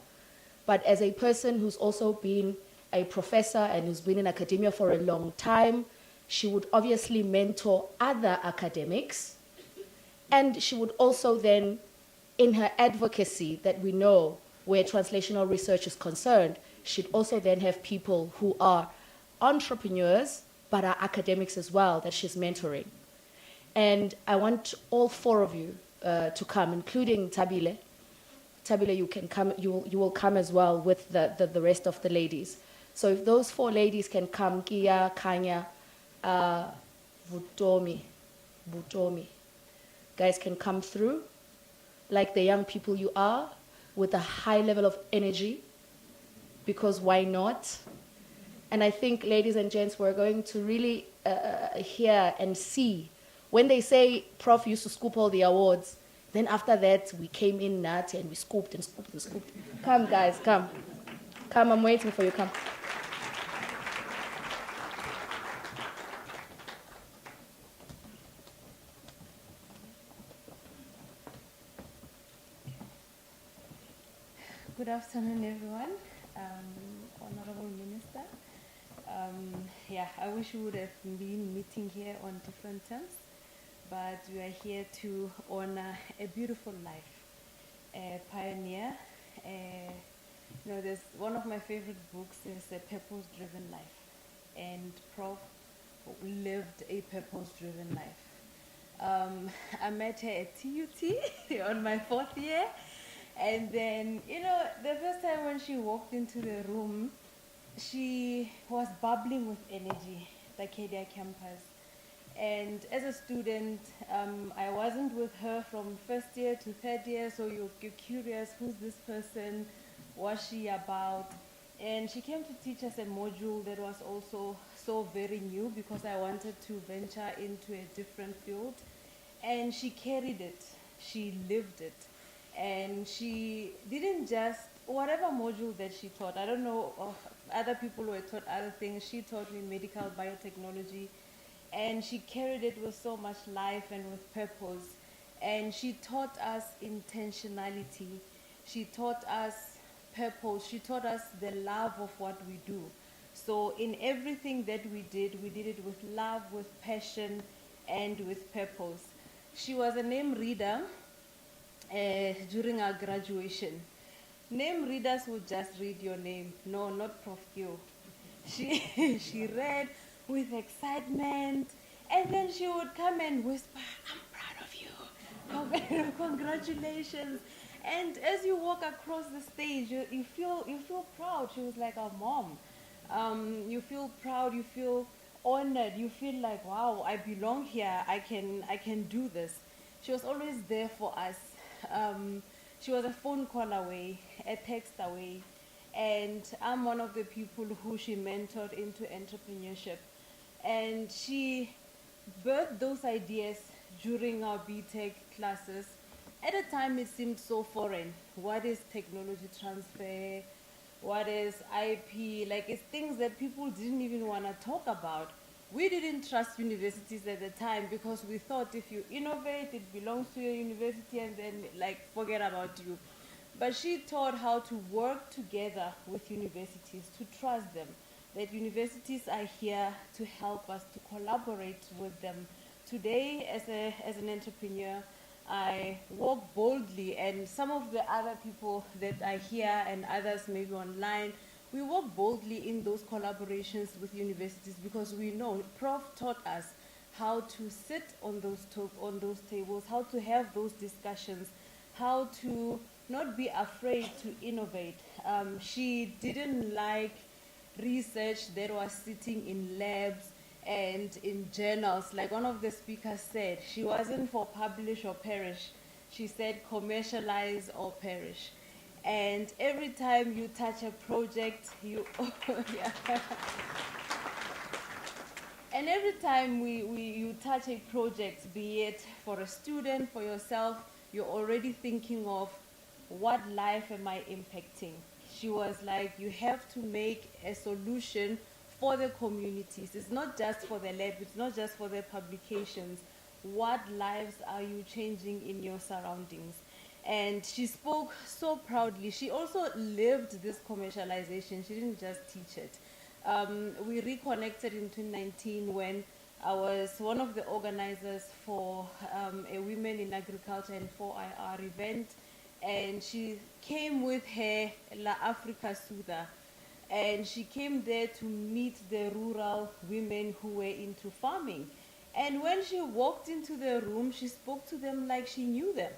But as a person who's also been a professor and who's been in academia for a long time, She would obviously mentor other academics, and she would also then, in her advocacy that we know where translational research is concerned, she'd also then have people who are entrepreneurs but are academics as well that she's mentoring. And I want all four of you to come, including Tabile. Tabile, you can come. You will come as well with the rest of the ladies. So if those four ladies can come, Kia, Kanya, Butomi, guys can come through like the young people you are, with a high level of energy, because why not? And I think, ladies and gents, we're going to really hear and see. When they say Prof used to scoop all the awards, then after that we came in natty and we scooped and scooped and scooped. Come, guys, come. Come, I'm waiting for you, come. Good afternoon, everyone. Honorable Minister. Yeah, I wish we would have been meeting here on different terms, but we are here to honor a beautiful life, a pioneer. You know, there's one of my favorite books is A Purpose-Driven Life, and Prof lived a purpose-driven life. I met her at TUT on my 4th year. And then, you know, the first time when she walked into the room, she was bubbling with energy, the Acadia campus. And as a student, I wasn't with her from 1st year to 3rd year, so you're curious, who's this person, what's she about? And she came to teach us a module that was also so very new, because I wanted to venture into a different field. And she carried it, she lived it. And she didn't just, whatever module that she taught, I don't know of other people who had taught other things, she taught me medical biotechnology, and she carried it with so much life and with purpose. And she taught us intentionality, she taught us purpose, she taught us the love of what we do. So in everything that we did it with love, with passion, and with purpose. She was a name reader. During our graduation. Name readers would just read your name. No, not Prof Keo. She read with excitement, and then she would come and whisper, "I'm proud of you. Congratulations." And as you walk across the stage, you feel proud. She was like our mom. You feel proud, you feel honored, you feel like, wow, I belong here, I can do this. She was always there for us. She was a phone call away, a text away, and I'm one of the people who she mentored into entrepreneurship. And she birthed those ideas during our BTech classes. At the time, it seemed so foreign. What is technology transfer? What is IP? Like, it's things that people didn't even want to talk about. We didn't trust universities at the time, because we thought if you innovate, it belongs to your university, and then, like, forget about you. But she taught how to work together with universities, to trust them, that universities are here to help us, to collaborate with them. Today, as an entrepreneur, I walk boldly, and some of the other people that are here and others maybe online, we work boldly in those collaborations with universities, because we know Prof taught us how to sit on those tables, how to have those discussions, how to not be afraid to innovate. She didn't like research that was sitting in labs and in journals. Like one of the speakers said, she wasn't for publish or perish. She said commercialize or perish. And every time you touch a project, you, yeah. And every time you touch a project, be it for a student, for yourself, you're already thinking of what life am I impacting? She was like, you have to make a solution for the communities. It's not just for the lab, it's not just for the publications. What lives are you changing in your surroundings? And she spoke so proudly. She also lived this commercialization. She didn't just teach it. we reconnected in 2019 when I was one of the organizers for a Women in Agriculture and 4IR event, and she came with her La Africa Soother, and she came there to meet the rural women who were into farming. And when she walked into the room, she spoke to them like she knew them.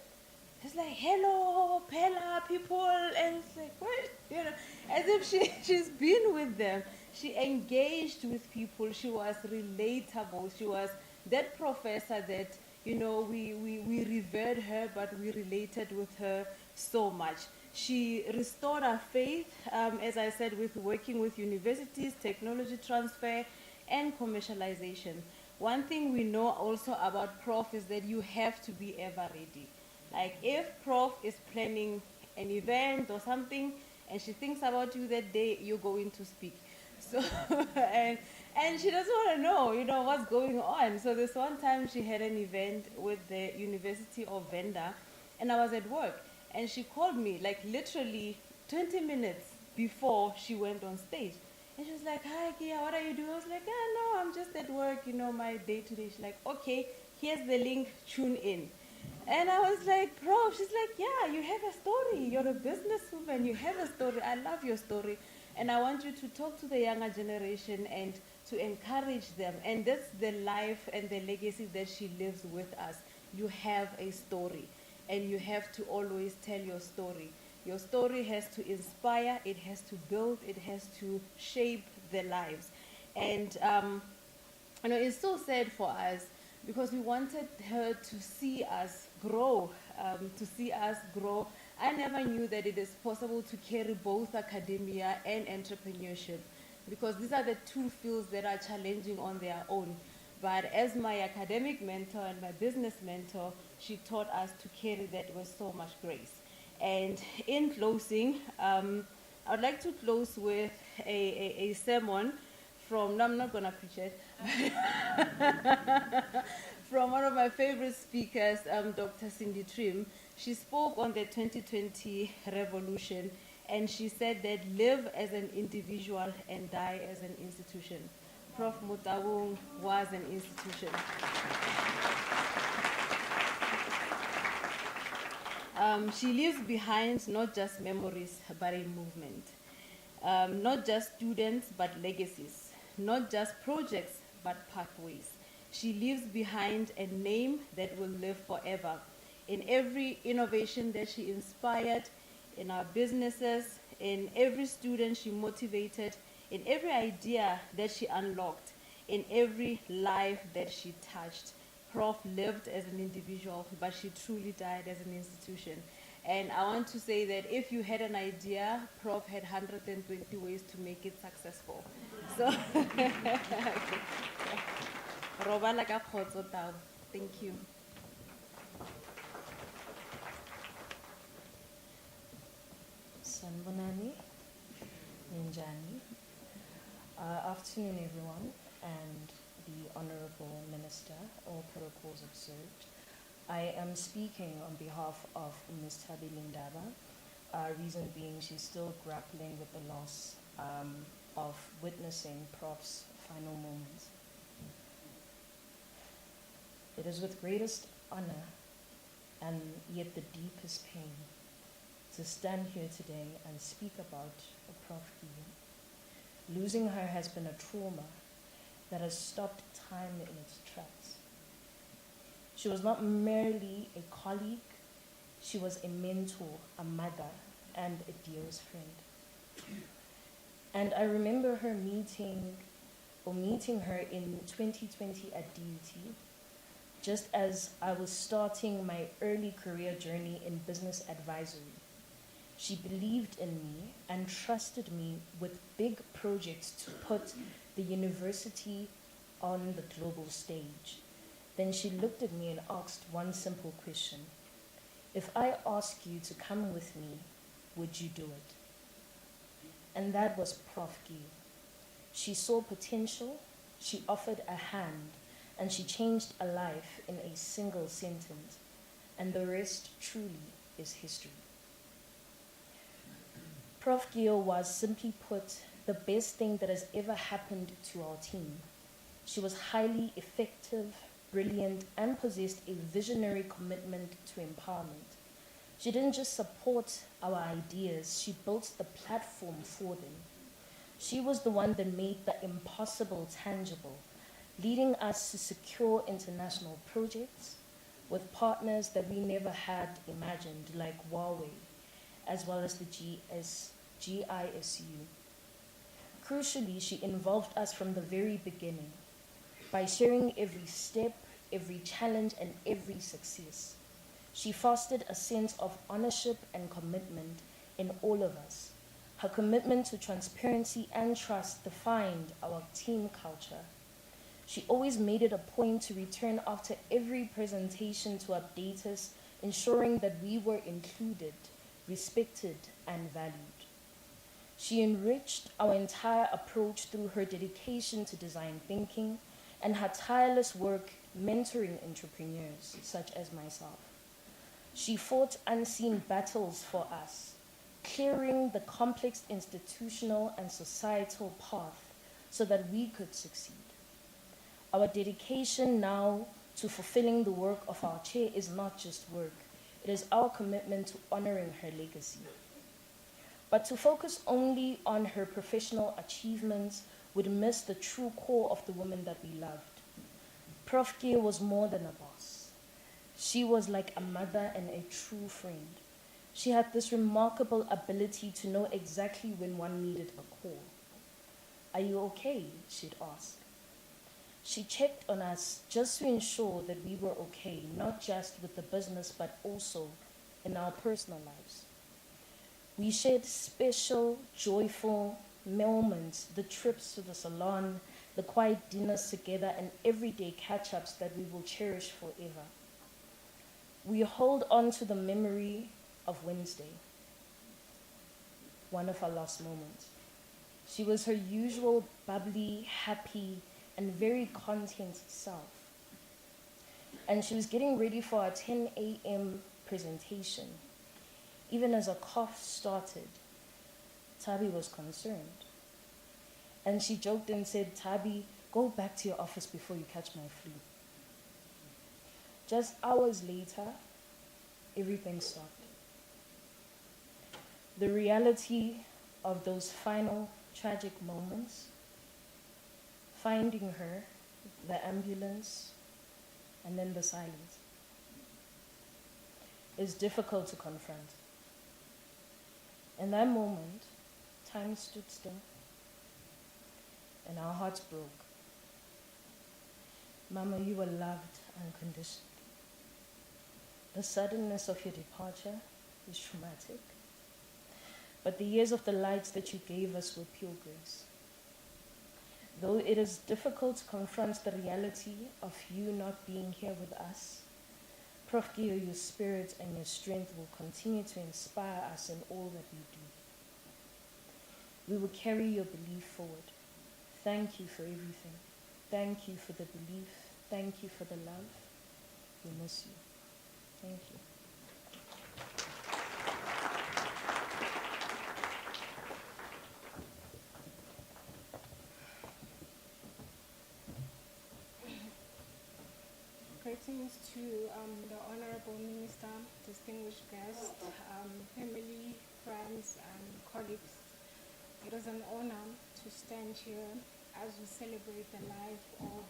It's like, hello, Pella people, and it's like, what? You know, as if she's been with them. She engaged with people. She was relatable. She was that professor that, you know, we revered her, but we related with her so much. She restored our faith, as I said, with working with universities, technology transfer, and commercialization. One thing we know also about Prof is that you have to be ever ready. Like if Prof is planning an event or something and she thinks about you that day, you're going to speak. So, and she doesn't want to know, you know, what's going on. So this one time she had an event with the University of Venda, and I was at work. And she called me like literally 20 minutes before she went on stage. And she was like, hi, Kia, what are you doing? I was like, no, I'm just at work, you know, my day to day. She's like, okay, here's the link, tune in. And I was like, Prof, she's like, yeah, you have a story. You're a businesswoman. You have a story. I love your story. And I want you to talk to the younger generation and to encourage them. And that's the life and the legacy that she lives with us. You have a story, and you have to always tell your story. Your story has to inspire, it has to build, it has to shape the lives. And you know, it's so sad for us because we wanted her to see us grow, I never knew that it is possible to carry both academia and entrepreneurship, because these are the two fields that are challenging on their own. But as my academic mentor and my business mentor, she taught us to carry that with so much grace. And in closing, I would like to close with a sermon from, no, I'm not going to preach it, from one of my favorite speakers, Dr. Cindy Trim. She spoke on the 2020 revolution, and she said that live as an individual and die as an institution. Prof Motaung was an institution. She leaves behind not just memories, but a movement. Not just students, but legacies. Not just projects, but pathways. She leaves behind a name that will live forever. In every innovation that she inspired, in our businesses, in every student she motivated, in every idea that she unlocked, in every life that she touched. Prof lived as an individual, but she truly died as an institution. And I want to say that if you had an idea, Prof had 120 ways to make it successful. So, thank you. Sanbonani, Ninjani. Afternoon, everyone, and the Honorable Minister, all protocols observed. I am speaking on behalf of Ms. Tabi Lindaba, reason being she's still grappling with the loss of witnessing Prof's final moments. It is with greatest honor and yet the deepest pain to stand here today and speak about Prof Keo. Losing her has been a trauma that has stopped time in its tracks. She was not merely a colleague, she was a mentor, a mother, and a dearest friend. And I remember her meeting her in 2020 at DUT, just as I was starting my early career journey in business advisory. She believed in me and trusted me with big projects to put the university on the global stage. Then she looked at me and asked one simple question. If I ask you to come with me, would you do it? And that was Prof Keo. She saw potential, she offered a hand, and she changed a life in a single sentence. And the rest truly is history. Prof Keo was, simply put, the best thing that has ever happened to our team. She was highly effective, brilliant, and possessed a visionary commitment to empowerment. She didn't just support our ideas, she built the platform for them. She was the one that made the impossible tangible, leading us to secure international projects with partners that we never had imagined, like Huawei, as well as the GISU. Crucially, she involved us from the very beginning by sharing every step, every challenge, and every success. She fostered a sense of ownership and commitment in all of us. Her commitment to transparency and trust defined our team culture. She always made it a point to return after every presentation to update us, ensuring that we were included, respected, and valued. She enriched our entire approach through her dedication to design thinking and her tireless work mentoring entrepreneurs such as myself. She fought unseen battles for us, clearing the complex institutional and societal path so that we could succeed. Our dedication now to fulfilling the work of our chair is not just work, it is our commitment to honoring her legacy. But to focus only on her professional achievements would miss the true core of the woman that we loved. Prof Keo was more than a boss. She was like a mother and a true friend. She had this remarkable ability to know exactly when one needed a call. "Are you okay?" she'd ask. She checked on us just to ensure that we were okay, not just with the business, but also in our personal lives. We shared special, joyful moments, the trips to the salon, the quiet dinners together, and everyday catch-ups that we will cherish forever. We hold on to the memory of Wednesday, one of our last moments. She was her usual bubbly, happy, and very content self. And she was getting ready for our 10 a.m. presentation. Even as a cough started, Tabi was concerned. And she joked and said, "Tabi, go back to your office before you catch my flu." Just hours later, everything stopped. The reality of those final tragic moments, finding her, the ambulance, and then the silence, is difficult to confront. In that moment, time stood still, and our hearts broke. Mama, you were loved unconditionally. The suddenness of your departure is traumatic, but the years of the lights that you gave us were pure grace. Though it is difficult to confront the reality of you not being here with us, Prof Keo, your spirit and your strength will continue to inspire us in all that we do. We will carry your belief forward. Thank you for everything. Thank you for the belief. Thank you for the love. We miss you. Thank you. Greetings to the Honorable Minister, distinguished guests, family, friends, and colleagues. It is an honor to stand here as we celebrate the life of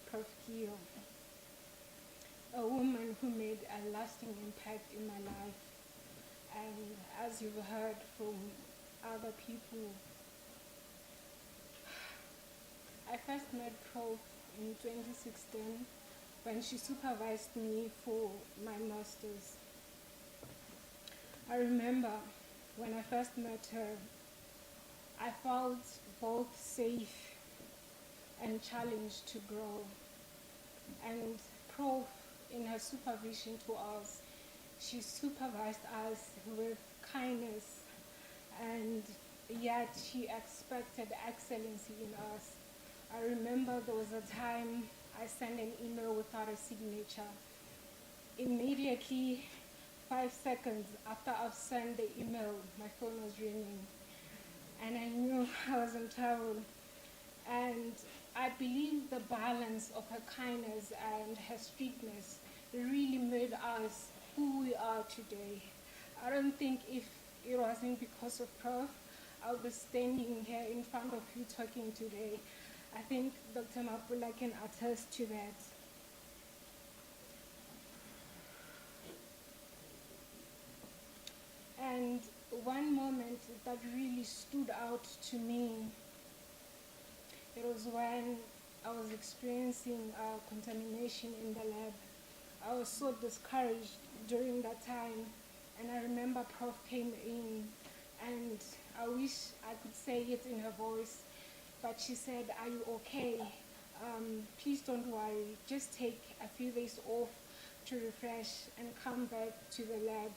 Prof Keo, a woman who made a lasting impact in my life. And as you've heard from other people, I first met Prof in 2016 when she supervised me for my master's. I remember when I first met her, I felt both safe and challenged to grow. And Prof, in her supervision to us, she supervised us with kindness, and yet she expected excellency in us. I remember there was a time I sent an email without a signature. Immediately, 5 seconds after I've sent the email, my phone was ringing. and I knew I was in trouble. And I believe the balance of her kindness and her strictness really made us who we are today. I don't think if it wasn't because of Prof, I would be standing here in front of you talking today. I think Dr. Mapula can attest to that. And one moment that really stood out to me, it was when I was experiencing contamination in the lab. I was so discouraged during that time, and I remember Prof came in, and I wish I could say it in her voice, but she said, "Are you okay? Please don't worry, just take a few days off to refresh and come back to the lab."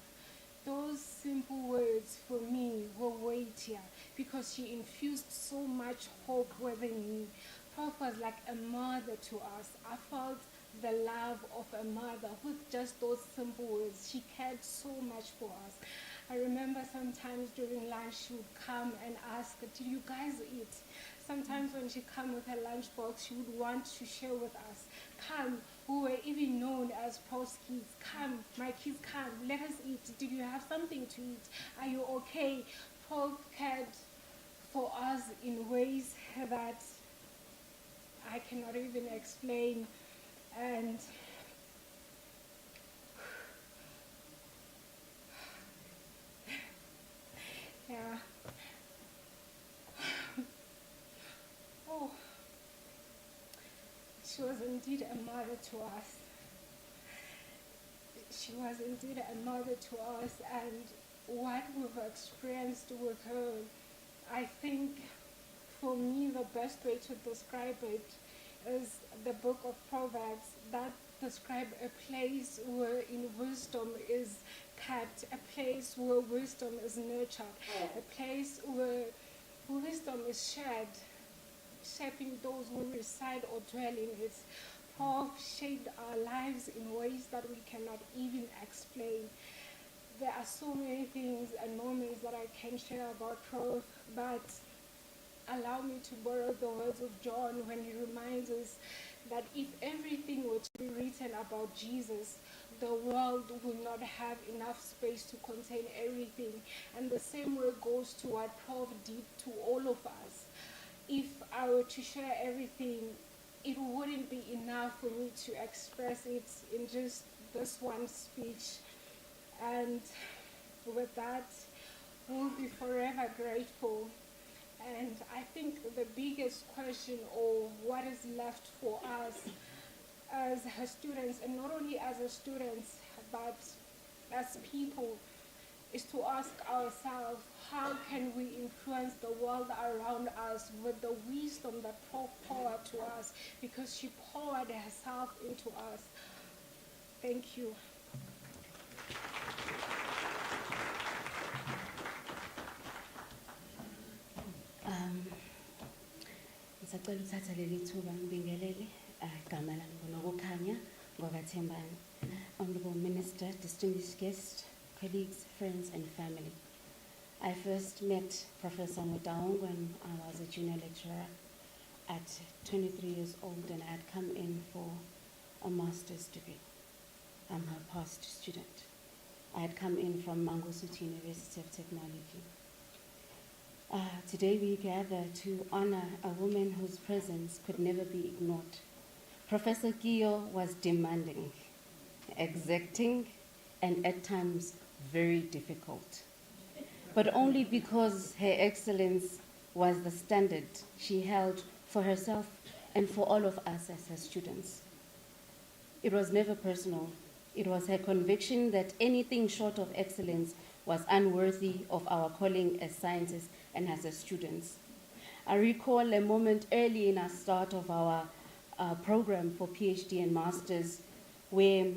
Those simple words for me were weightier because she infused so much hope within me. Prof was like a mother to us. I felt the love of a mother with just those simple words. She cared so much for us. I remember sometimes during lunch she would come and ask, "Did you guys eat?" Sometimes when she came with her lunchbox, she would want to share with us. "Come, we were even known as Prof's kids. Come, my kids, come, let us eat. Did you have something to eat? Are you okay?" Prof cared for us in ways that I cannot even explain. And yeah. Oh, she was indeed a mother to us. She was indeed a mother to us, and what we've experienced with her, I think for me the best way to describe it is the book of Proverbs that describe a place where in wisdom is kept, a place where wisdom is nurtured, a place where wisdom is shared, shaping those who reside or dwell in it. Prof shaped our lives in ways that we cannot even explain. There are so many things and moments that I can share about Prof, but allow me to borrow the words of John when he reminds us that if everything were to be written about Jesus, the world will not have enough space to contain everything. And the same way goes to what Prof did to all of us. If I were to share everything, it wouldn't be enough for me to express it in just this one speech. And with that, we'll be forever grateful. And I think the biggest question, or what is left for us as her students, and not only as her students, but as people, is to ask ourselves, how can we influence the world around us with the wisdom that Prof poured to us, because she poured herself into us. Thank you. Ngisacela ukuthatha leli thuba ngibingelele igama lami ngokukhanya ngokaThembani. Honorable Minister, distinguished guests, colleagues, friends and family. I first met Professor Motaung when I was a junior lecturer at 23 years old, and I had come in for a master's degree. I'm her past student. I had come in from Mangosuthu University of Technology. Today we gather to honor a woman whose presence could never be ignored. Professor Keo was demanding, exacting, and at times very difficult, but only because her excellence was the standard she held for herself and for all of us as her students. It was never personal. It was her conviction that anything short of excellence was unworthy of our calling as scientists and as her students. I recall a moment early in our start of our program for PhD and Masters where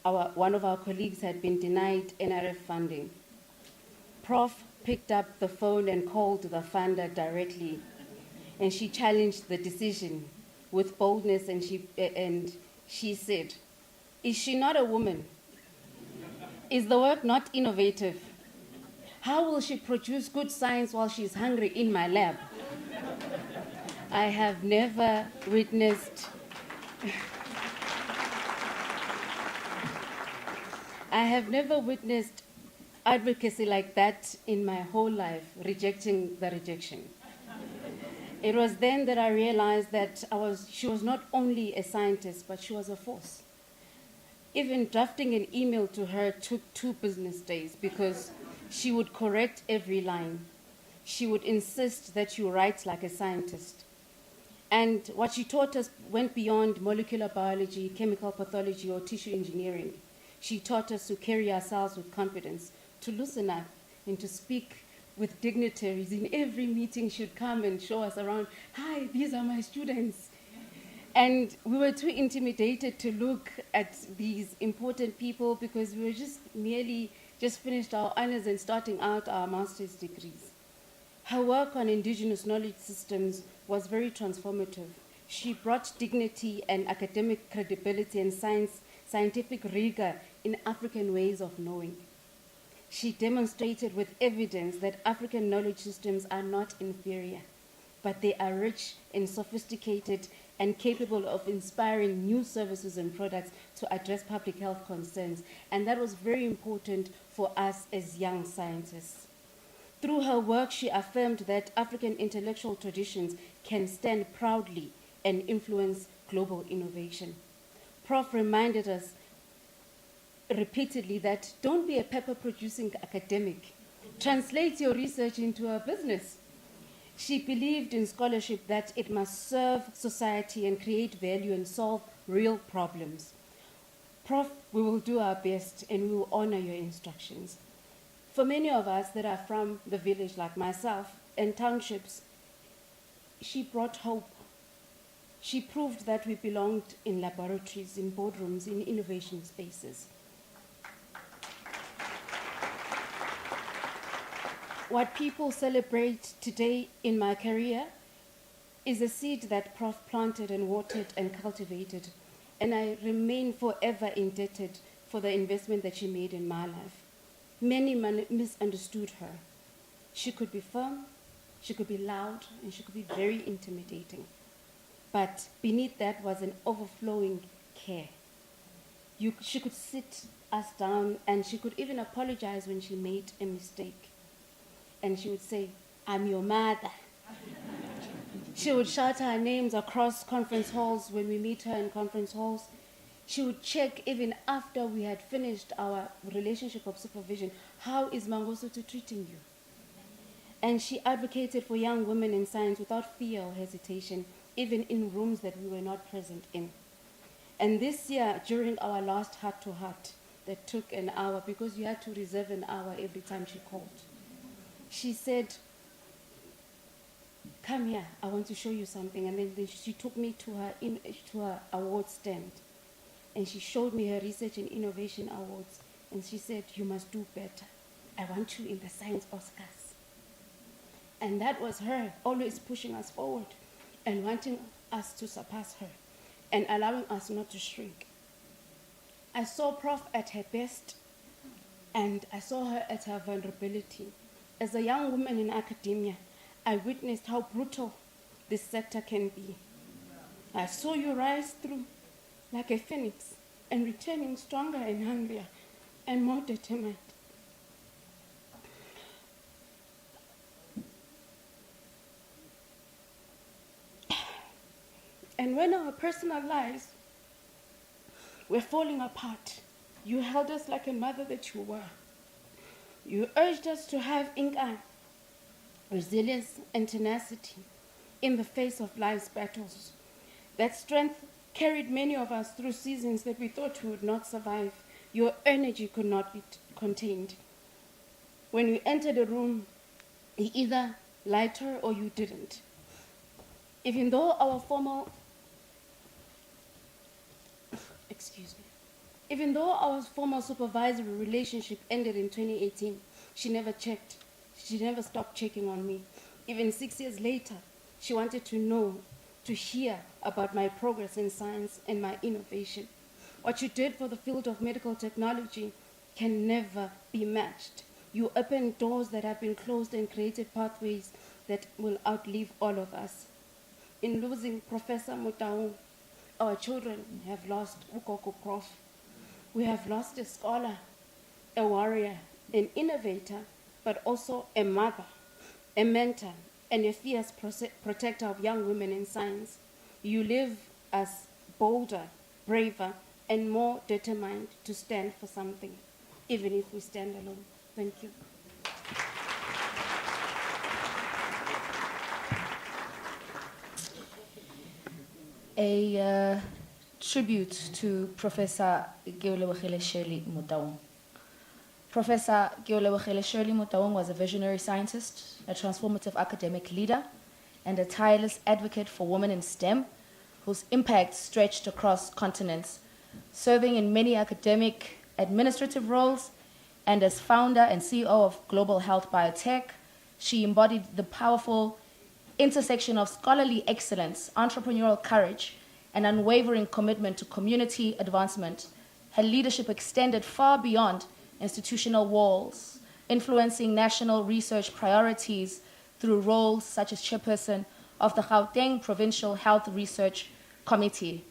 one of our colleagues had been denied NRF funding. Prof picked up the phone and called the funder directly, and she challenged the decision with boldness, and she said, "Is she not a woman? Is the work not innovative? How will she produce good science while she's hungry in my lab? I have never witnessed advocacy like that in my whole life, rejecting the rejection. It was then that I realized that she was not only a scientist, but she was a force. Even drafting an email to her took 2 business days because she would correct every line. She would insist that you write like a scientist. And what she taught us went beyond molecular biology, chemical pathology, or tissue engineering. She taught us to carry ourselves with confidence, to loosen up, and to speak with dignitaries. In every meeting, she'd come and show us around, "Hi, these are my students." And we were too intimidated to look at these important people because we were just finished our honors and starting out our master's degrees. Her work on indigenous knowledge systems was very transformative. She brought dignity and academic credibility and scientific rigor in African ways of knowing. She demonstrated with evidence that African knowledge systems are not inferior, but they are rich and sophisticated and capable of inspiring new services and products to address public health concerns. And that was very important for us as young scientists. Through her work, she affirmed that African intellectual traditions can stand proudly and influence global innovation. Prof reminded us repeatedly that don't be a paper-producing academic. Translate your research into a business. She believed in scholarship that it must serve society and create value and solve real problems. Prof, we will do our best and we will honor your instructions. For many of us that are from the village like myself and townships, she brought hope. She proved that we belonged in laboratories, in boardrooms, in innovation spaces. What people celebrate today in my career is a seed that Prof planted and watered and cultivated, and I remain forever indebted for the investment that she made in my life. Many misunderstood her. She could be firm, she could be loud, and she could be very intimidating. But beneath that was an overflowing care. She could sit us down, and she could even apologize when she made a mistake. And she would say, "I'm your mother." She would shout our names across conference halls when we meet her in conference halls. She would check even after we had finished our relationship of supervision, how is Mangosuthu treating you? And she advocated for young women in science without fear or hesitation, even in rooms that we were not present in. And this year, during our last heart-to-heart, that took an hour, because you had to reserve an hour every time she called, she said, "Come here, I want to show you something." And then she took me to her award stand. And she showed me her research and innovation awards. And she said, "You must do better. I want you in the science Oscars." And that was her always pushing us forward and wanting us to surpass her and allowing us not to shrink. I saw Prof at her best, and I saw her at her vulnerability. As a young woman in academia, I witnessed how brutal this sector can be. I saw you rise through like a phoenix and returning stronger and hungrier and more determined. And when our personal lives were falling apart, you held us like a mother that you were. You urged us to have inka, resilience and tenacity in the face of life's battles. That strength carried many of us through seasons that we thought we would not survive. Your energy could not be contained. When you entered a room, you either liked her or you didn't. Even though our formal supervisory relationship ended in 2018, she never checked. She never stopped checking on me. Even 6 years later, she wanted to know, to hear about my progress in science and my innovation. What you did for the field of medical technology can never be matched. You opened doors that have been closed and created pathways that will outlive all of us. In losing Professor Motaung, our children have lost Ukoko Prof. We have lost a scholar, a warrior, an innovator, but also a mother, a mentor, and a fierce protector of young women in science. You live as bolder, braver, and more determined to stand for something, even if we stand alone. Thank you. A tribute to Professor Keo Motaung. Professor Keo Motaung was a visionary scientist, a transformative academic leader, and a tireless advocate for women in STEM, whose impact stretched across continents, serving in many academic, administrative roles, and as founder and CEO of Global Health Biotech. She embodied the powerful intersection of scholarly excellence, entrepreneurial courage, and unwavering commitment to community advancement. Her leadership extended far beyond institutional walls, influencing national research priorities through roles such as chairperson of the Gauteng Provincial Health Research Committee.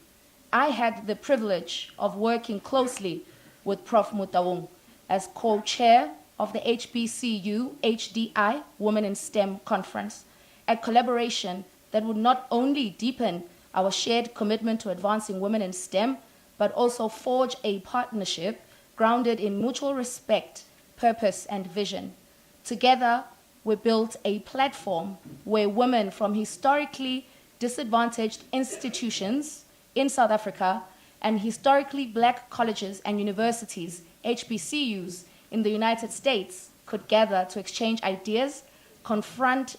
I had the privilege of working closely with Prof Motaung as co-chair of the HBCU HDI Women in STEM Conference, a collaboration that would not only deepen our shared commitment to advancing women in STEM, but also forge a partnership grounded in mutual respect, purpose, and vision. Together, we built a platform where women from historically disadvantaged institutions in South Africa and historically black colleges and universities, HBCUs, in the United States could gather to exchange ideas, confront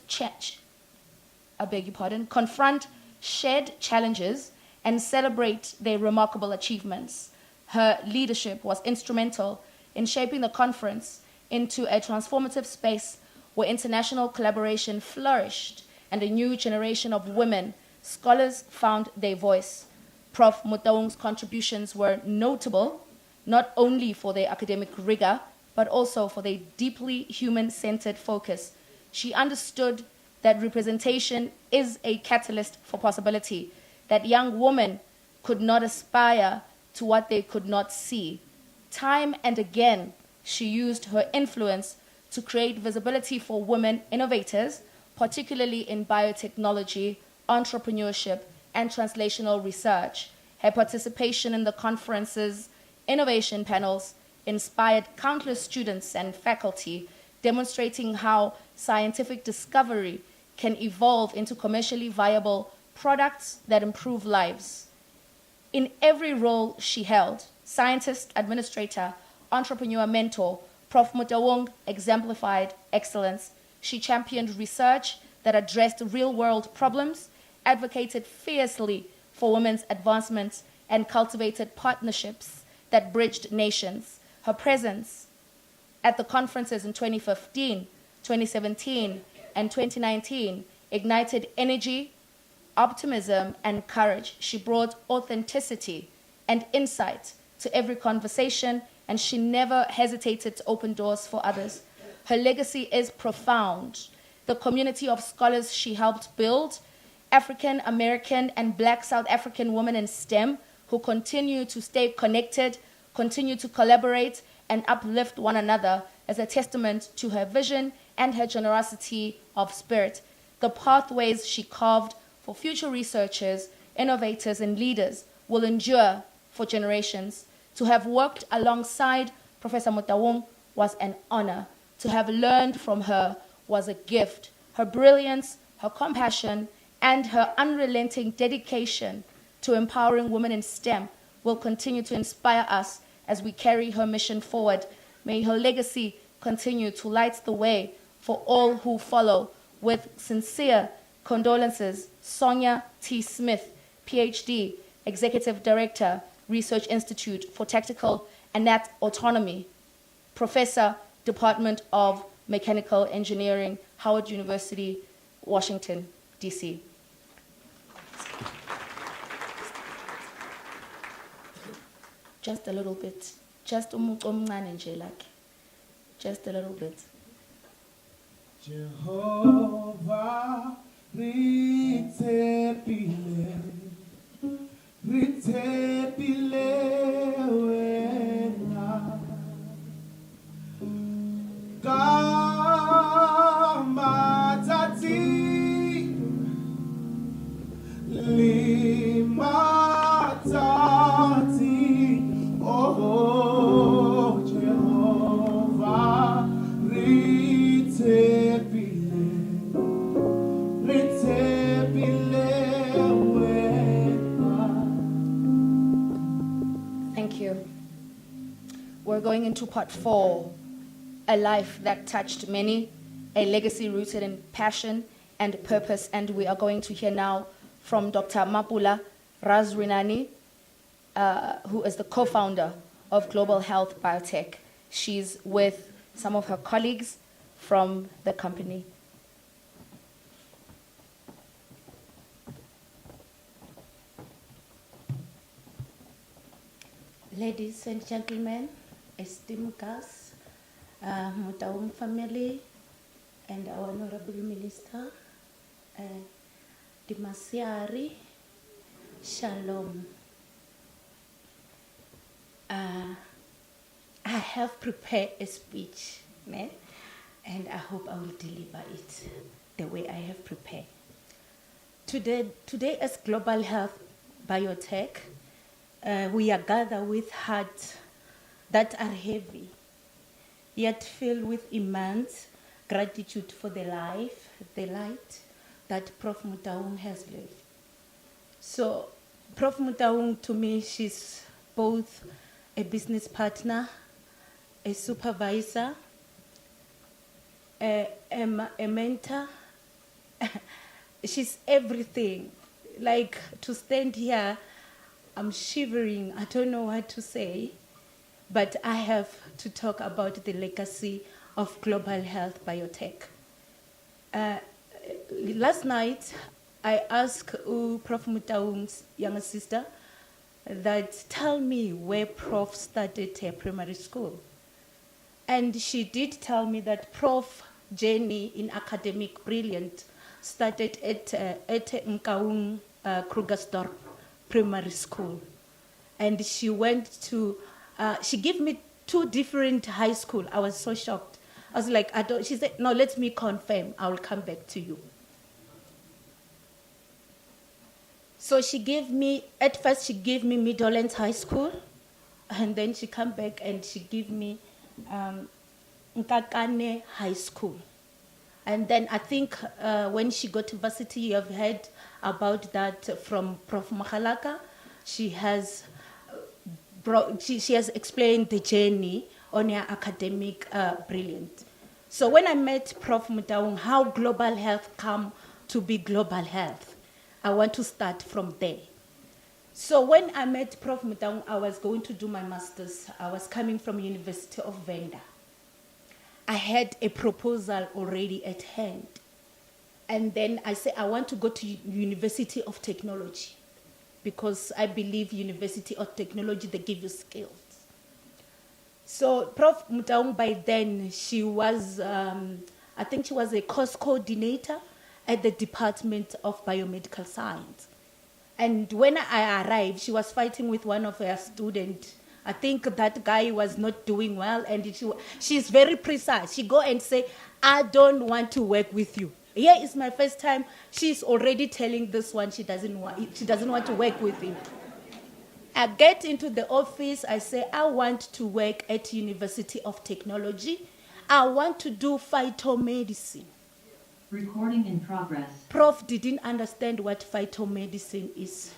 shared challenges, and celebrate their remarkable achievements. Her leadership was instrumental in shaping the conference into a transformative space where international collaboration flourished and a new generation of women scholars found their voice. Prof Motaung's contributions were notable, not only for their academic rigor, but also for their deeply human-centered focus. She understood that representation is a catalyst for possibility, that young women could not aspire to what they could not see. Time and again, she used her influence to create visibility for women innovators, particularly in biotechnology, entrepreneurship, and translational research. Her participation in the conference's innovation panels inspired countless students and faculty, demonstrating how scientific discovery can evolve into commercially viable products that improve lives. In every role she held, scientist, administrator, entrepreneur, mentor, Prof Motaung exemplified excellence. She championed research that addressed real-world problems, advocated fiercely for women's advancement, and cultivated partnerships that bridged nations. Her presence at the conferences in 2015, 2017, and 2019 ignited energy, optimism, and courage. She brought authenticity and insight to every conversation, and she never hesitated to open doors for others. Her legacy is profound. The community of scholars she helped build, African American and Black South African women in STEM who continue to stay connected, continue to collaborate, and uplift one another, as a testament to her vision and her generosity of spirit. The pathways she carved for future researchers, innovators, and leaders will endure for generations. To have worked alongside Professor Motaung was an honor. To have learned from her was a gift. Her brilliance, her compassion, and her unrelenting dedication to empowering women in STEM will continue to inspire us as we carry her mission forward. May her legacy continue to light the way for all who follow. With sincere condolences, Sonia T. Smith, PhD, Executive Director, Research Institute for Tactical and Net Autonomy, Professor, Department of Mechanical Engineering, Howard University, Washington, D.C. Just a little bit, just Just a little bit. Jehovah, ritepile wena kamatati limatati oh Jehovah ritepile Thank you. We're going into part 4, a life that touched many, a legacy rooted in passion and purpose. And we are going to hear now from Dr. Mapula Razrinani, who is the co-founder of Global Health Biotech. She's with some of her colleagues from the company. Ladies and gentlemen, esteemed guests, Motaung family, and our Honorable Minister, Dimasiari, Shalom. I have prepared a speech, and I hope I will deliver it the way I have prepared. Today as Global Health Biotech, we are gathered with hearts that are heavy, yet filled with immense gratitude for the life, the light that Prof Motaung has lived. So, Prof Motaung, to me, she's both a business partner, a supervisor, a mentor. She's everything. Like, to stand here, I'm shivering. I don't know what to say, but I have to talk about the legacy of Global Health Biotech. Last night, I asked Prof Motaung's younger sister that tell me where Prof started her primary school. And she did tell me that Prof journey in academic brilliance started at Nkaung Krugersdorp Primary School. And she went to, she gave me 2 different high schools. I was so shocked. I was like, she said, no, let me confirm. I will come back to you. So she gave me, at first she gave me Midlands High School, and then she come back and she gave me Nkakane High School. And then I think when she got to varsity, you have heard about that from Prof Mogalaka. She has she has explained the journey on her academic brilliance. So when I met Prof Motaung, how global health come to be global health, I want to start from there. So when I met Prof Motaung, I was going to do my master's. I was coming from University of Venda. I had a proposal already at hand. And then I said, I want to go to University of Technology because I believe University of Technology, they give you skills. So Prof Motaung, by then, she was, I think she was a course coordinator at the Department of Biomedical Science. And when I arrived, she was fighting with one of her students. I think that guy was not doing well, and she's very precise. She go and say, I don't want to work with you. Here is my first time. She's already telling this one she doesn't want to work with him. I get into the office, I say, I want to work at University of Technology. I want to do phytomedicine. Recording in progress. Prof didn't understand what phytomedicine is.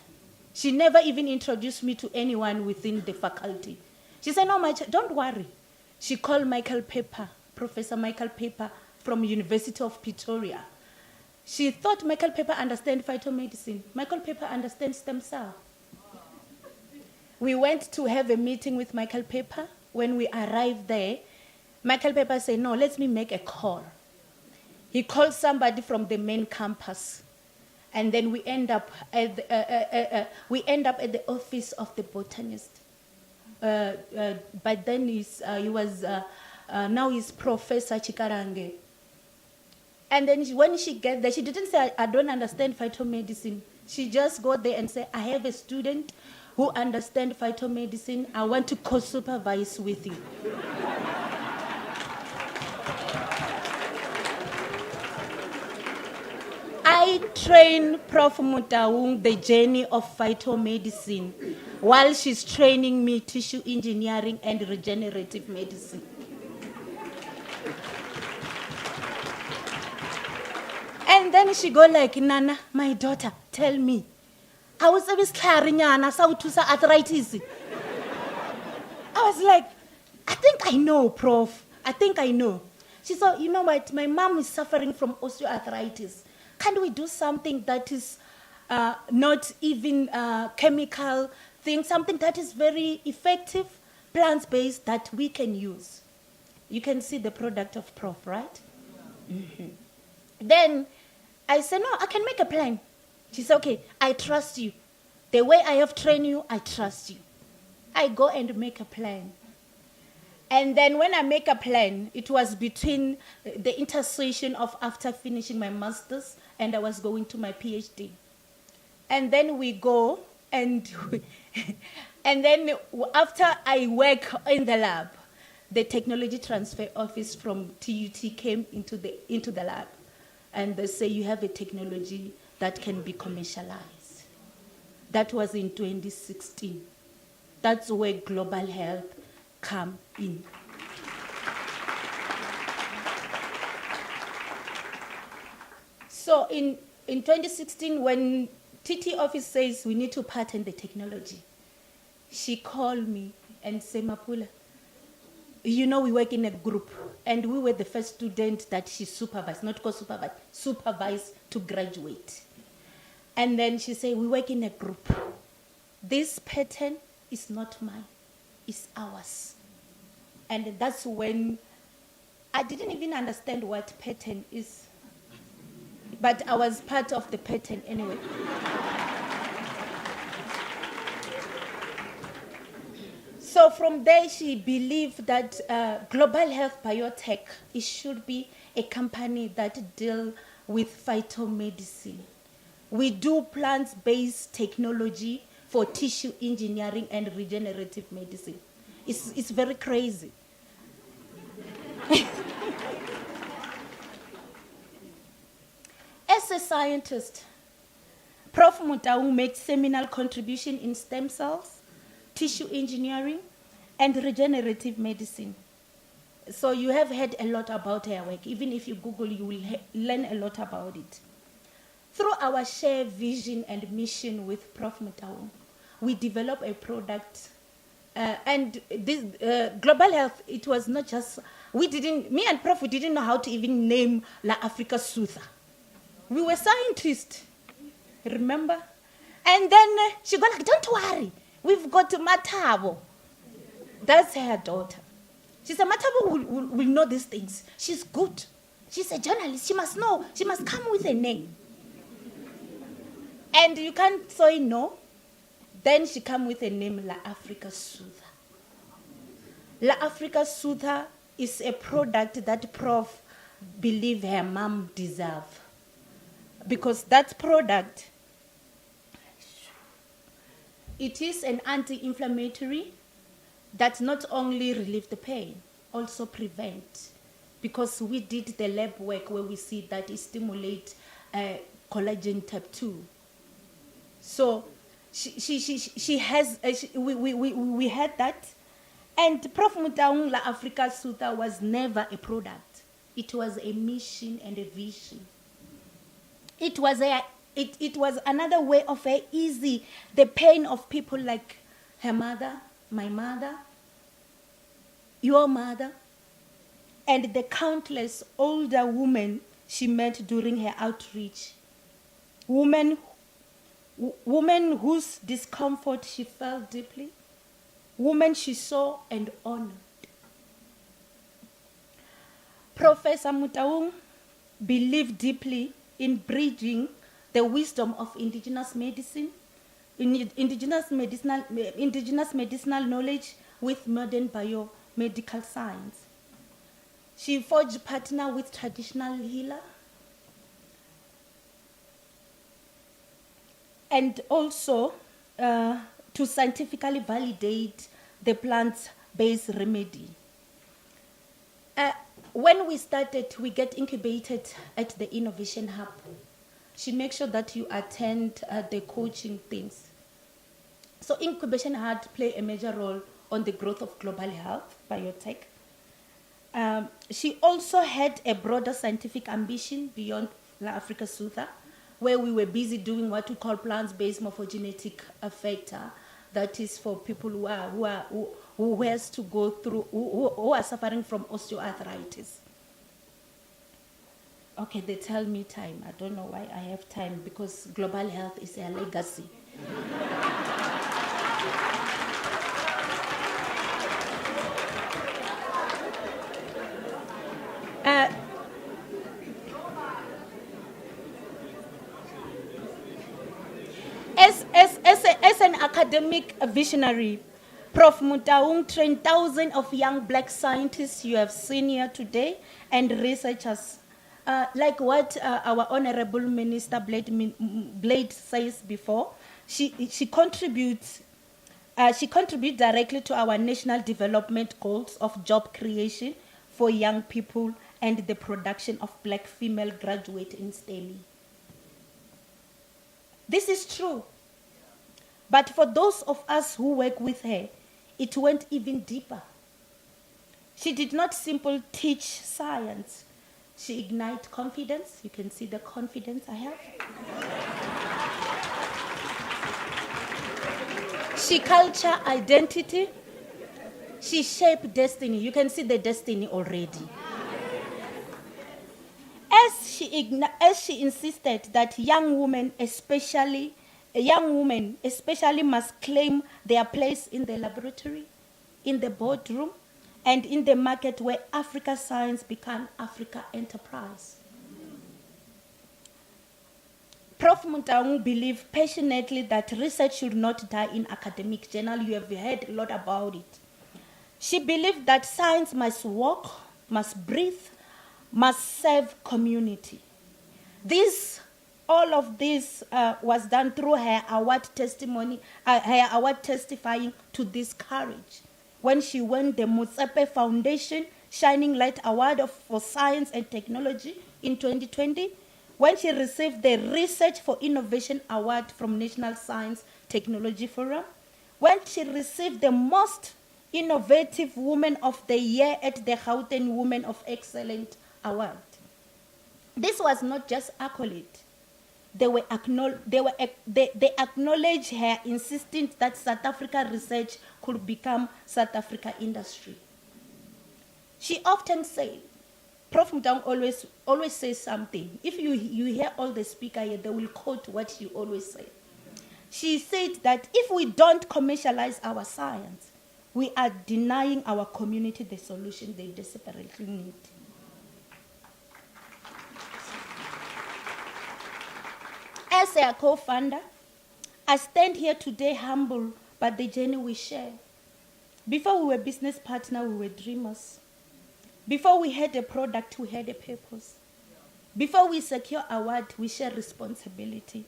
She never even introduced me to anyone within the faculty. She said, no, don't worry. She called Michael Pepper, Professor Michael Pepper from University of Pretoria. She thought Michael Pepper understands phytomedicine. Michael Pepper understands stem cell. We went to have a meeting with Michael Pepper. When we arrived there, Michael Pepper said, no, let me make a call. He called somebody from the main campus. And then we end up at the office of the botanist. But then he was now he's Professor Chikarange. And then when she get there, she didn't say, I don't understand phytomedicine. She just got there and said, I have a student who understands phytomedicine. I want to co-supervise with you. I train Prof Motaung the journey of phytomedicine while she's training me tissue engineering and regenerative medicine. And then she go like, Nana, my daughter, tell me, I was always carrying arthritis. I was like, I think I know, Prof. I think I know. She said, you know what, my mom is suffering from osteoarthritis. Can we do something that is not even chemical thing, something that is very effective, plant-based, that we can use? You can see the product of Prof, right? Mm-hmm. Then I said, no, I can make a plan. She said, okay, I trust you. The way I have trained you, I trust you. I go and make a plan. And then when I make a plan, it was between the intersection of after finishing my master's and I was going to my PhD. And then we go and and then after I work in the lab, the technology transfer office from TUT came into the lab. And they say, you have a technology that can be commercialized. That was in 2016. That's where global health come in. So in 2016, when TT office says we need to patent the technology, she called me and said, Mapula, you know we work in a group, and we were the first student that she supervised, not co-supervised, supervised to graduate. And then she said, we work in a group. This patent is not mine, it's ours. And that's when I didn't even understand what patent is, but I was part of the patent anyway. So from there, she believed that Global Health Biotech, it should be a company that deals with phytomedicine. We do plant-based technology for tissue engineering and regenerative medicine. It's very crazy. As a scientist, Prof Motaung made seminal contribution in stem cells, tissue engineering, and regenerative medicine. So you have heard a lot about her work. Even if you Google, you will learn a lot about it. Through our shared vision and mission with Prof Motaung, we developed a product. And this global health, it was not just, me and Prof, we didn't know how to even name La Africa Sutha. We were scientists, remember? And then she go like, don't worry, we've got Matabo. That's her daughter. She said, Matabo will know these things. She's good. She's a journalist. She must know. She must come with a name. And you can't say no. Then she come with a name, La Africa Sutha. La Africa Sutha is a product that Prof believe her mom deserve. Because that product, it is an anti-inflammatory that not only relieve the pain, also prevent. Because we did the lab work where we see that it stimulates collagen type 2. So she has, we had that. And Prof Motaung La Africa Sutha was never a product. It was a mission and a vision. It was another way of easy the pain of people like her mother, my mother, your mother, and the countless older women she met during her outreach. Women whose discomfort she felt deeply, women she saw and honored. Professor Motaung believed deeply in bridging the wisdom of indigenous medicine, indigenous medicinal knowledge with modern biomedical science. She forged partner with traditional healer. And also to scientifically validate the plant-based remedy. When we started, we get incubated at the Innovation Hub. She makes sure that you attend the coaching things. So Incubation Hub play a major role on the growth of global health, biotech. She also had a broader scientific ambition beyond La Africa Sutha, where we were busy doing what we call plant-based morphogenetic factor, that is for people who has to go through, who are suffering from osteoarthritis. Okay, they tell me time. I don't know why I have time, because global health is a legacy. As an academic visionary, Prof Motaung trained thousands of young black scientists you have seen here today, and researchers. Like what our Honorable Minister Blade says before, she contributes directly to our national development goals of job creation for young people and the production of black female graduates in STEM. This is true. But for those of us who work with her, it went even deeper. She did not simply teach science. She ignited confidence. You can see the confidence I have. She culture identity. She shaped destiny. You can see the destiny already. As she insisted that young women especially must claim their place in the laboratory, in the boardroom, and in the market where Africa science became Africa enterprise. Prof Motaung believed passionately that research should not die in academic journal. You have heard a lot about it. She believed that science must walk, must breathe, must serve community. All of this was done through her award testimony, her award testifying to this courage. When she won the Motsepe Foundation Shining Light Award for Science and Technology in 2020, when she received the Research for Innovation Award from National Science Technology Forum, when she received the Most Innovative Woman of the Year at the Gauteng Women of Excellence Award. This was not just accolade. They acknowledged her, insisting that South Africa research could become South Africa industry. She often said, Prof Motaung always says something. If you hear all the speakers here, they will quote what she always said. She said that if we don't commercialize our science, we are denying our community the solution they desperately need. As a co-founder, I stand here today humble by the journey we share. Before we were business partners, we were dreamers. Before we had a product, we had a purpose. Before we secure award, we share responsibility.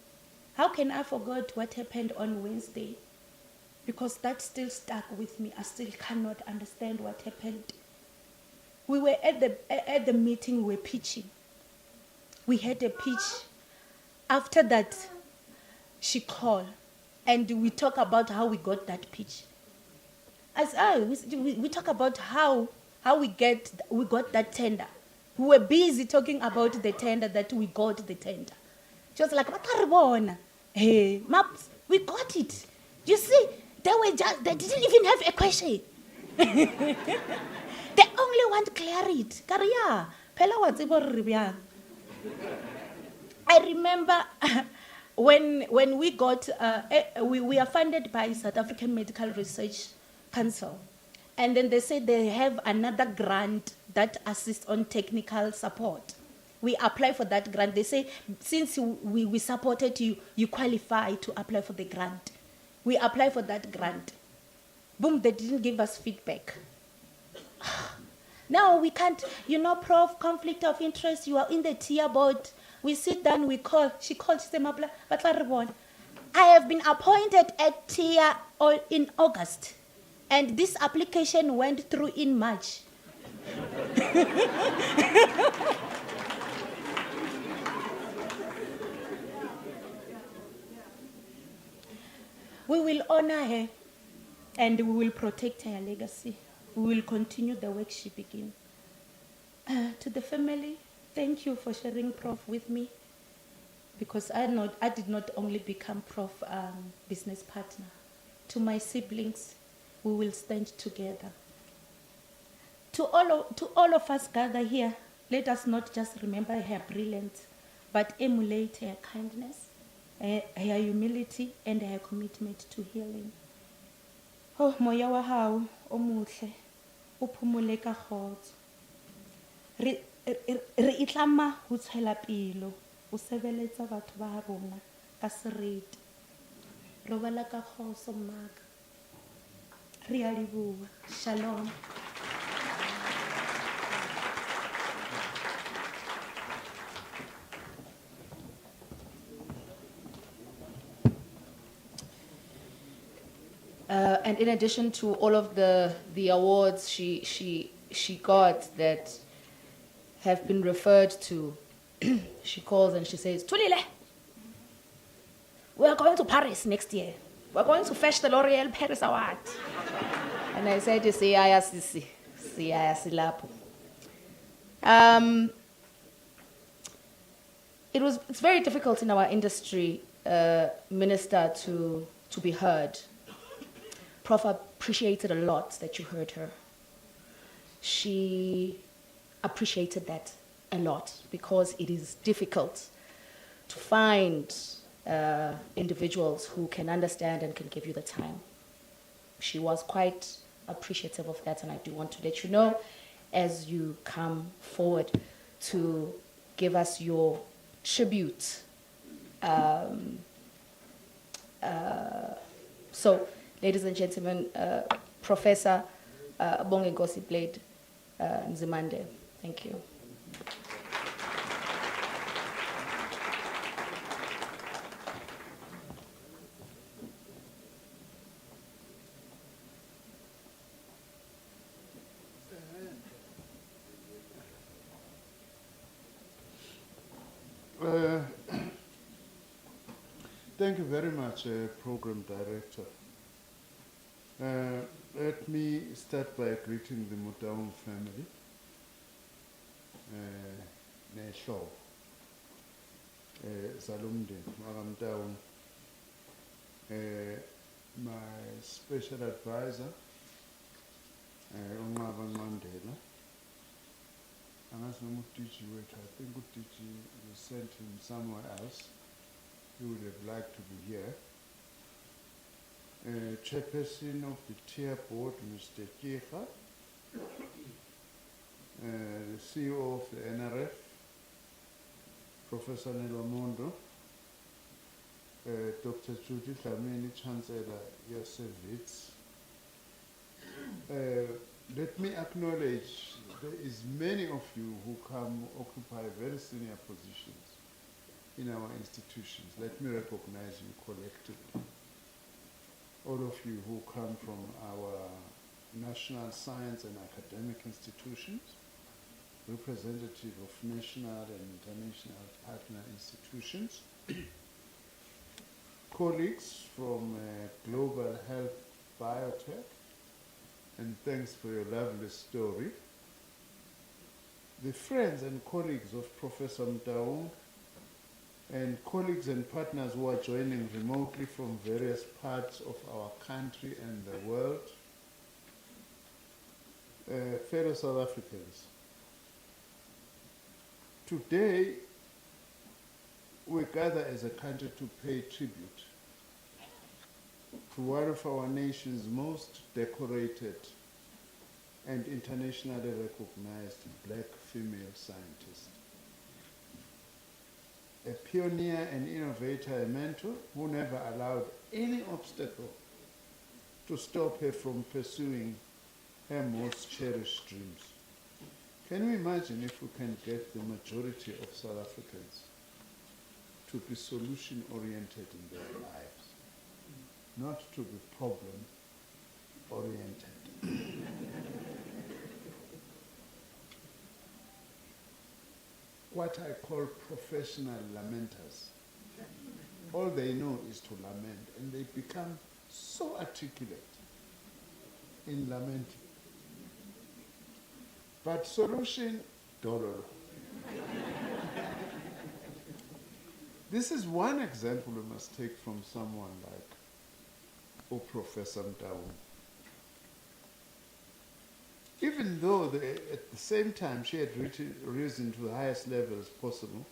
How can I forget what happened on Wednesday? Because that still stuck with me. I still cannot understand what happened. We were at the meeting, we were pitching. We had a pitch. After that, she called, and we talk about how we got that pitch. We talk about how we got that tender. We were busy talking about the tender, that we got the tender. She was like, hey, maps, we got it. You see, they didn't even have a question. They only want clarity. I remember when we got, we are funded by South African Medical Research Council. And then they said they have another grant that assists on technical support. We apply for that grant. They say, since we supported you, you qualify to apply for the grant. We apply for that grant. Boom, they didn't give us feedback. No, we can't. You know, Prof, conflict of interest. You are in the tier board. We sit down, we call. She called, she said, "Mabla, batla re bona." I have been appointed at tier in August, and this application went through in March. We will honor her and we will protect her legacy. We will continue the work she began. To the family, thank you for sharing Prof with me, because I did not only become Prof business partner. To my siblings, we will stand together. To all of us gathered here, let us not just remember her brilliance, but emulate her kindness, her humility, and her commitment to healing. Oh, moya wa hao o motle o phumule ka kgotso. Re itlama ho tshela pelo o sebeletsa batho ba rona ka seriti. Robala ka kgoso mmaka. Re a leboha. Shalom. And in addition to all of the awards she got that have been referred to, she calls and she says, "Tulile, we are going to Paris next year. We're going to fetch the L'Oreal Paris Award." And I said, "Siyaya sisi, siyaya silapho." It's very difficult in our industry, Minister, to be heard. Prof appreciated a lot that you heard her. She appreciated that a lot because it is difficult to find individuals who can understand and can give you the time. She was quite appreciative of that, and I do want to let you know as you come forward to give us your tribute. So, ladies and gentlemen, Professor Bongegosi Blade Nzimande. Thank you. Thank you very much, Program Director. Let me start by greeting the Motaung family. Nesho, Salumde, Maramtaung, my special advisor, Ongaban Mandela. I think Utiji sent him somewhere else. He would have liked to be here. Chairperson of the tier board, Mr. Kiefa, the CEO of the NRF, Professor Nelomondo, Dr. Judy Dlamini, Chancellor Yosevitz. Let me acknowledge there is many of you who come occupy very senior positions in our institutions. Let me recognize you collectively. All of you who come from our national science and academic institutions, representative of national and international partner institutions, colleagues from Global Health Biotech, and thanks for your lovely story. The friends and colleagues of Professor Motaung, and colleagues and partners who are joining remotely from various parts of our country and the world, fellow South Africans. Today, we gather as a country to pay tribute to one of our nation's most decorated and internationally recognized black female scientists. A pioneer and innovator, a mentor who never allowed any obstacle to stop her from pursuing her most cherished dreams. Can you imagine if we can get the majority of South Africans to be solution-oriented in their lives, not to be problem-oriented? What I call professional lamenters. All they know is to lament, and they become so articulate in lamenting. But solution, dollar. This is one example we must take from someone like Professor Motaung. Even though at the same time she had risen to the highest levels possible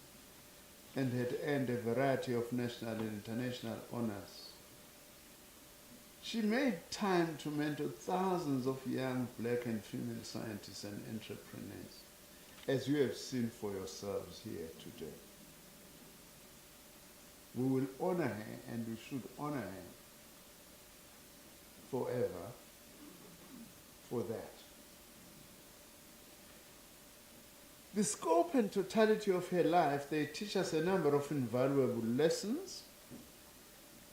and had earned a variety of national and international honors, she made time to mentor thousands of young black and female scientists and entrepreneurs, as you have seen for yourselves here today. We will honor her, and we should honor her forever for that. The scope and totality of her life, they teach us a number of invaluable lessons.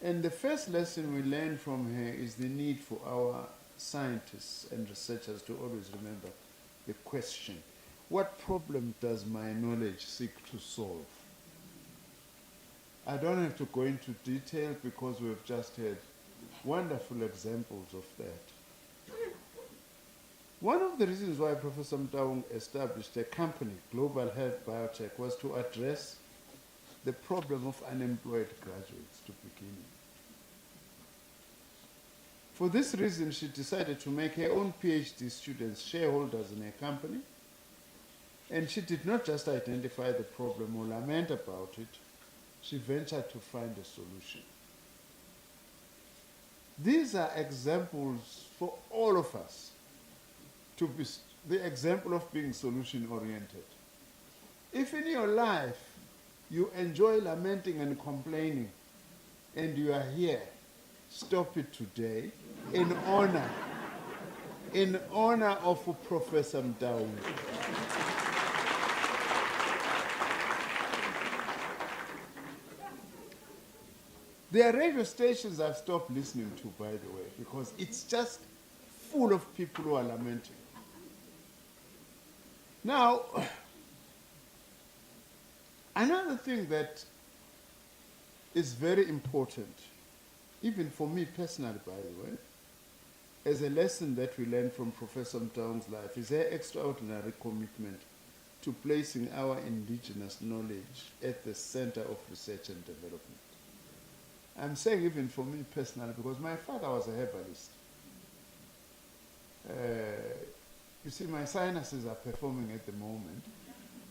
And the first lesson we learn from her is the need for our scientists and researchers to always remember the question, what problem does my knowledge seek to solve? I don't have to go into detail because we've just had wonderful examples of that. One of the reasons why Professor Motaung established a company, Global Health Biotech, was to address the problem of unemployed graduates to begin with. For this reason, she decided to make her own PhD students shareholders in her company, and she did not just identify the problem or lament about it, she ventured to find a solution. These are examples for all of us to be the example of being solution-oriented. If in your life you enjoy lamenting and complaining, and you are here, stop it today in honor of Professor Motaung. There are radio stations I've stopped listening to, by the way, because it's just full of people who are lamenting. Now, another thing that is very important, even for me personally, by the way, as a lesson that we learned from Professor Motaung's life, is her extraordinary commitment to placing our indigenous knowledge at the center of research and development. I'm saying even for me personally, because my father was a herbalist. You see, my sinuses are performing at the moment.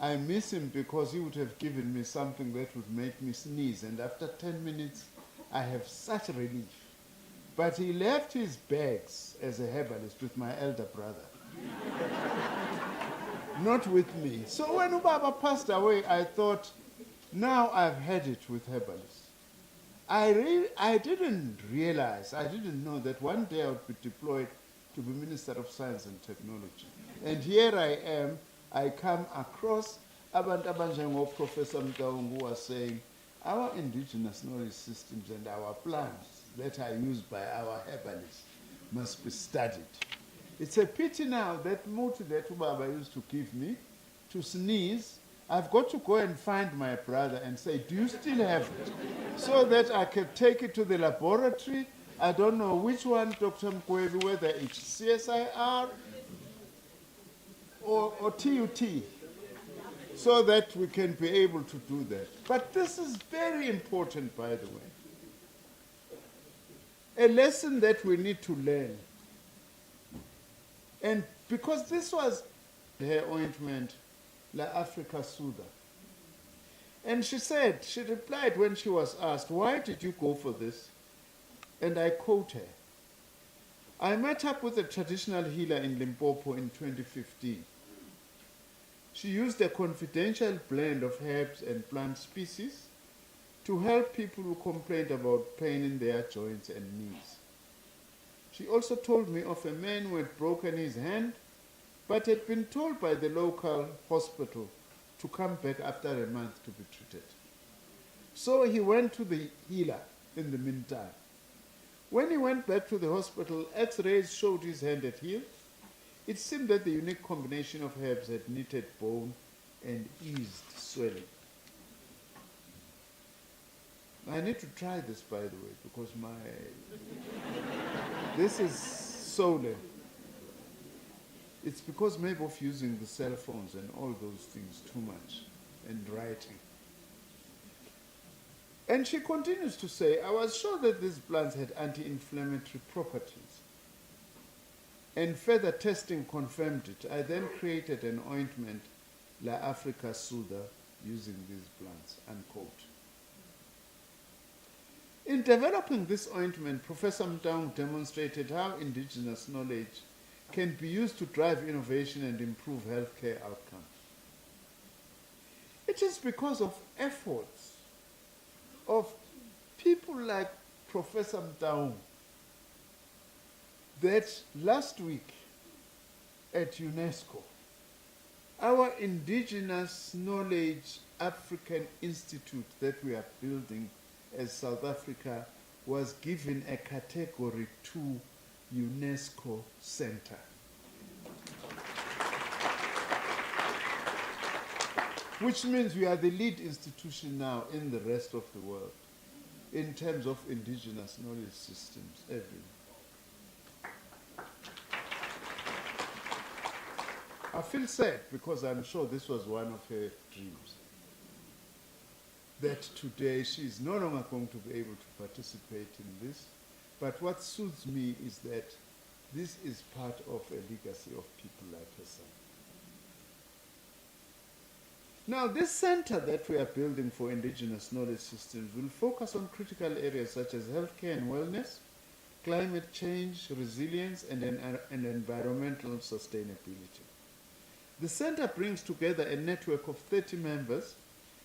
I miss him because he would have given me something that would make me sneeze, and after 10 minutes, I have such relief. But he left his bags as a herbalist with my elder brother, not with me. So when Ubaba passed away, I thought, now I've had it with herbalists. I didn't realize, I didn't know that one day I would be deployed to be Minister of Science and Technology. And here I am, I come across Abantu Professor Motaung, who was saying, our indigenous knowledge systems and our plants that are used by our herbalists must be studied. It's a pity now that muti that Ubaba used to give me to sneeze, I've got to go and find my brother and say, do you still have it? So that I can take it to the laboratory. I don't know which one, Dr. Mkwebi, whether it's CSIR or TUT, so that we can be able to do that. But this is very important, by the way. A lesson that we need to learn. And because this was her ointment, La Africa Soother. And she replied when she was asked, why did you go for this? And I quote her, I met up with a traditional healer in Limpopo in 2015. She used a confidential blend of herbs and plant species to help people who complained about pain in their joints and knees. She also told me of a man who had broken his hand but had been told by the local hospital to come back after a month to be treated. So he went to the healer in the meantime. When he went back to the hospital, X-rays showed his hand had healed. It seemed that the unique combination of herbs had knitted bone and eased swelling. I need to try this, by the way, because this is solely. It's because maybe of using the cell phones and all those things too much and writing. And she continues to say, I was sure that these plants had anti-inflammatory properties. And further testing confirmed it. I then created an ointment, La Africa Soother, using these plants, unquote. In developing this ointment, Professor Motaung demonstrated how indigenous knowledge can be used to drive innovation and improve healthcare outcomes. It is because of efforts of people like Professor Motaung that last week at UNESCO, our Indigenous Knowledge African Institute that we are building as South Africa was given a Category 2 UNESCO Center. Which means we are the lead institution now in the rest of the world in terms of indigenous knowledge systems everywhere. I feel sad because I'm sure this was one of her dreams. That today she is no longer going to be able to participate in this. But what suits me is that this is part of a legacy of people like herself. Now, this center that we are building for indigenous knowledge systems will focus on critical areas such as healthcare and wellness, climate change, resilience, and environmental sustainability. The center brings together a network of 30 members,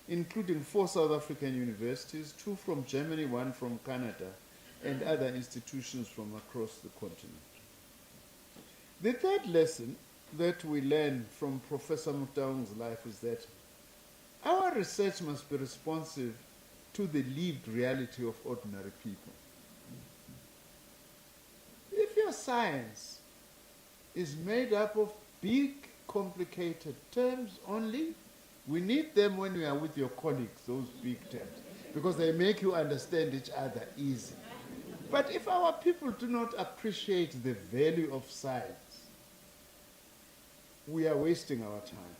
including 4 South African universities, 2 from Germany, 1 from Canada, and other institutions from across the continent. The third lesson that we learn from Professor Motaung's life is that our research must be responsive to the lived reality of ordinary people. If your science is made up of big, complicated terms only, we need them when you are with your colleagues, those big terms, because they make you understand each other easy. But if our people do not appreciate the value of science, we are wasting our time.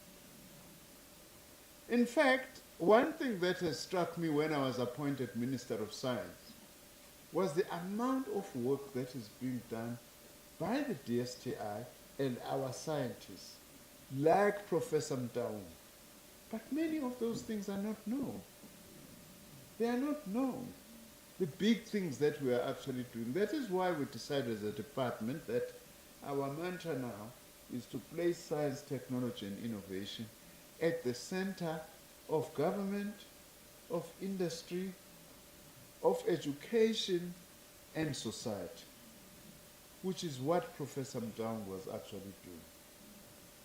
In fact, one thing that has struck me when I was appointed Minister of Science was the amount of work that is being done by the DSTI and our scientists, like Professor Motaung. But many of those things are not known. They are not known. The big things that we are actually doing. That is why we decided as a department that our mantra now is to place science, technology, and innovation at the center of government, of industry, of education, and society, which is what Professor Motaung was actually doing.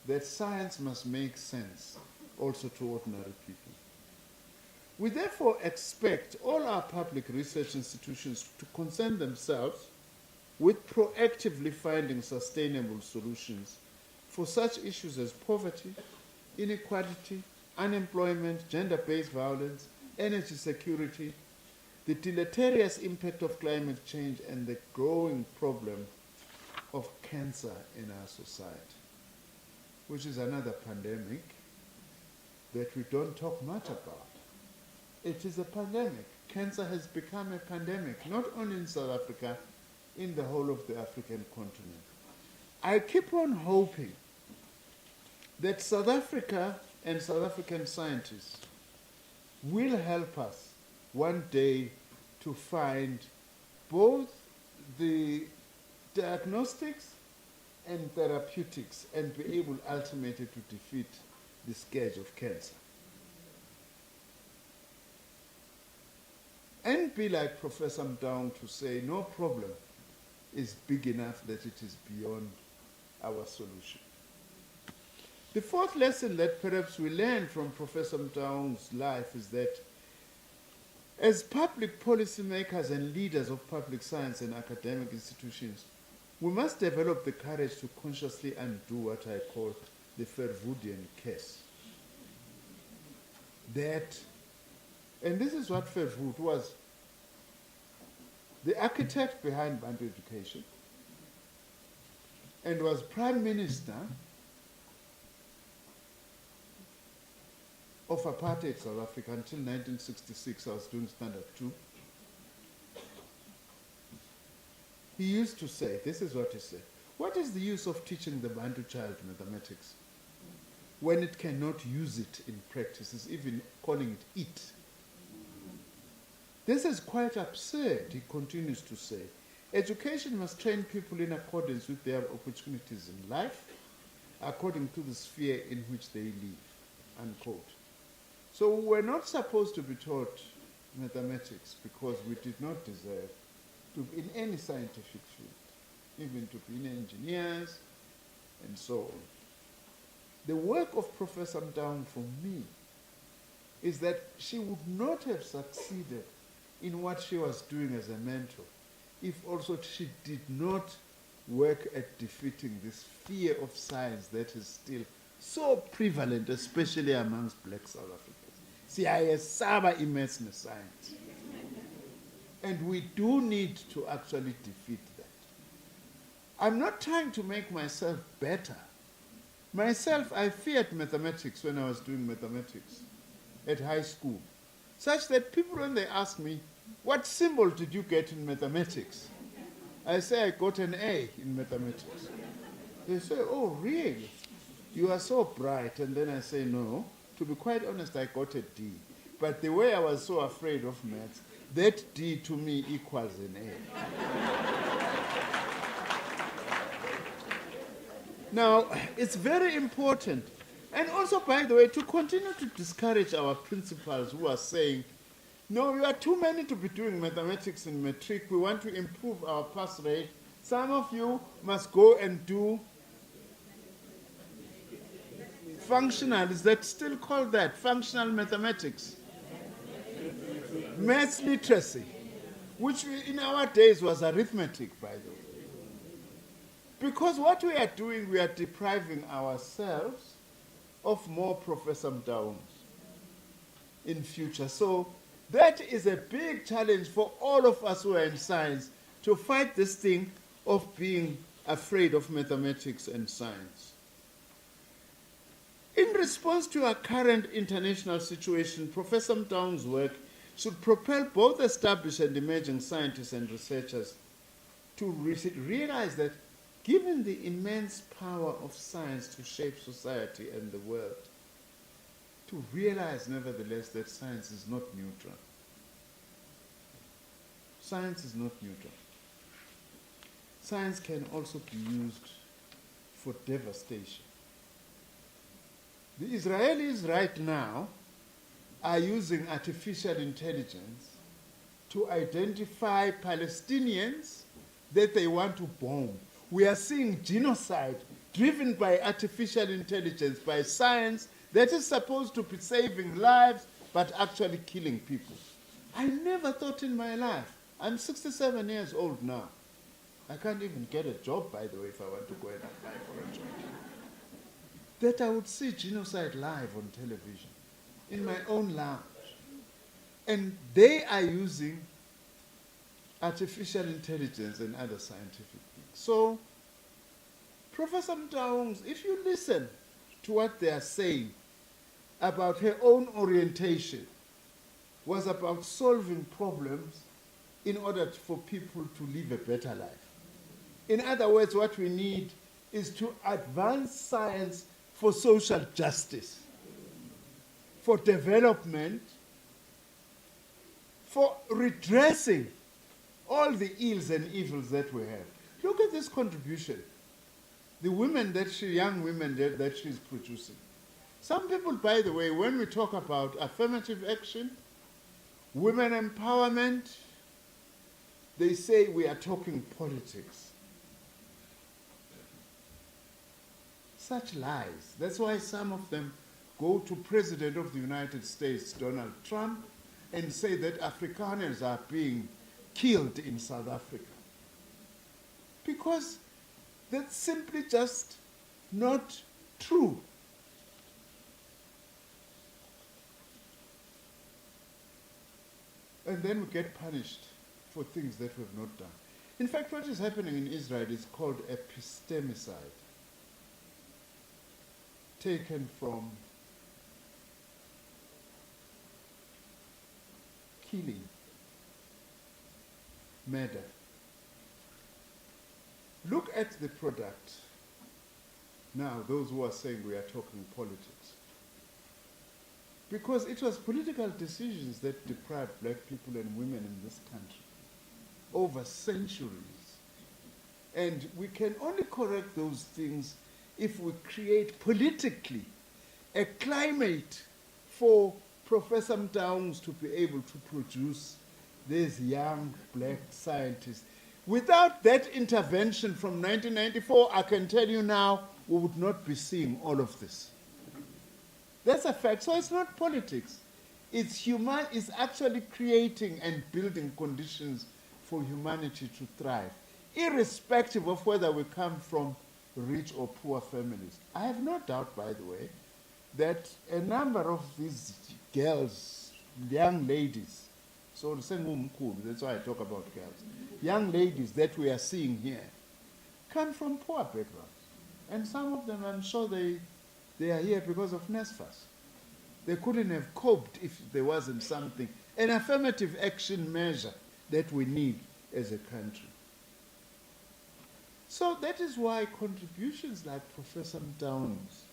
That science must make sense also to ordinary people. We therefore expect all our public research institutions to concern themselves with proactively finding sustainable solutions for such issues as poverty, inequality, unemployment, gender-based violence, energy security, the deleterious impact of climate change, and the growing problem of cancer in our society, which is another pandemic that we don't talk much about. It is a pandemic. Cancer has become a pandemic, not only in South Africa, in the whole of the African continent. I keep on hoping that South Africa and South African scientists will help us one day to find both the diagnostics and therapeutics and be able ultimately to defeat the scourge of cancer. And be like Professor Motaung to say no problem is big enough that it is beyond our solution. The fourth lesson that perhaps we learn from Professor Motaung's life is that as public policymakers and leaders of public science and academic institutions, we must develop the courage to consciously undo what I call the Verwoerdian curse. That, and this is what Verwoerd was, the architect behind Bantu education, and was Prime Minister of apartheid South Africa until 1966. I was doing Standard 2. He used to say, this is what he said, what is the use of teaching the Bantu child mathematics when it cannot use it in practice? It's even calling it it. This is quite absurd, he continues to say. Education must train people in accordance with their opportunities in life, according to the sphere in which they live, unquote. So we're not supposed to be taught mathematics because we did not deserve to be in any scientific field, even to be engineers and so on. The work of Professor Motaung for me is that she would not have succeeded in what she was doing as a mentor if also she did not work at defeating this fear of science that is still so prevalent, especially amongst black South Africans. Siyayesaba immense science. And we do need to actually defeat that. I'm not trying to make myself better. Myself, I feared mathematics when I was doing mathematics at high school, such that people, when they ask me, what symbol did you get in mathematics? I say, I got an A in mathematics. They say, oh, really? You are so bright. And then I say, no. To be quite honest, I got a D. But the way I was so afraid of maths, that D to me equals an A. Now, it's very important. And also, by the way, to continue to discourage our principals who are saying, no, you are too many to be doing mathematics in matric. We want to improve our pass rate. Some of you must go and do functional, is that still called that? Functional mathematics. Maths literacy, which in our days was arithmetic, by the way. Because what we are doing, we are depriving ourselves of more Professor Motaungs in future. So that is a big challenge for all of us who are in science to fight this thing of being afraid of mathematics and science. In response to our current international situation, Professor Motaung's work should propel both established and emerging scientists and researchers to realize that given the immense power of science to shape society and the world, to realize nevertheless that science is not neutral. Science is not neutral. Science can also be used for devastation. The Israelis right now are using artificial intelligence to identify Palestinians that they want to bomb. We are seeing genocide driven by artificial intelligence, by science that is supposed to be saving lives but actually killing people. I never thought in my life, I'm 67 years old now. I can't even get a job, by the way, if I want to go and apply for a job. That I would see genocide live on television, in my own lounge. And they are using artificial intelligence and other scientific things. So, Professor Motaung, if you listen to what they are saying about her own orientation, was about solving problems in order for people to live a better life. In other words, what we need is to advance science for social justice, for development, for redressing all the ills and evils that we have. Look at this contribution. The women that young women that she's producing. Some people, by the way, when we talk about affirmative action, women empowerment, they say we are talking politics. such lies. That's why some of them go to President of the United States, Donald Trump, and say that Afrikaners are being killed in South Africa. Because that's simply just not true. And then we get punished for things that we have not done. In fact, what is happening in Israel is called epistemicide, taken from killing, murder. Look at the product. Now, those who are saying we are talking politics. Because it was political decisions that deprived black people and women in this country over centuries. And we can only correct those things if we create politically a climate for Professor Motaung to be able to produce these young black scientists. Without that intervention from 1994, I can tell you now, we would not be seeing all of this. That's a fact. So it's not politics. It's actually creating and building conditions for humanity to thrive, irrespective of whether we come from rich or poor families. I have no doubt, by the way, that a number of these girls, young ladies, so that's why I talk about girls, young ladies that we are seeing here, come from poor backgrounds. And some of them, I'm sure they are here because of NSFAS. They couldn't have coped if there wasn't something, an affirmative action measure that we need as a country. So that is why contributions like Professor Motaung's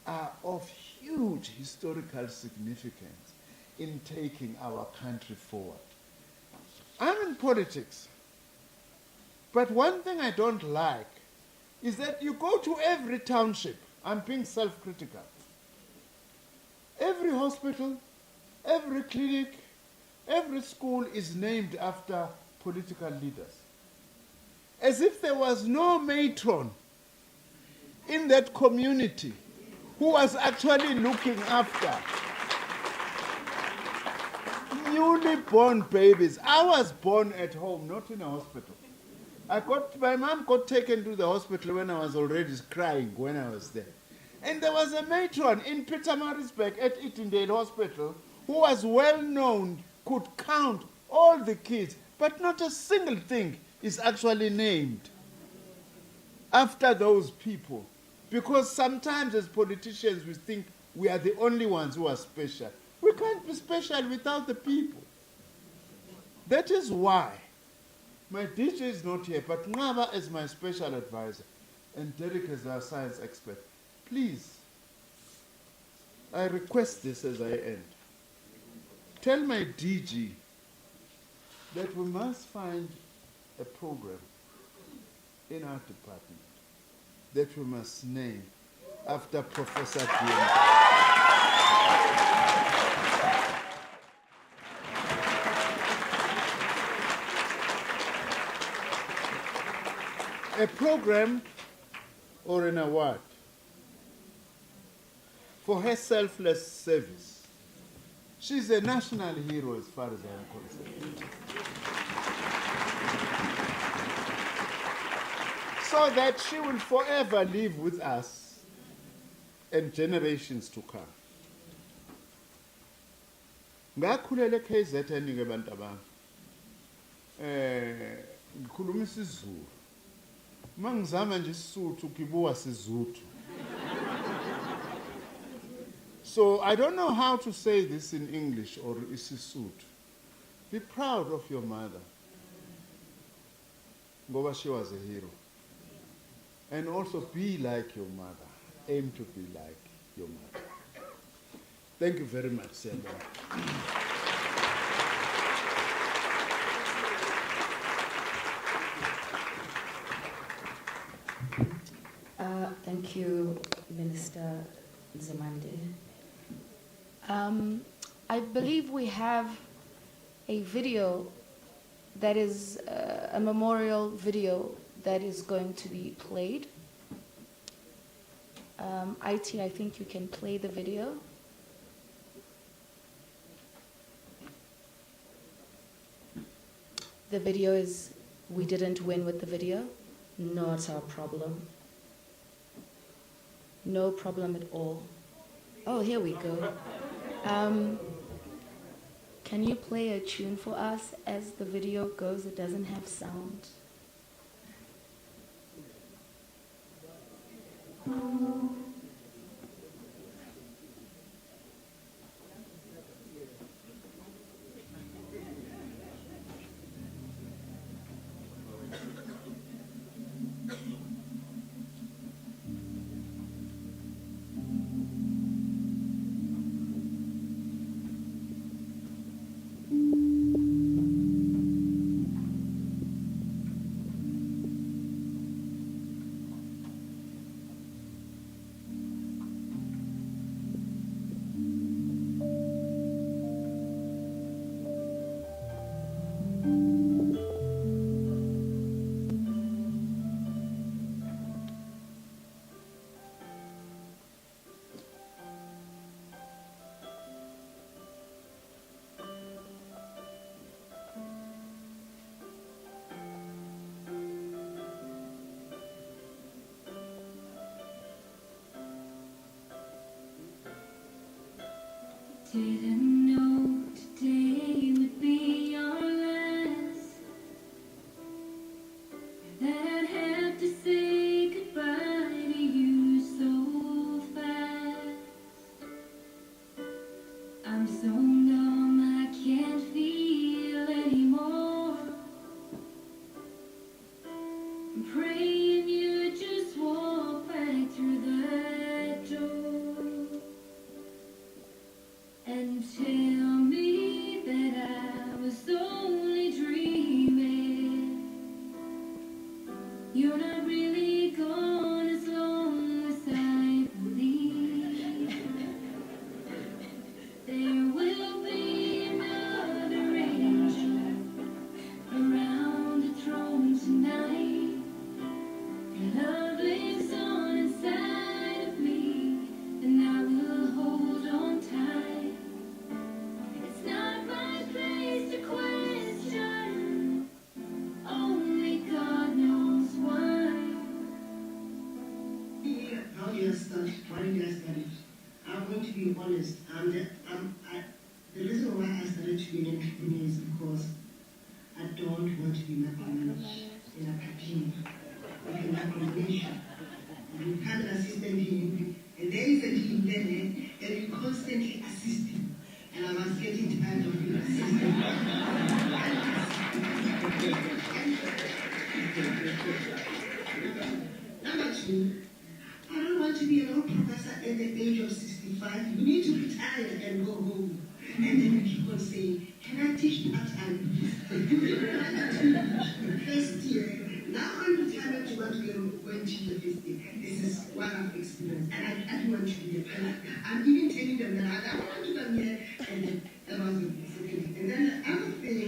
are of huge historical significance in taking our country forward. I'm in politics, but one thing I don't like is that you go to every township, I'm being self-critical, every hospital, every clinic, every school is named after political leaders. As if there was no matron in that community who was actually looking after newly born babies. I was born at home, not in a hospital. My mom got taken to the hospital when I was already crying when I was there. And there was a matron in Pietermaritzburg at Itindale Hospital who was well known, could count all the kids, but not a single thing is actually named after those people. Because sometimes as politicians we think we are the only ones who are special. We can't be special without the people. That is why my DJ is not here, but Ngaba is my special advisor, and Derek is our science expert. Please, I request this as I end. Tell my DG that we must find a program in our department that we must name after Professor Keo Motaung. A program or an award for her selfless service. She's a national hero as far as I'm concerned. So that she will forever live with us and generations to come. Ngakhulela KZN ngebantu abami. Ngikhuluma isiZulu. Mangizama nje isizulu kibuwa sizuthu. So I don't know how to say this in English or isiSotho. Be proud of your mother. Ngoba she was a hero. And also be like your mother. Aim to be like your mother. Thank you very much, Sandra. Thank you, Minister Nzimande. I believe we have a video that is a memorial video that is going to be played. IT, I think you can play the video. The video is, we didn't win with the video. Not our problem. No problem at all. Oh, here we go. Can you play a tune for us as the video goes? It doesn't have sound. Didn't know today would be your last, that I'd have to say goodbye to you so fast. I'm so numb I can't feel anymore. I'm praying you just walk back through that door and tell me that I was only dreaming. You're not really gone as long as I believe. There will be another angel around the throne tonight. Your love lives on inside of me, and I will hold on tight. It's not my place to question, only God knows why. How do you start? Why did I start? I'm going to be honest. The reason why I started to be an entrepreneur is because I don't want to be micromanaged in academia. With a micromanagement. You have an assistant here, and there is a team there, and you constantly assist him. And I was getting tired of being assisted. Number two, I don't want to be an old professor at the age of 65. You need to retire and go home. And then you keep on saying, can I teach part-time? First year, now I'm retirement, you want to go and teach the first year. This is what I've experienced. And I don't want to be a parent. I'm even telling them that I don't want to come here. And then that was the second. And then the other thing,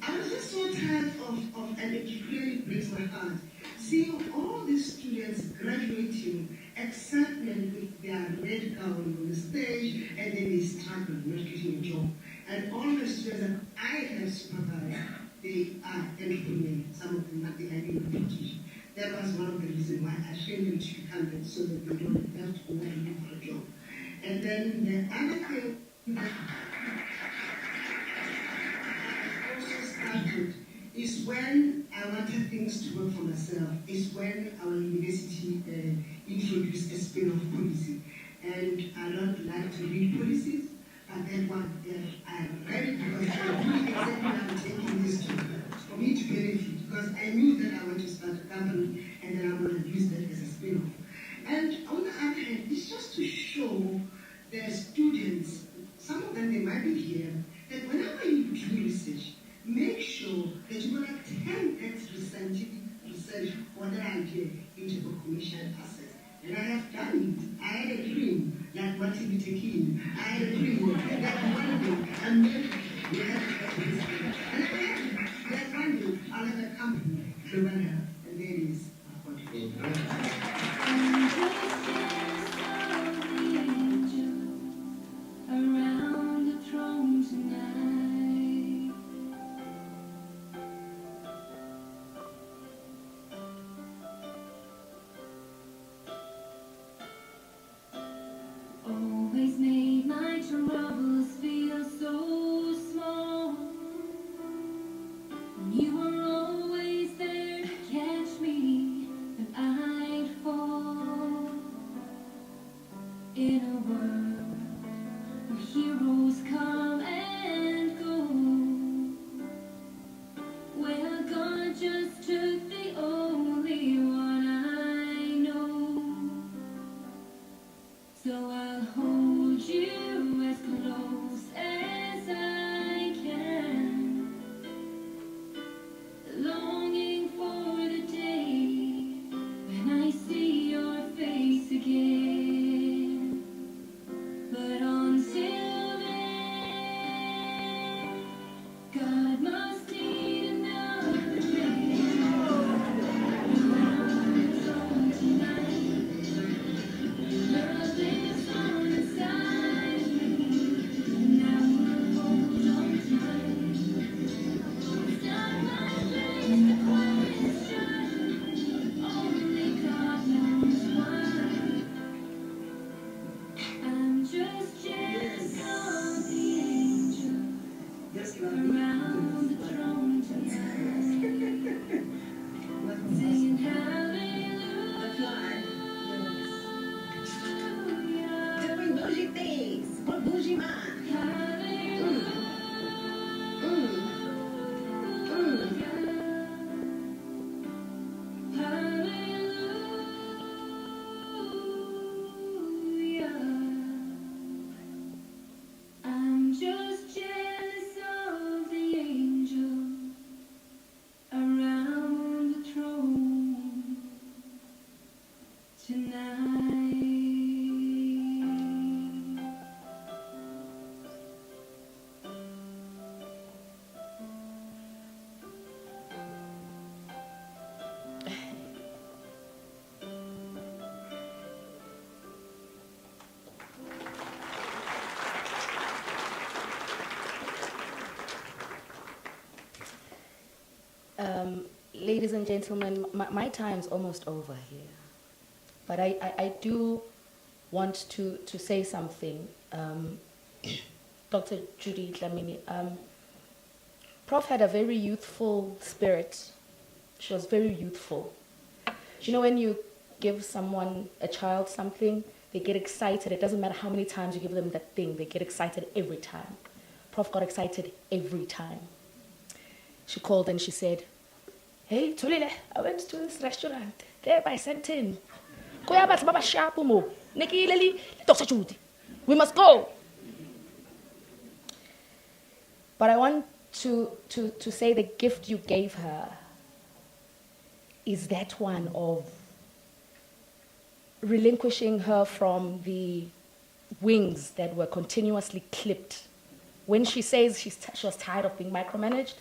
I was just so tired of, and it really breaks my heart, seeing all these students graduating, excitement with their red gown on the stage, and then they struggle not getting a job. And all the students that I have supervised, they are entrepreneurs. Some of them are the ideal teach. That was one of the reasons why I trained them to become them, so that they don't have to go and look for a job. And then the other thing that I also started is when I wanted things to work for myself, is when our university introduced a spin-off policy. And I don't like to read policies, but that one, I read it because I knew exactly I'm taking this to, for me to benefit, because I knew that I want to start a company and then I'm going to use that as a spin-off. And on the other hand, it's just to show the students, some of them they might be here, that whenever you do research, make sure that you're going to turn that scientific research or that idea into a commercial asset. And I have done it. I had a dream, like Martin Luther King. I had a dream that one day I'm going to have this. And I had that one day I'll have a company, global health, and there is a ladies and gentlemen, my time's almost over here. But I do want to say something. Dr. Judy Dlamini, Prof had a very youthful spirit. She was very youthful. You know, when you give someone, a child, something, they get excited. It doesn't matter how many times you give them that thing, they get excited every time. Prof got excited every time. She called and she said, "Hey, Tulile, I went to this restaurant there by Sentin. Dr. Judy, we must go." But I want to say the gift you gave her is that one of relinquishing her from the wings that were continuously clipped. When she says she was tired of being micromanaged,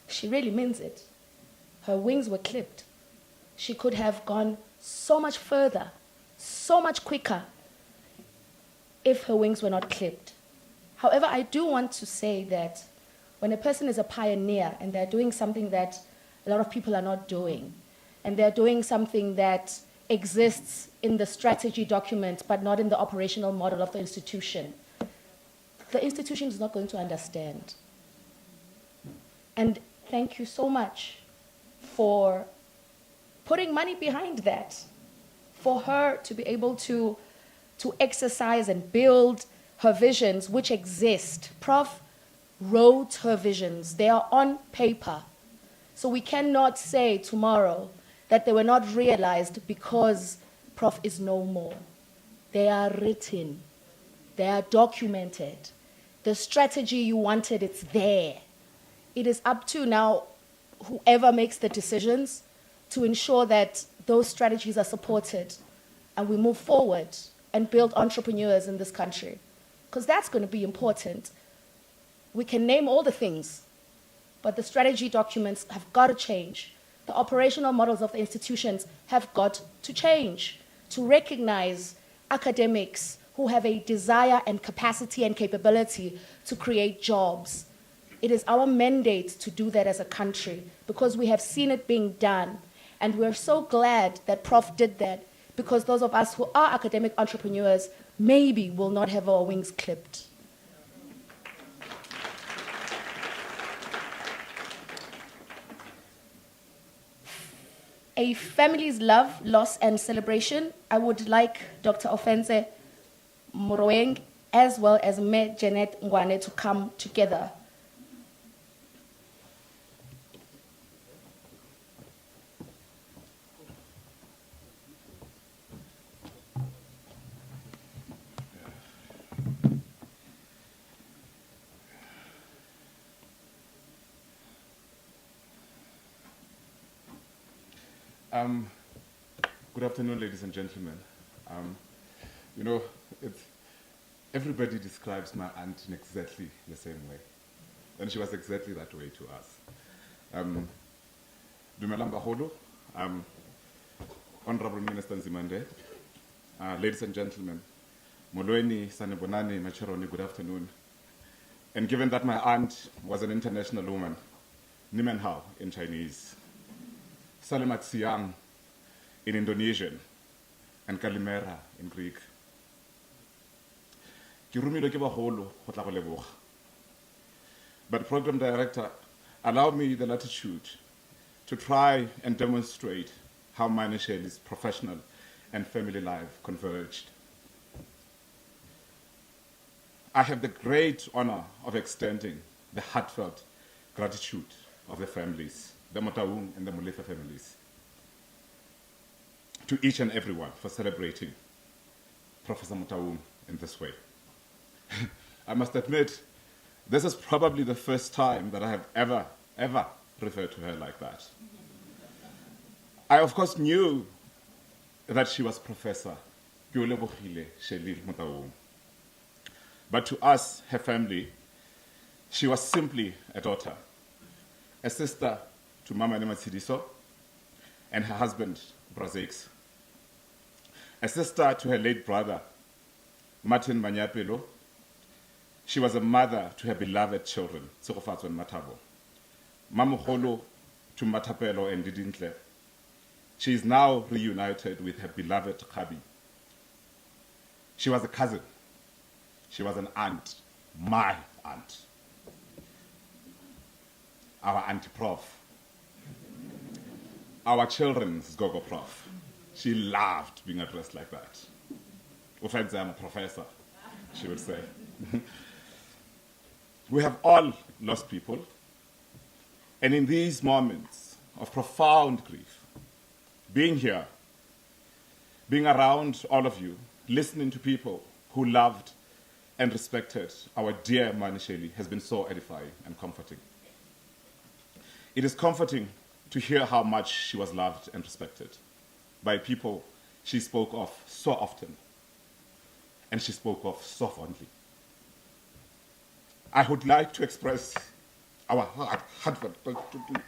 she really means it. Her wings were clipped. She could have gone so much further, so much quicker, if her wings were not clipped. However, I do want to say that when a person is a pioneer and they're doing something that a lot of people are not doing, and they're doing something that exists in the strategy document but not in the operational model of the institution is not going to understand. And thank you so much for putting money behind that, for her to be able to exercise and build her visions, which exist. Prof wrote her visions. They are on paper. So we cannot say tomorrow that they were not realized because Prof is no more. They are written. They are documented. The strategy you wanted, it's there. It is up to now whoever makes the decisions to ensure that those strategies are supported and we move forward and build entrepreneurs in this country. Because that's going to be important. We can name all the things, but the strategy documents have got to change. The operational models of the institutions have got to change to recognize academics who have a desire and capacity and capability to create jobs. It is our mandate to do that as a country because we have seen it being done. And we're so glad that Prof did that because those of us who are academic entrepreneurs maybe will not have our wings clipped. A family's love, loss, and celebration. I would like Dr. Ofense Moroeng as well as Me Janet Ngwane to come together. Good afternoon, ladies and gentlemen. You know, everybody describes my aunt in exactly the same way. And she was exactly that way to us. Dumelang Baholo, Honorable Minister Nzimande, ladies and gentlemen, Molweni, Sanebonani, Machironi, good afternoon. And given that my aunt was an international woman, Nimen Hao in Chinese, Salimat Siang in Indonesian, and Kalimera in Greek. But Program Director, allow me the latitude to try and demonstrate how Minesheli's professional and family life converged. I have the great honor of extending the heartfelt gratitude of the families, the Motaung and the Molefe families, to each and everyone for celebrating Professor Motaung in this way. I must admit, this is probably the first time that I have ever referred to her like that. I, of course, knew that she was Professor Keo Motaung. But to us, her family, she was simply a daughter, a sister to Mama Nematsidiso and her husband, Brazix, a sister to her late brother, Martin Manyapelo. She was a mother to her beloved children, Tsogofatso and Matabo, Mamogolo to Matapelo and Didintle. She is now reunited with her beloved Khabi. She was a cousin. She was an aunt, my aunt. Our auntie Prof. Our children's Gogo Prof. She loved being addressed like that. Offense, I'm a professor, she would say. We have all lost people, and in these moments of profound grief, being here, being around all of you, listening to people who loved and respected our dear Manisheli has been so edifying and comforting. It is comforting to hear how much she was loved and respected by people she spoke of so often, and she spoke of so fondly. I would like to express our heartfelt gratitude.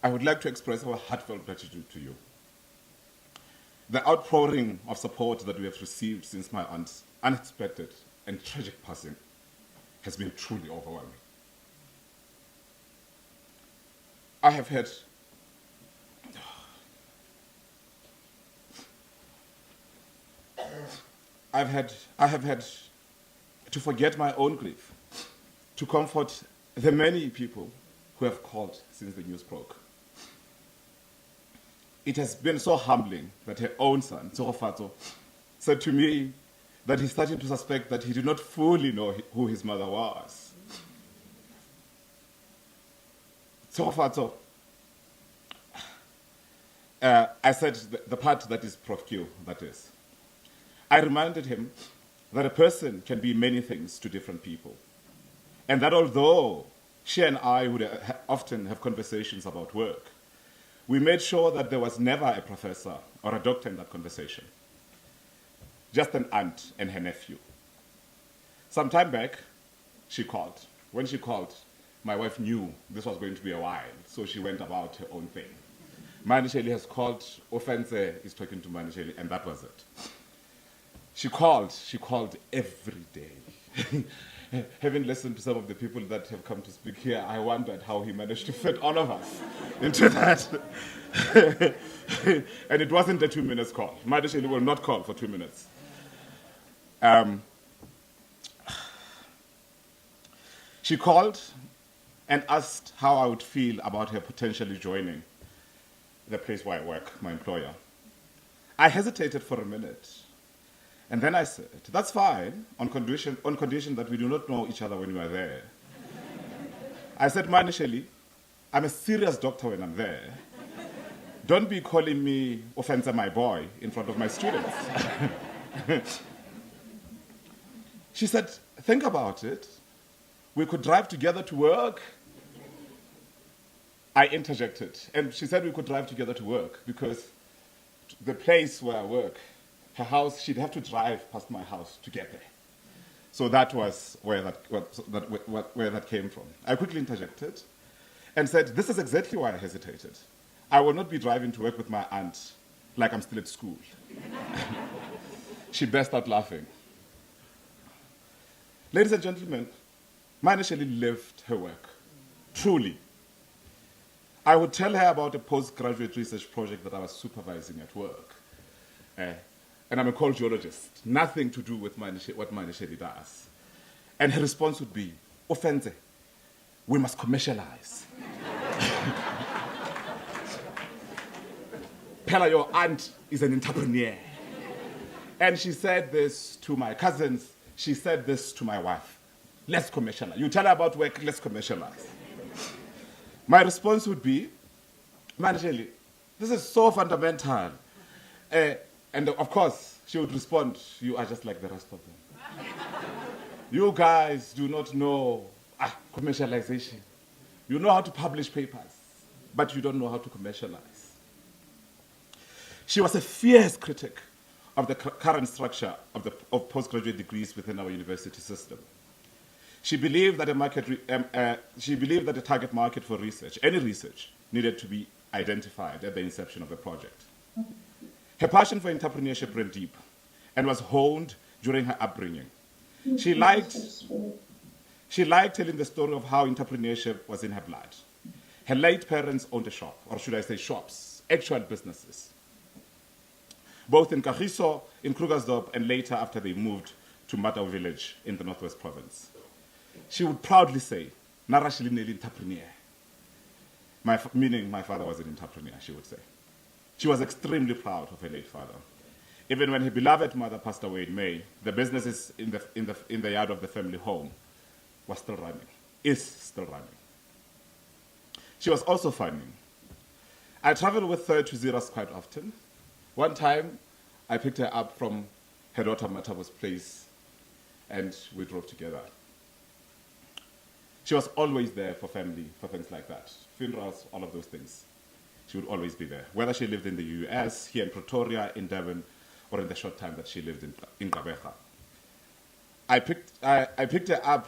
I would like to express our heartfelt gratitude to you. The outpouring of support that we have received since my aunt's unexpected and tragic passing has been truly overwhelming. I have had to forget my own grief, to comfort the many people who have called since the news broke. It has been so humbling that her own son, Tsorofatso, said to me that he started to suspect that he did not fully know who his mother was. Tsorofatso, I said the part that is Prof Keo, that is. I reminded him that a person can be many things to different people, and that although she and I would often have conversations about work, we made sure that there was never a professor or a doctor in that conversation, just an aunt and her nephew. Some time back, she called. When she called, my wife knew this was going to be a while, so she went about her own thing. Manisheli has called, Offense is talking to Manisheli, and that was it. She called every day. Having listened to some of the people that have come to speak here, I wondered how he managed to fit all of us into that. And it wasn't a 2 minutes call. Manisheli will not call for 2 minutes. She called and asked how I would feel about her potentially joining the place where I work, my employer. I hesitated for a minute. And then I said, that's fine, on condition that we do not know each other when we are there. I said, Manisheli, I'm a serious doctor when I'm there. Don't be calling me Offense my boy in front of my students. She said, think about it. We could drive together to work. I interjected, and she said we could drive together to work because the place where I work, her house, she'd have to drive past my house to get there. So that was where that came from. I quickly interjected and said, this is exactly why I hesitated. I will not be driving to work with my aunt like I'm still at school. She burst out laughing. Ladies and gentlemen, Manisheli lived her work, truly. I would tell her about a postgraduate research project that I was supervising at work. And I'm a coal geologist, nothing to do with what Manisheli does. And her response would be, Offense, we must commercialize. Pella, your aunt is an entrepreneur. And she said this to my cousins, she said this to my wife. Let's commercialize. You tell her about work, let's commercialize. My response would be, Manisheli, this is so fundamental. And of course, she would respond, you are just like the rest of them. You guys do not know commercialization. You know how to publish papers, but you don't know how to commercialize. She was a fierce critic of the current structure of postgraduate degrees within our university system. She believed that a target market for research, any research, needed to be identified at the inception of the project. Her passion for entrepreneurship ran deep, and was honed during her upbringing. She liked telling the story of how entrepreneurship was in her blood. Her late parents owned a shop, or should I say shops, actual businesses, both in Kagiso, in Krugersdorp, and later after they moved to Matau village in the Northwest Province. She would proudly say, "Narashilineli entrepreneur." Meaning my father was an entrepreneur, she would say. She was extremely proud of her late father. Even when her beloved mother passed away in May, the businesses in the yard of the family home was still running, is still running. She was also funny. I travel with her to Zeros quite often. One time, I picked her up from her daughter Matabo's place, and we drove together. She was always there for family, for things like that. Funerals, all of those things. She would always be there. Whether she lived in the US, here in Pretoria, in Durban, or in the short time that she lived in Gqeberha. I picked her up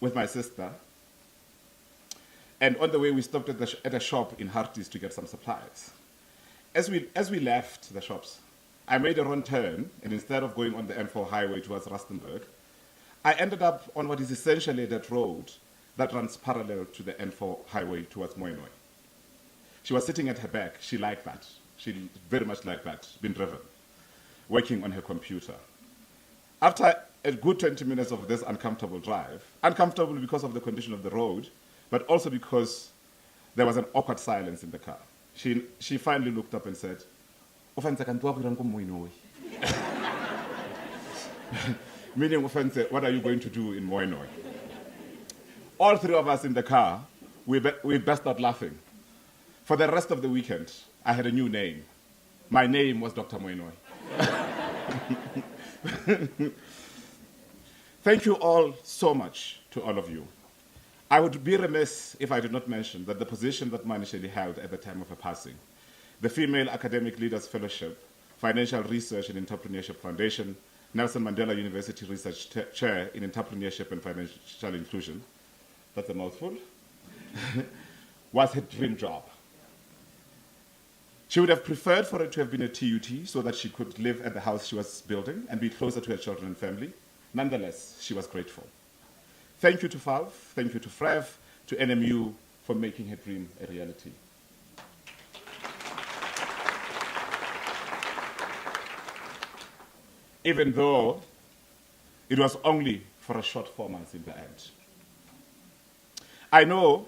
with my sister, and on the way we stopped at a shop in Harties to get some supplies. As we left the shops, I made a wrong turn, and instead of going on the M4 highway towards Rustenburg, I ended up on what is essentially that road that runs parallel to the N4 highway towards Moinoi. She was sitting at her back. She liked that. She very much liked that, being driven, working on her computer. After a good 20 minutes of this uncomfortable drive, uncomfortable because of the condition of the road, but also because there was an awkward silence in the car, she finally looked up and said, meaning, what are you going to do in Moinoi? All three of us in the car, we burst out laughing. For the rest of the weekend, I had a new name. My name was Dr. Moinoi. Thank you all so much to all of you. I would be remiss if I did not mention that the position that Manisheli held at the time of her passing, the Female Academic Leaders Fellowship, Financial Research and Entrepreneurship Foundation, Nelson Mandela University Research Chair in Entrepreneurship and Financial Inclusion, that's a mouthful, was her dream job. She would have preferred for it to have been a TUT so that she could live at the house she was building and be closer to her children and family. Nonetheless, she was grateful. Thank you to FALF, thank you to FREV, to NMU for making her dream a reality. Even though it was only for a short 4 months in the end. I know,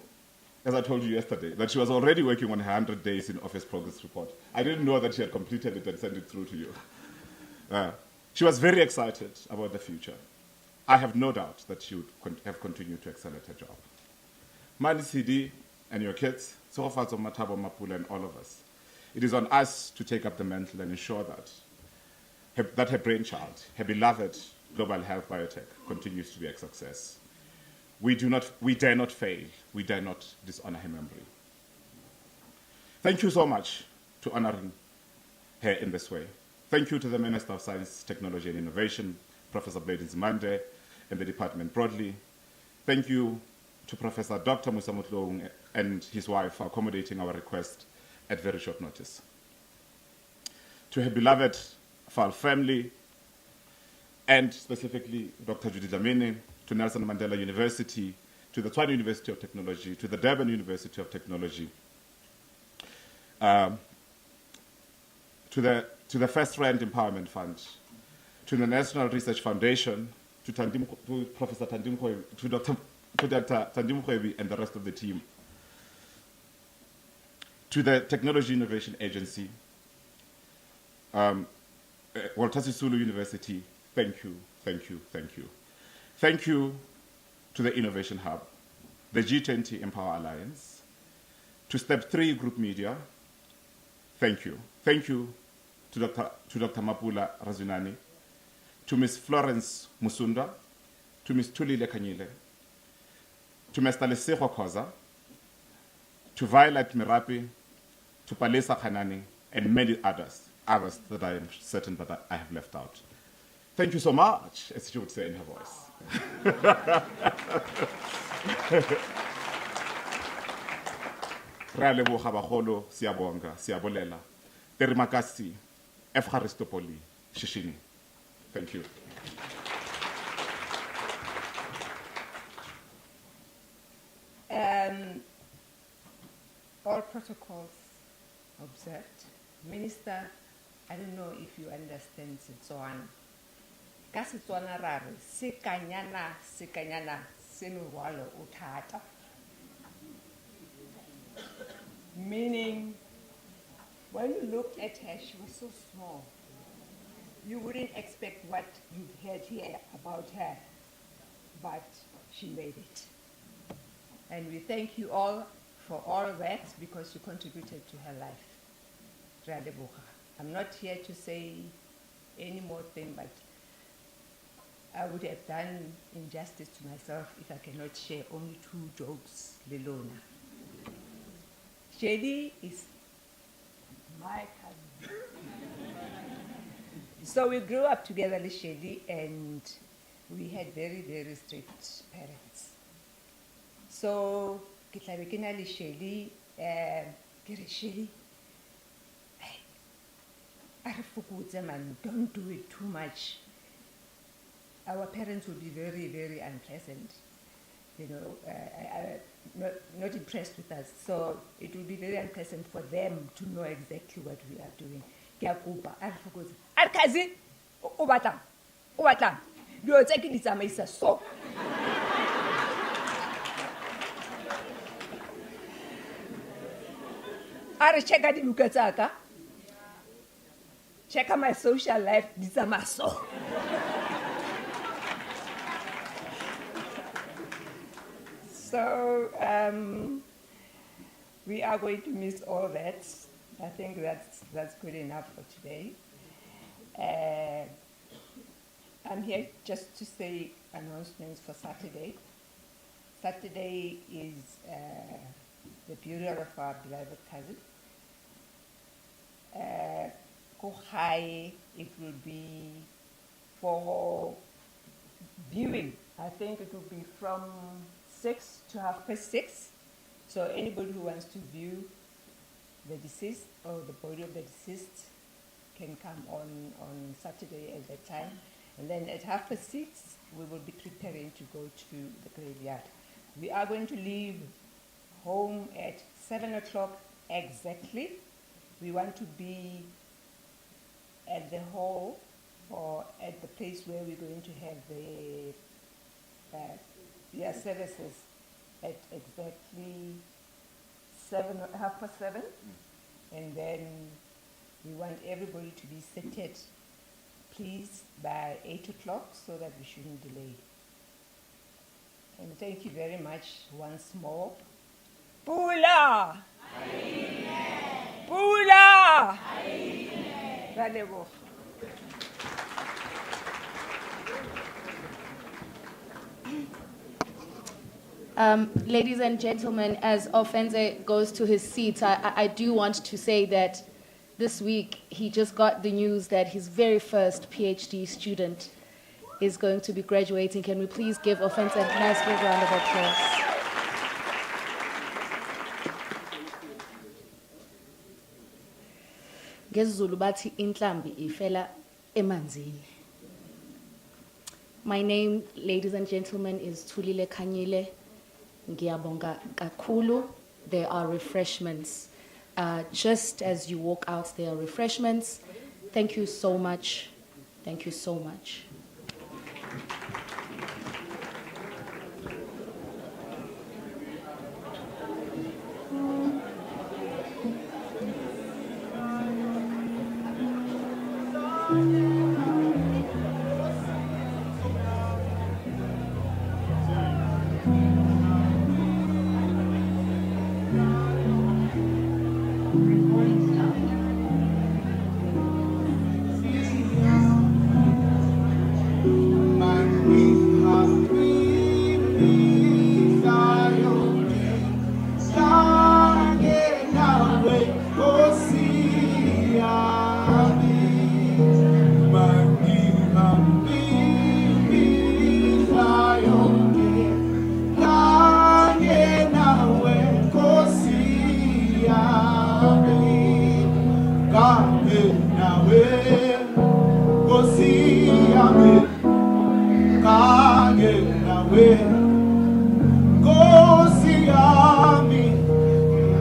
as I told you yesterday, that she was already working on her 100 days in office progress report. I didn't know that she had completed it and sent it through to you. She was very excited about the future. I have no doubt that she would have continued to excel at her job. Mani CD and your kids, Sofazo Matabo Mapula and all of us, it is on us to take up the mantle and ensure that her brainchild, her beloved global health biotech, continues to be a success. We dare not fail. We dare not dishonor her memory. Thank you so much to honoring her in this way. Thank you to the Minister of Science, Technology and Innovation, Professor Bladen Zimande, and the department broadly. Thank you to Professor Dr. Musa Motaung and his wife for accommodating our request at very short notice. To her beloved FAL family, and specifically Dr. Judy Dlamini, to Nelson Mandela University, to the Tshwane University of Technology, to the Durban University of Technology, to the First Rand Empowerment Fund, to the National Research Foundation, to Professor Tandim Khwebi, to Dr. Tandim Khwebi and the rest of the team, to the Technology Innovation Agency, Walter Sisulu University, thank you, thank you, thank you. Thank you to the Innovation Hub, the G20 Empower Alliance, to Step 3 Group Media, thank you. Thank you to Dr. Mapula Razunani, to Ms. Florence Musunda, to Ms. Tuli Lekanyile, to Mr. Lesego Khoza, to Violet Mirapi, to Palesa Khanani, and many others that I am certain that I have left out. Thank you so much, as she would say in her voice. Re a leboga bagolo, siabonga, siabolela. Terimakasi, efharistopoli, shishini. Thank you. All protocols observed. Minister, I don't know if you understand Setswana. Ka Setswana ra re sekanyana se merwalo o thata. Meaning, when you looked at her, she was so small. You wouldn't expect what you've heard here about her, but she made it. And we thank you all for all of that because you contributed to her life. Re a leboga. I'm not here to say any more thing, but I would have done injustice to myself if I cannot share only 2 jokes, Lelona. Shady is my cousin. So we grew up together with Shady, and we had very, very strict parents. So, ke tla be ke na le Shady, ke re Shady, a re fokotse man, don't do it too much. Our parents would be very, very unpleasant, you know, not impressed with us. So it would be very unpleasant for them to know exactly what we are doing. Ke a kopa, a re fokotse. A re kazi, o batlang, dilo tse ke di tsamaisa so. A re checka dibuka tsaka, checka my social life, di tsamaya so. So we are going to miss all that. I think that's good enough for today. I'm here just to say announcements for Saturday. Saturday is the burial of our beloved cousin. Kohai, it will be for viewing. I think it will be from 6 to 6:30. So anybody who wants to view the deceased or the body of the deceased can come on Saturday at that time. And then at 6:30, we will be preparing to go to the graveyard. We are going to leave home at 7 o'clock exactly. We want to be at the hall or at the place where we're going to have the services at exactly 7:30, and then we want everybody to be seated, please, by 8 o'clock so that we shouldn't delay. And thank you very much once more. Pula! Pula! Ra leboga. Ladies and gentlemen, as Ofenze goes to his seat, I do want to say that this week he just got the news that his very first PhD student is going to be graduating. Can we please give Ofenze a nice big round of applause? NgesiZulu bathi inhlambi ifela emanzini. My name, ladies and gentlemen, is Thulile Khanyile. Ngiyabonga kakhulu. There are refreshments. Just as you walk out, there are refreshments. Thank you so much. Thank you so much. Go see Nkosi yami,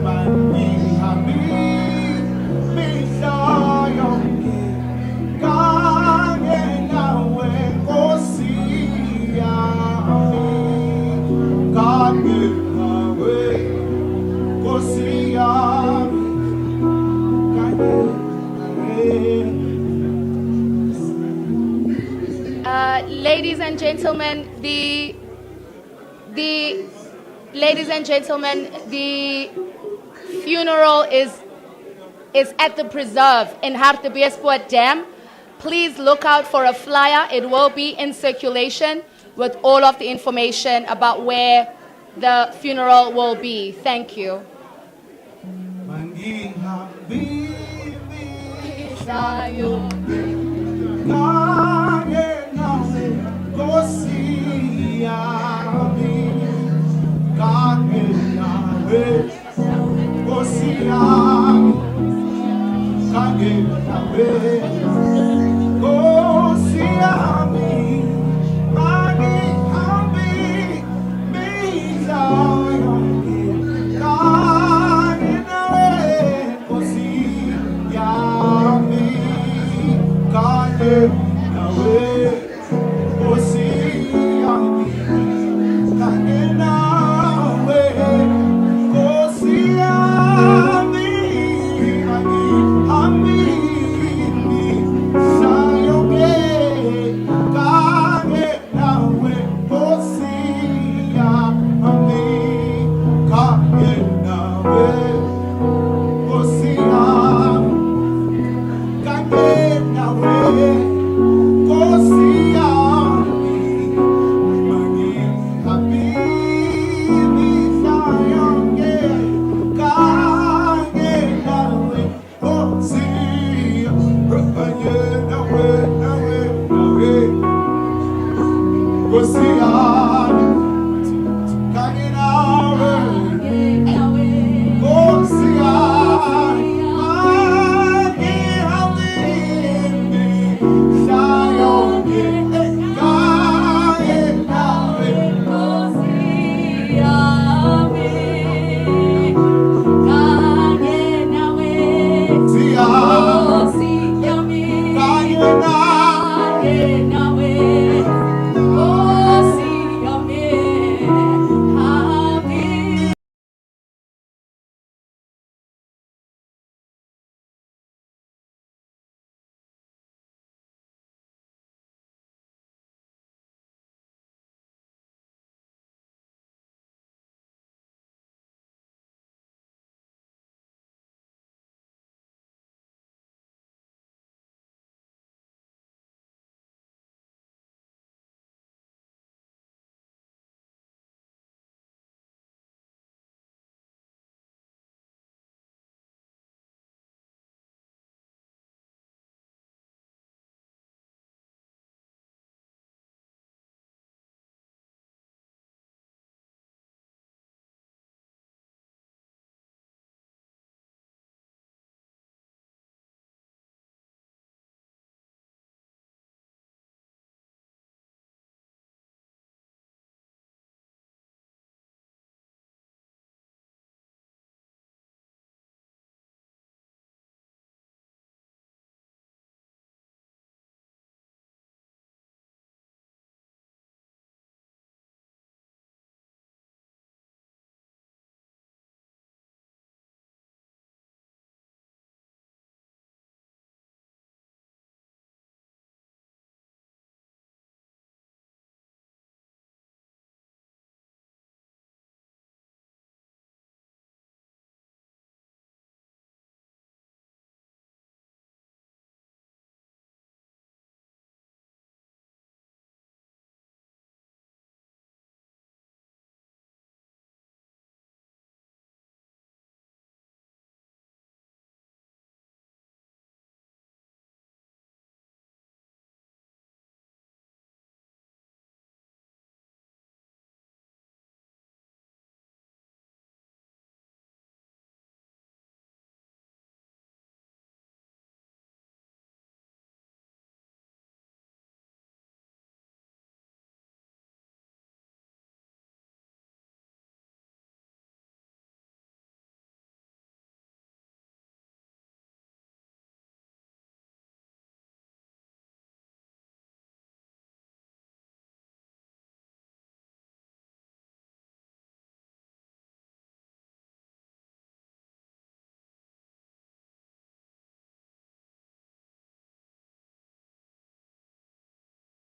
mangihambi mihla yonke. Kanye nawe Nkosi yami, kanye nawe Nkosi yami, kanye nawe. Ladies and gentlemen, ladies and gentlemen, the funeral is at the preserve in Hartbeespoort Dam. Please look out for a flyer. It will be in circulation with all of the information about where the funeral will be. Thank you. Mangihambi mihla yonke. Kanye nawe Nkosi yami, kanye nawe Nkosi yami, kanye nawe Nkosi yami, mangihambi mihla yonke. Kanye nawe Nkosi yami, kanye nawe Nkosi yami, kanye nawe Nkosi yami, mangihambi mihla yonke. Kanye nawe Nkosi yami, kanye nawe Nkosi yami, kanye nawe Nkosi yami, mangihambi mihla yonke. Kanye nawe Nkosi yami, kanye nawe Nkosi yami.